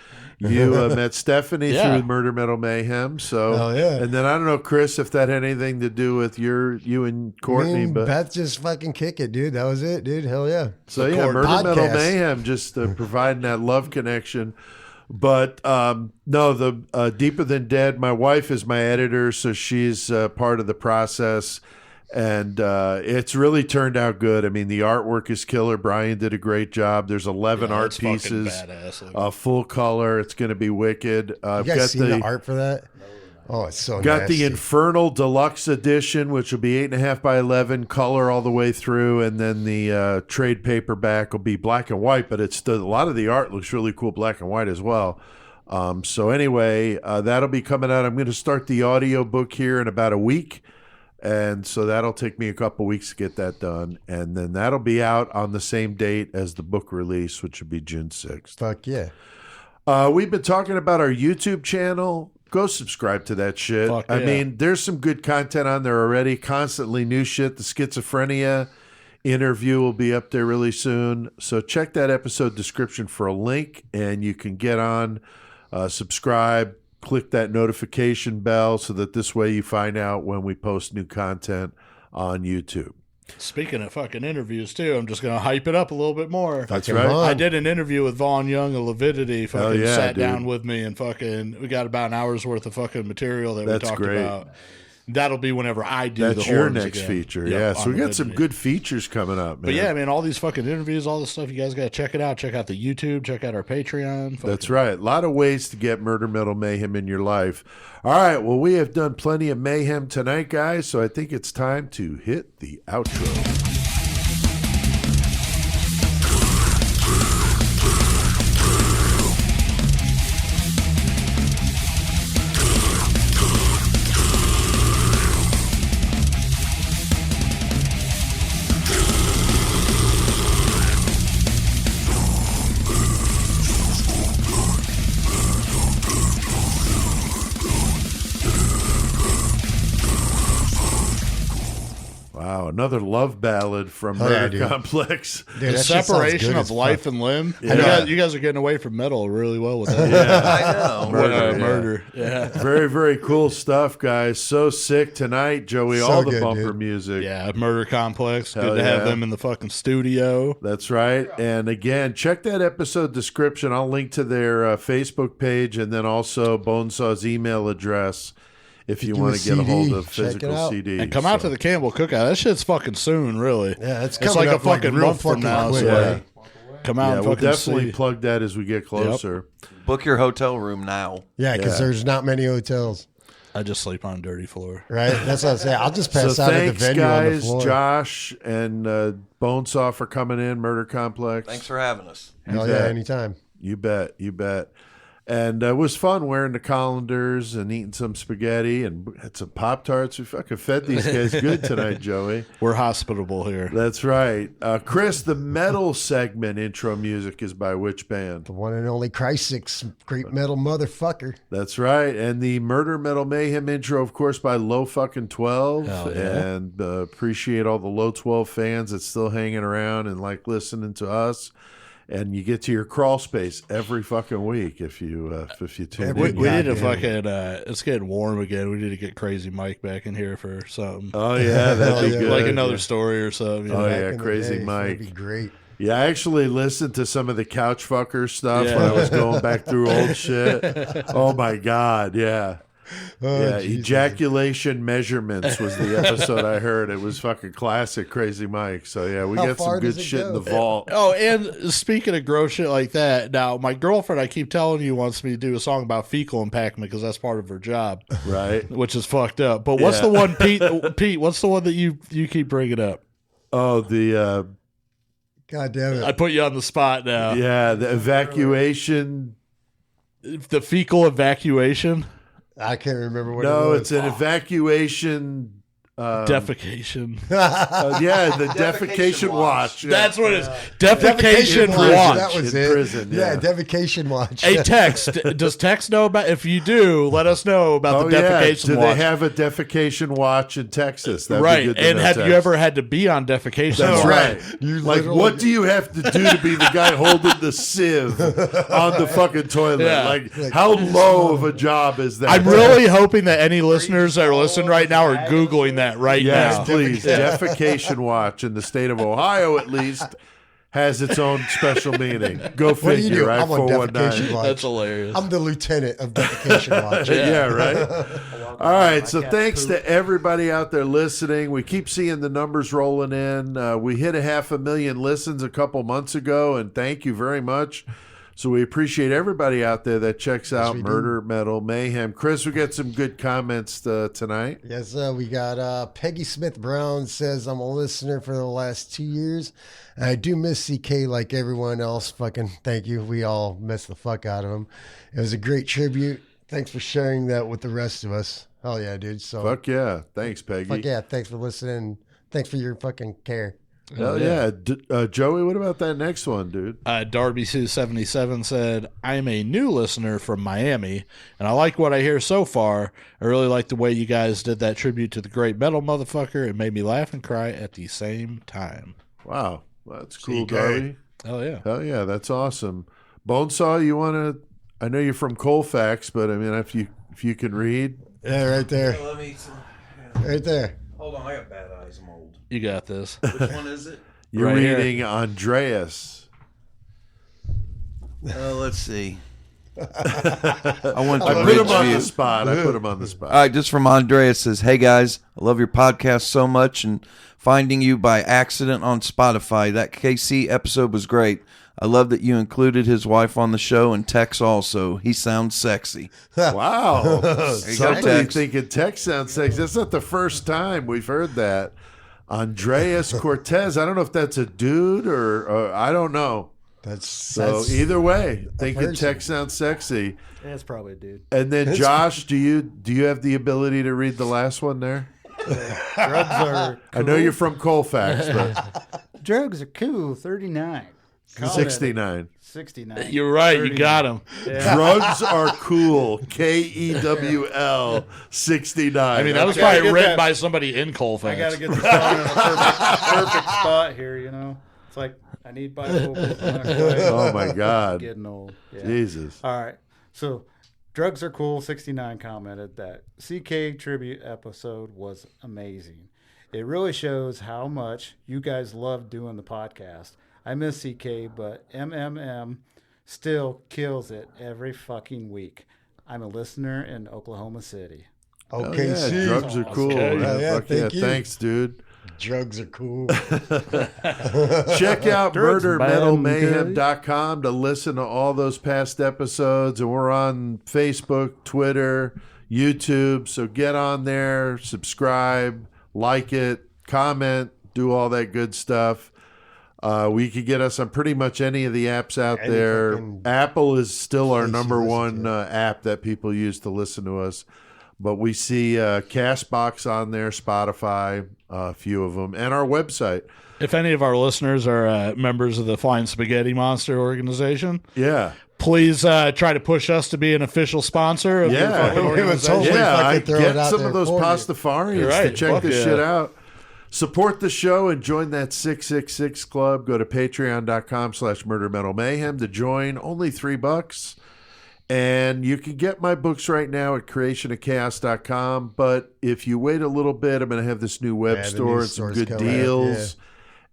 you met Stephanie Yeah. through Murder Metal Mayhem. So, Hell yeah. And then I don't know, Chris, if that had anything to do with you and Courtney, Me and but Beth just fucking kick it, dude. That was it, dude. Hell yeah. so yeah, Murder Metal podcast. Mayhem just providing that love connection. But no, the Deeper Than Dead, my wife is my editor, so she's part of the process. And it's really turned out good. I mean, the artwork is killer. Brian did a great job. There's 11 art it's fucking pieces, badass. full color. It's going to be wicked. I've You guys got seen the art for that? Oh, it's so Got nasty. the Infernal Deluxe Edition, which will be 8.5 by 11, color all the way through, and then the trade paperback will be black and white. But it's a lot of the art looks really cool, black and white as well. So anyway, that'll be coming out. I'm going to start the audio book here in about a week, and so that'll take me a couple weeks to get that done, and then that'll be out on the same date as the book release, which will be June 6th. Fuck yeah. We've been talking about our YouTube channel. Go subscribe to that shit. Fuck I yeah. mean, there's some good content on there already. Constantly new shit. The schizophrenia interview will be up there really soon. So check that episode description for a link, and you can get on, subscribe, click that notification bell so that this way you find out when we post new content on YouTube. Speaking of fucking interviews too, I'm just gonna hype it up a little bit more. That's right. I did an interview with Vaughn Young of Lividity. Fucking yeah, sat dude. down with me and fucking we got about an hour's worth of fucking material that That's we talked great. about. That'll be whenever I do That's the your horns next again. feature. Yep, Yeah, so on we got some Lividity. good features coming up, man. But yeah, man, all these fucking interviews, all this stuff, you guys got to check it out. Check out the YouTube. Check out our Patreon. That's right. A lot of ways to get Murder Metal Mayhem in your life. All right, well, we have done plenty of mayhem tonight, guys, so I think it's time to hit the outro. Wow, another love ballad from Oh, yeah, Murder dude. Complex. Dude, The that shit sounds separation good of as life fuck. and limb. Yeah. You guys are getting away from metal really well with that. I know. Murder. Yeah. Very, very cool stuff, guys. So sick tonight, Joey. So All the good, bumper dude. music. Yeah, Murder Complex. Hell Good to have yeah. them in the fucking studio. That's right. And again, check that episode description. I'll link to their Facebook page and then also Bonesaw's email address if you Give want a to get a hold CD. of Check it physical out. CD. And come out to the Campbell Cookout. That shit's fucking soon, really. Yeah, it's It's coming like a up like fucking real month from fucking now. quick, So right? come out Yeah, and we'll fucking definitely see. plug that as we get closer. Book your hotel room now. Yeah, because Yeah. there's not many hotels, I just sleep on a dirty floor. right? That's what I say. I'll just pass So out at the thanks, venue on the guys, floor. Josh and Bonesaw for coming in, Murder Complex. Thanks for having us. Hell You yeah, bet. anytime. You bet. You bet. And it was fun wearing the colanders and eating some spaghetti and had some Pop-Tarts. We fucking fed these guys good tonight, Joey. We're hospitable here. That's right. Chris, the metal segment intro music is by which band? The one and only Chrysix, great metal motherfucker. That's right. And the Murder Metal Mayhem intro, of course, by Low Fucking 12. Hell yeah. And appreciate all the Low 12 fans that's still hanging around and like listening to us. And you get to your crawl space every fucking week if you tune We in. need to Goddamn. fucking. It's getting warm again. We need to get Crazy Mike back in here for something. Oh yeah, that'd be yeah. good. Like another story or something. you Oh, know? yeah. Back in the Crazy day, Mike. That'd be great. Yeah, I actually listened to some of the Couch Fucker stuff Yeah. when I was going back through old shit. Oh my God, yeah. Oh, Yeah, Jesus. ejaculation measurements was the episode I heard. It was fucking classic, Crazy Mike. So yeah, we How got some far good does it shit in go? the vault. Oh, and speaking of gross shit like that, now my girlfriend, I keep telling you, wants me to do a song about fecal impactment because that's part of her job, Right? which is fucked up. But what's Yeah. the one, Pete? Pete, what's the one that you keep bringing up? Oh, the God damn I it. put you on the spot now. the evacuation. The fecal evacuation, I can't remember what No, it it's was. an evacuation. defecation. Yeah, the defecation watch. Yeah. That's what it is. Defecation watch. watch. That was In it. prison, yeah. defecation watch. Hey, text. Does text know about? If you do, let us know about Oh the yeah, defecation do watch. they have a defecation watch in Texas? That'd be Right. good to And know, have Tex. you ever had to be on defecation That's watch? right. You Like, literally- what do you have to do to be the guy holding the sieve on the fucking toilet? Yeah. Like, how low of a job is that? I'm really hoping that any listeners that are listening right now are Googling that right Yes, now. please. Defecation watch in the state of Ohio, at least, has its own special meaning. Go What do you figure, do? right? I'm on defecation 419. watch. That's hilarious. I'm the lieutenant of defecation watch. Yeah, right. All right. So thanks to everybody out there listening. We keep seeing the numbers rolling in. We hit 500,000 listens a couple months ago, and thank you very much. So we appreciate everybody out there that checks out we do. Murder Metal Mayhem. Chris, we got some good comments tonight. Yes, we got Peggy Smith Brown says, I'm a listener for the last 2 years. And I do miss CK like everyone else. Fucking thank you. We all miss the fuck out of him. It was a great tribute. Thanks for sharing that with the rest of us. Hell yeah, dude. So Fuck yeah. Thanks, Peggy. fuck yeah. Thanks for listening. Thanks for your fucking care. Hell yeah. Joey, what about that next one, dude? Darby277 said, I'm a new listener from Miami, and I like what I hear so far. I really like the way you guys did that tribute to the great metal motherfucker. It made me laugh and cry at the same time. Wow. That's cool, CK. Darby. Oh, yeah. Hell yeah, that's awesome. Bonesaw, you want to? I know you're from Colfax, but I mean, if you can read, Yeah, right there. Let me. Right there. Hold Hold on, I got bad eyes. I'm old. You got this. Which one is it? You're Right here. reading Andreas. Let's see. I want I to put him reach on you. the spot. I put him on the spot. All right, just from Andreas says, "Hey guys, I love your podcast so much, and finding you by accident on Spotify. That KC episode was great. I love that you included his wife on the show and Tex also. He sounds sexy." Wow. you go, Somebody Tex. thinking Tex sounds sexy. That's not the first time we've heard that. Andreas Cortez. I don't know if that's a dude or I don't know. So either way, thinking Tex sounds sexy. Yeah, it's probably a dude. And then Josh, do you have the ability to read the last one there? Drugs are cool. I know you're from Colfax, but Drugs are cool. 39. Call it 69. 69. You're right. You 39. got him. Yeah. Drugs are cool. KEWL 69. I mean, that was I gotta probably get written that- by somebody in Colfax. I got to get the song in a perfect spot here, you know? It's like, I need bifocals. Oh my God. Getting old. Yeah. Jesus. All right. So, Drugs Are Cool 69 commented that CK tribute episode was amazing. It really shows how much you guys love doing the podcast. I miss CK, but MMM still kills it every fucking week. I'm a listener in Oklahoma City. Okay, Oh, yeah, drugs are cool. Okay. Yeah, Yeah, fuck yeah, thank you. thanks, dude. Drugs are cool. Check out Drugs, murdermetalmayhem.com to listen to all those past episodes. And we're on Facebook, Twitter, YouTube. So get on there, subscribe, like it, comment, do all that good stuff. We could get us on pretty much any of the apps out Any there. fucking Apple is still our place you number listen one app that people use to listen to us. But we see Castbox on there, Spotify, a few of them, and our website. If any of our listeners are members of the Flying Spaghetti Monster organization, Yeah. please try to push us to be an official sponsor of Yeah. the fucking We would organization. totally Yeah, I fucking throw it get out some there of those for you. Pastafarians to Right, check fuck this yeah. shit out. Support the show and join that 666 club. Go to patreon.com/murdermetalmayhem to join. Only $3. And you can get my books right now at creationofchaos.com. But if you wait a little bit, I'm going to have this new web Yeah, the store new and some store's good coming out, deals.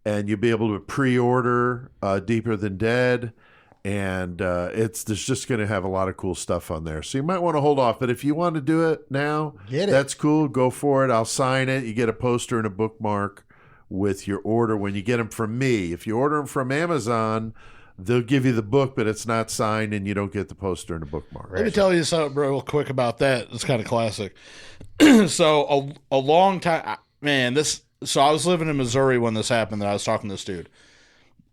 And you'll be able to pre-order Deeper Than Dead. And there's just going to have a lot of cool stuff on there. So you might want to hold off. But if you want to do it now, Get it. that's cool. Go for it. I'll sign it. You get a poster and a bookmark with your order when you get them from me. If you order them from Amazon, they'll give you the book, but it's not signed, and you don't get the poster and a bookmark. Let me tell you something real quick about that. It's kind of classic. So a long time, man. So I was living in Missouri when this happened. That I was talking to this dude.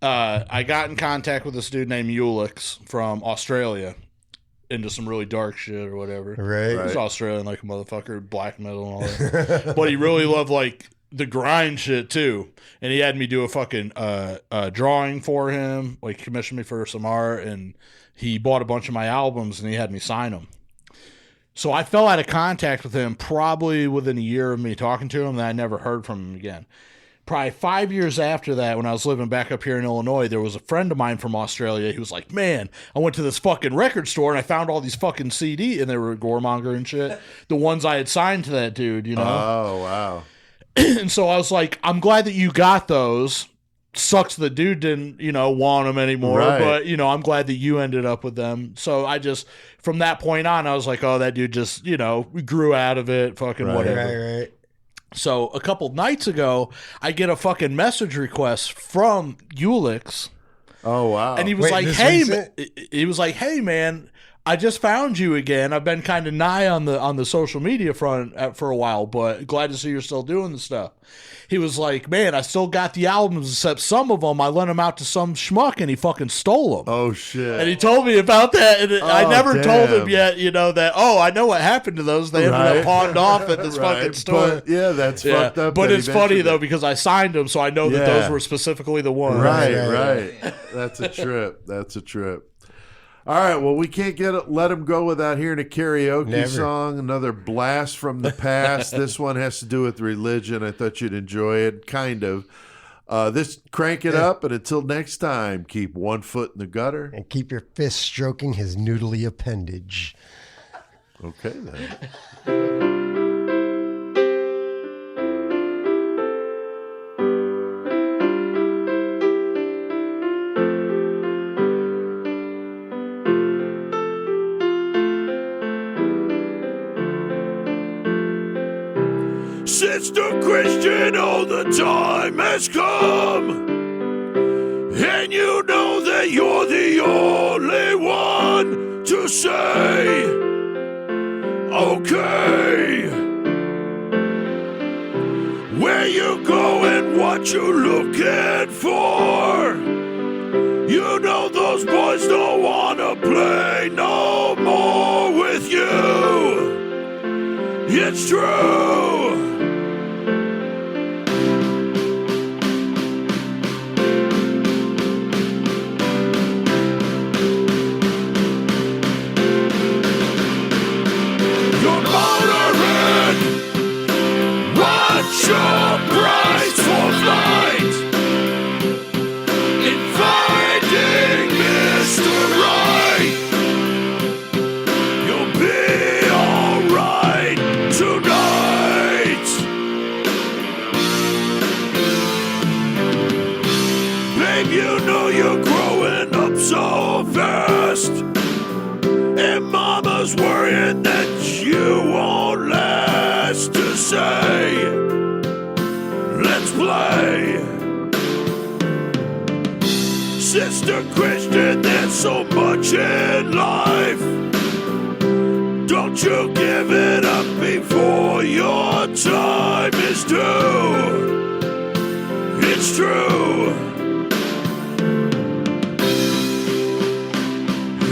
I got in contact with this dude named Ulix from Australia, into some really dark shit or whatever. Right. He's Australian like a motherfucker, black metal and all that. But he really loved like the grind shit too. And he had me do a fucking drawing for him. Like commissioned me for some art, and he bought a bunch of my albums and he had me sign them. So I fell out of contact with him probably within a year of me talking to him, and I never heard from him again. Probably 5 years after that, when I was living back up here in Illinois, there was a friend of mine from Australia. He was like, man, I went to this fucking record store and I found all these fucking CD, and they were Goremonger and shit. The ones I had signed to that dude, you know? Oh, wow. And so I was like, I'm glad that you got those. Sucks the dude didn't, want them anymore. Right. But, I'm glad that you ended up with them. So I just, from that point on, I was like, oh, that dude just, grew out of it, fucking Right. whatever. Right. So a couple nights ago, I get a fucking message request from Ulix. Oh, wow. And he was Wait, like, this "Hey, recent? he was like, hey, man, I just found you again. I've been kind of nigh on the social media front for a while, but glad to see you're still doing the stuff." He was like, "Man, I still got the albums, except some of them I lent them out to some schmuck, and he fucking stole them." Oh, shit. And he told me about that, and I never told him damn. yet, that, I know what happened to those. They ended Right. up pawned off at this Right, fucking store. but, yeah, that's fucked up. But that it's he funny, mentioned though, it. because I signed them, so I know that Yeah. those were specifically the ones. Right. That's a trip. That's a trip. All right, well, we can't let him go without hearing a karaoke Never. song, another blast from the past. This one has to do with religion. I thought you'd enjoy it, kind of. Crank it up, and until next time, keep one foot in the gutter. And keep your fist stroking his noodly appendage. Okay, then. Sister Christian, oh, the time has come. And you know that you're the only one to say, okay. Where you going, what you looking for? You know those boys don't wanna play no more with you. It's true. You're motoring. What's your price for flight? In finding Mr. Right, you'll be alright tonight. Babe, you know you're growing up so fast, and mama's worrying that you won't last to say, let's play. Sister Christian, there's so much in life. Don't you give it up before your time is due. It's true.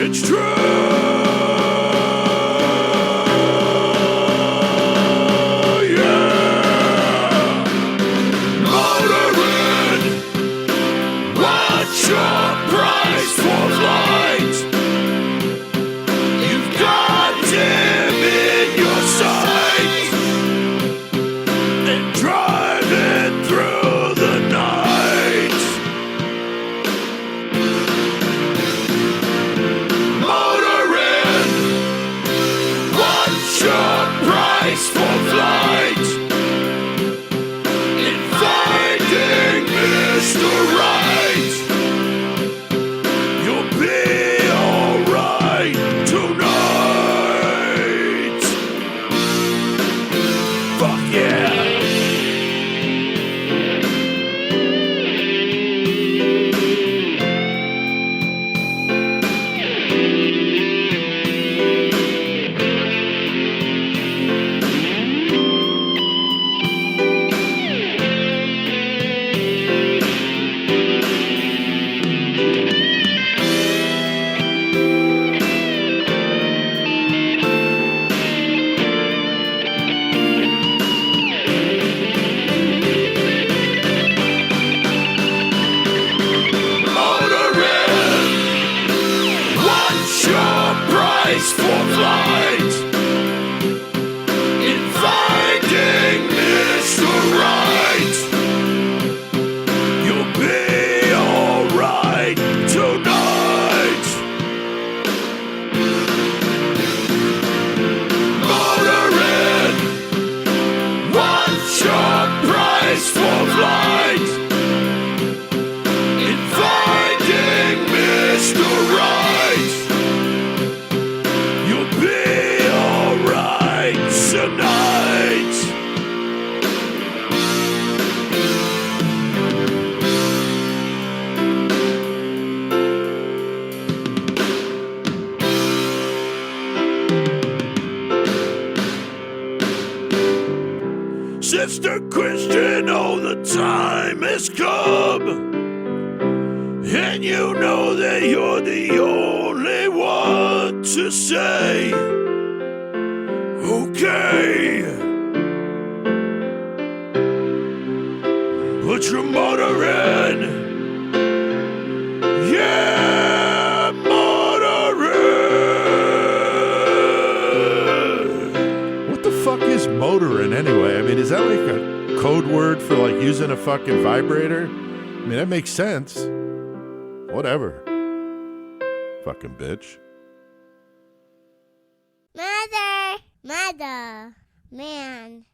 It's true. Your price for flight. You've got him in your sight, and driving through the night. Motoring. What's your price for flight? In finding Mr. Right, tonight. Fuck yeah. For flight. In finding Mr. Right, you'll be alright tonight. Motoring. What's your price for flight? In finding Mr. Right, tonight. Sister Christian, oh, the time has come, and you know that you're the only one to say, okay. Put your motor in. Yeah, motor in. What the fuck is motoring anyway? I mean, is that like a code word for like using a fucking vibrator? I mean, that makes sense. Whatever. Fucking bitch. Mother, man.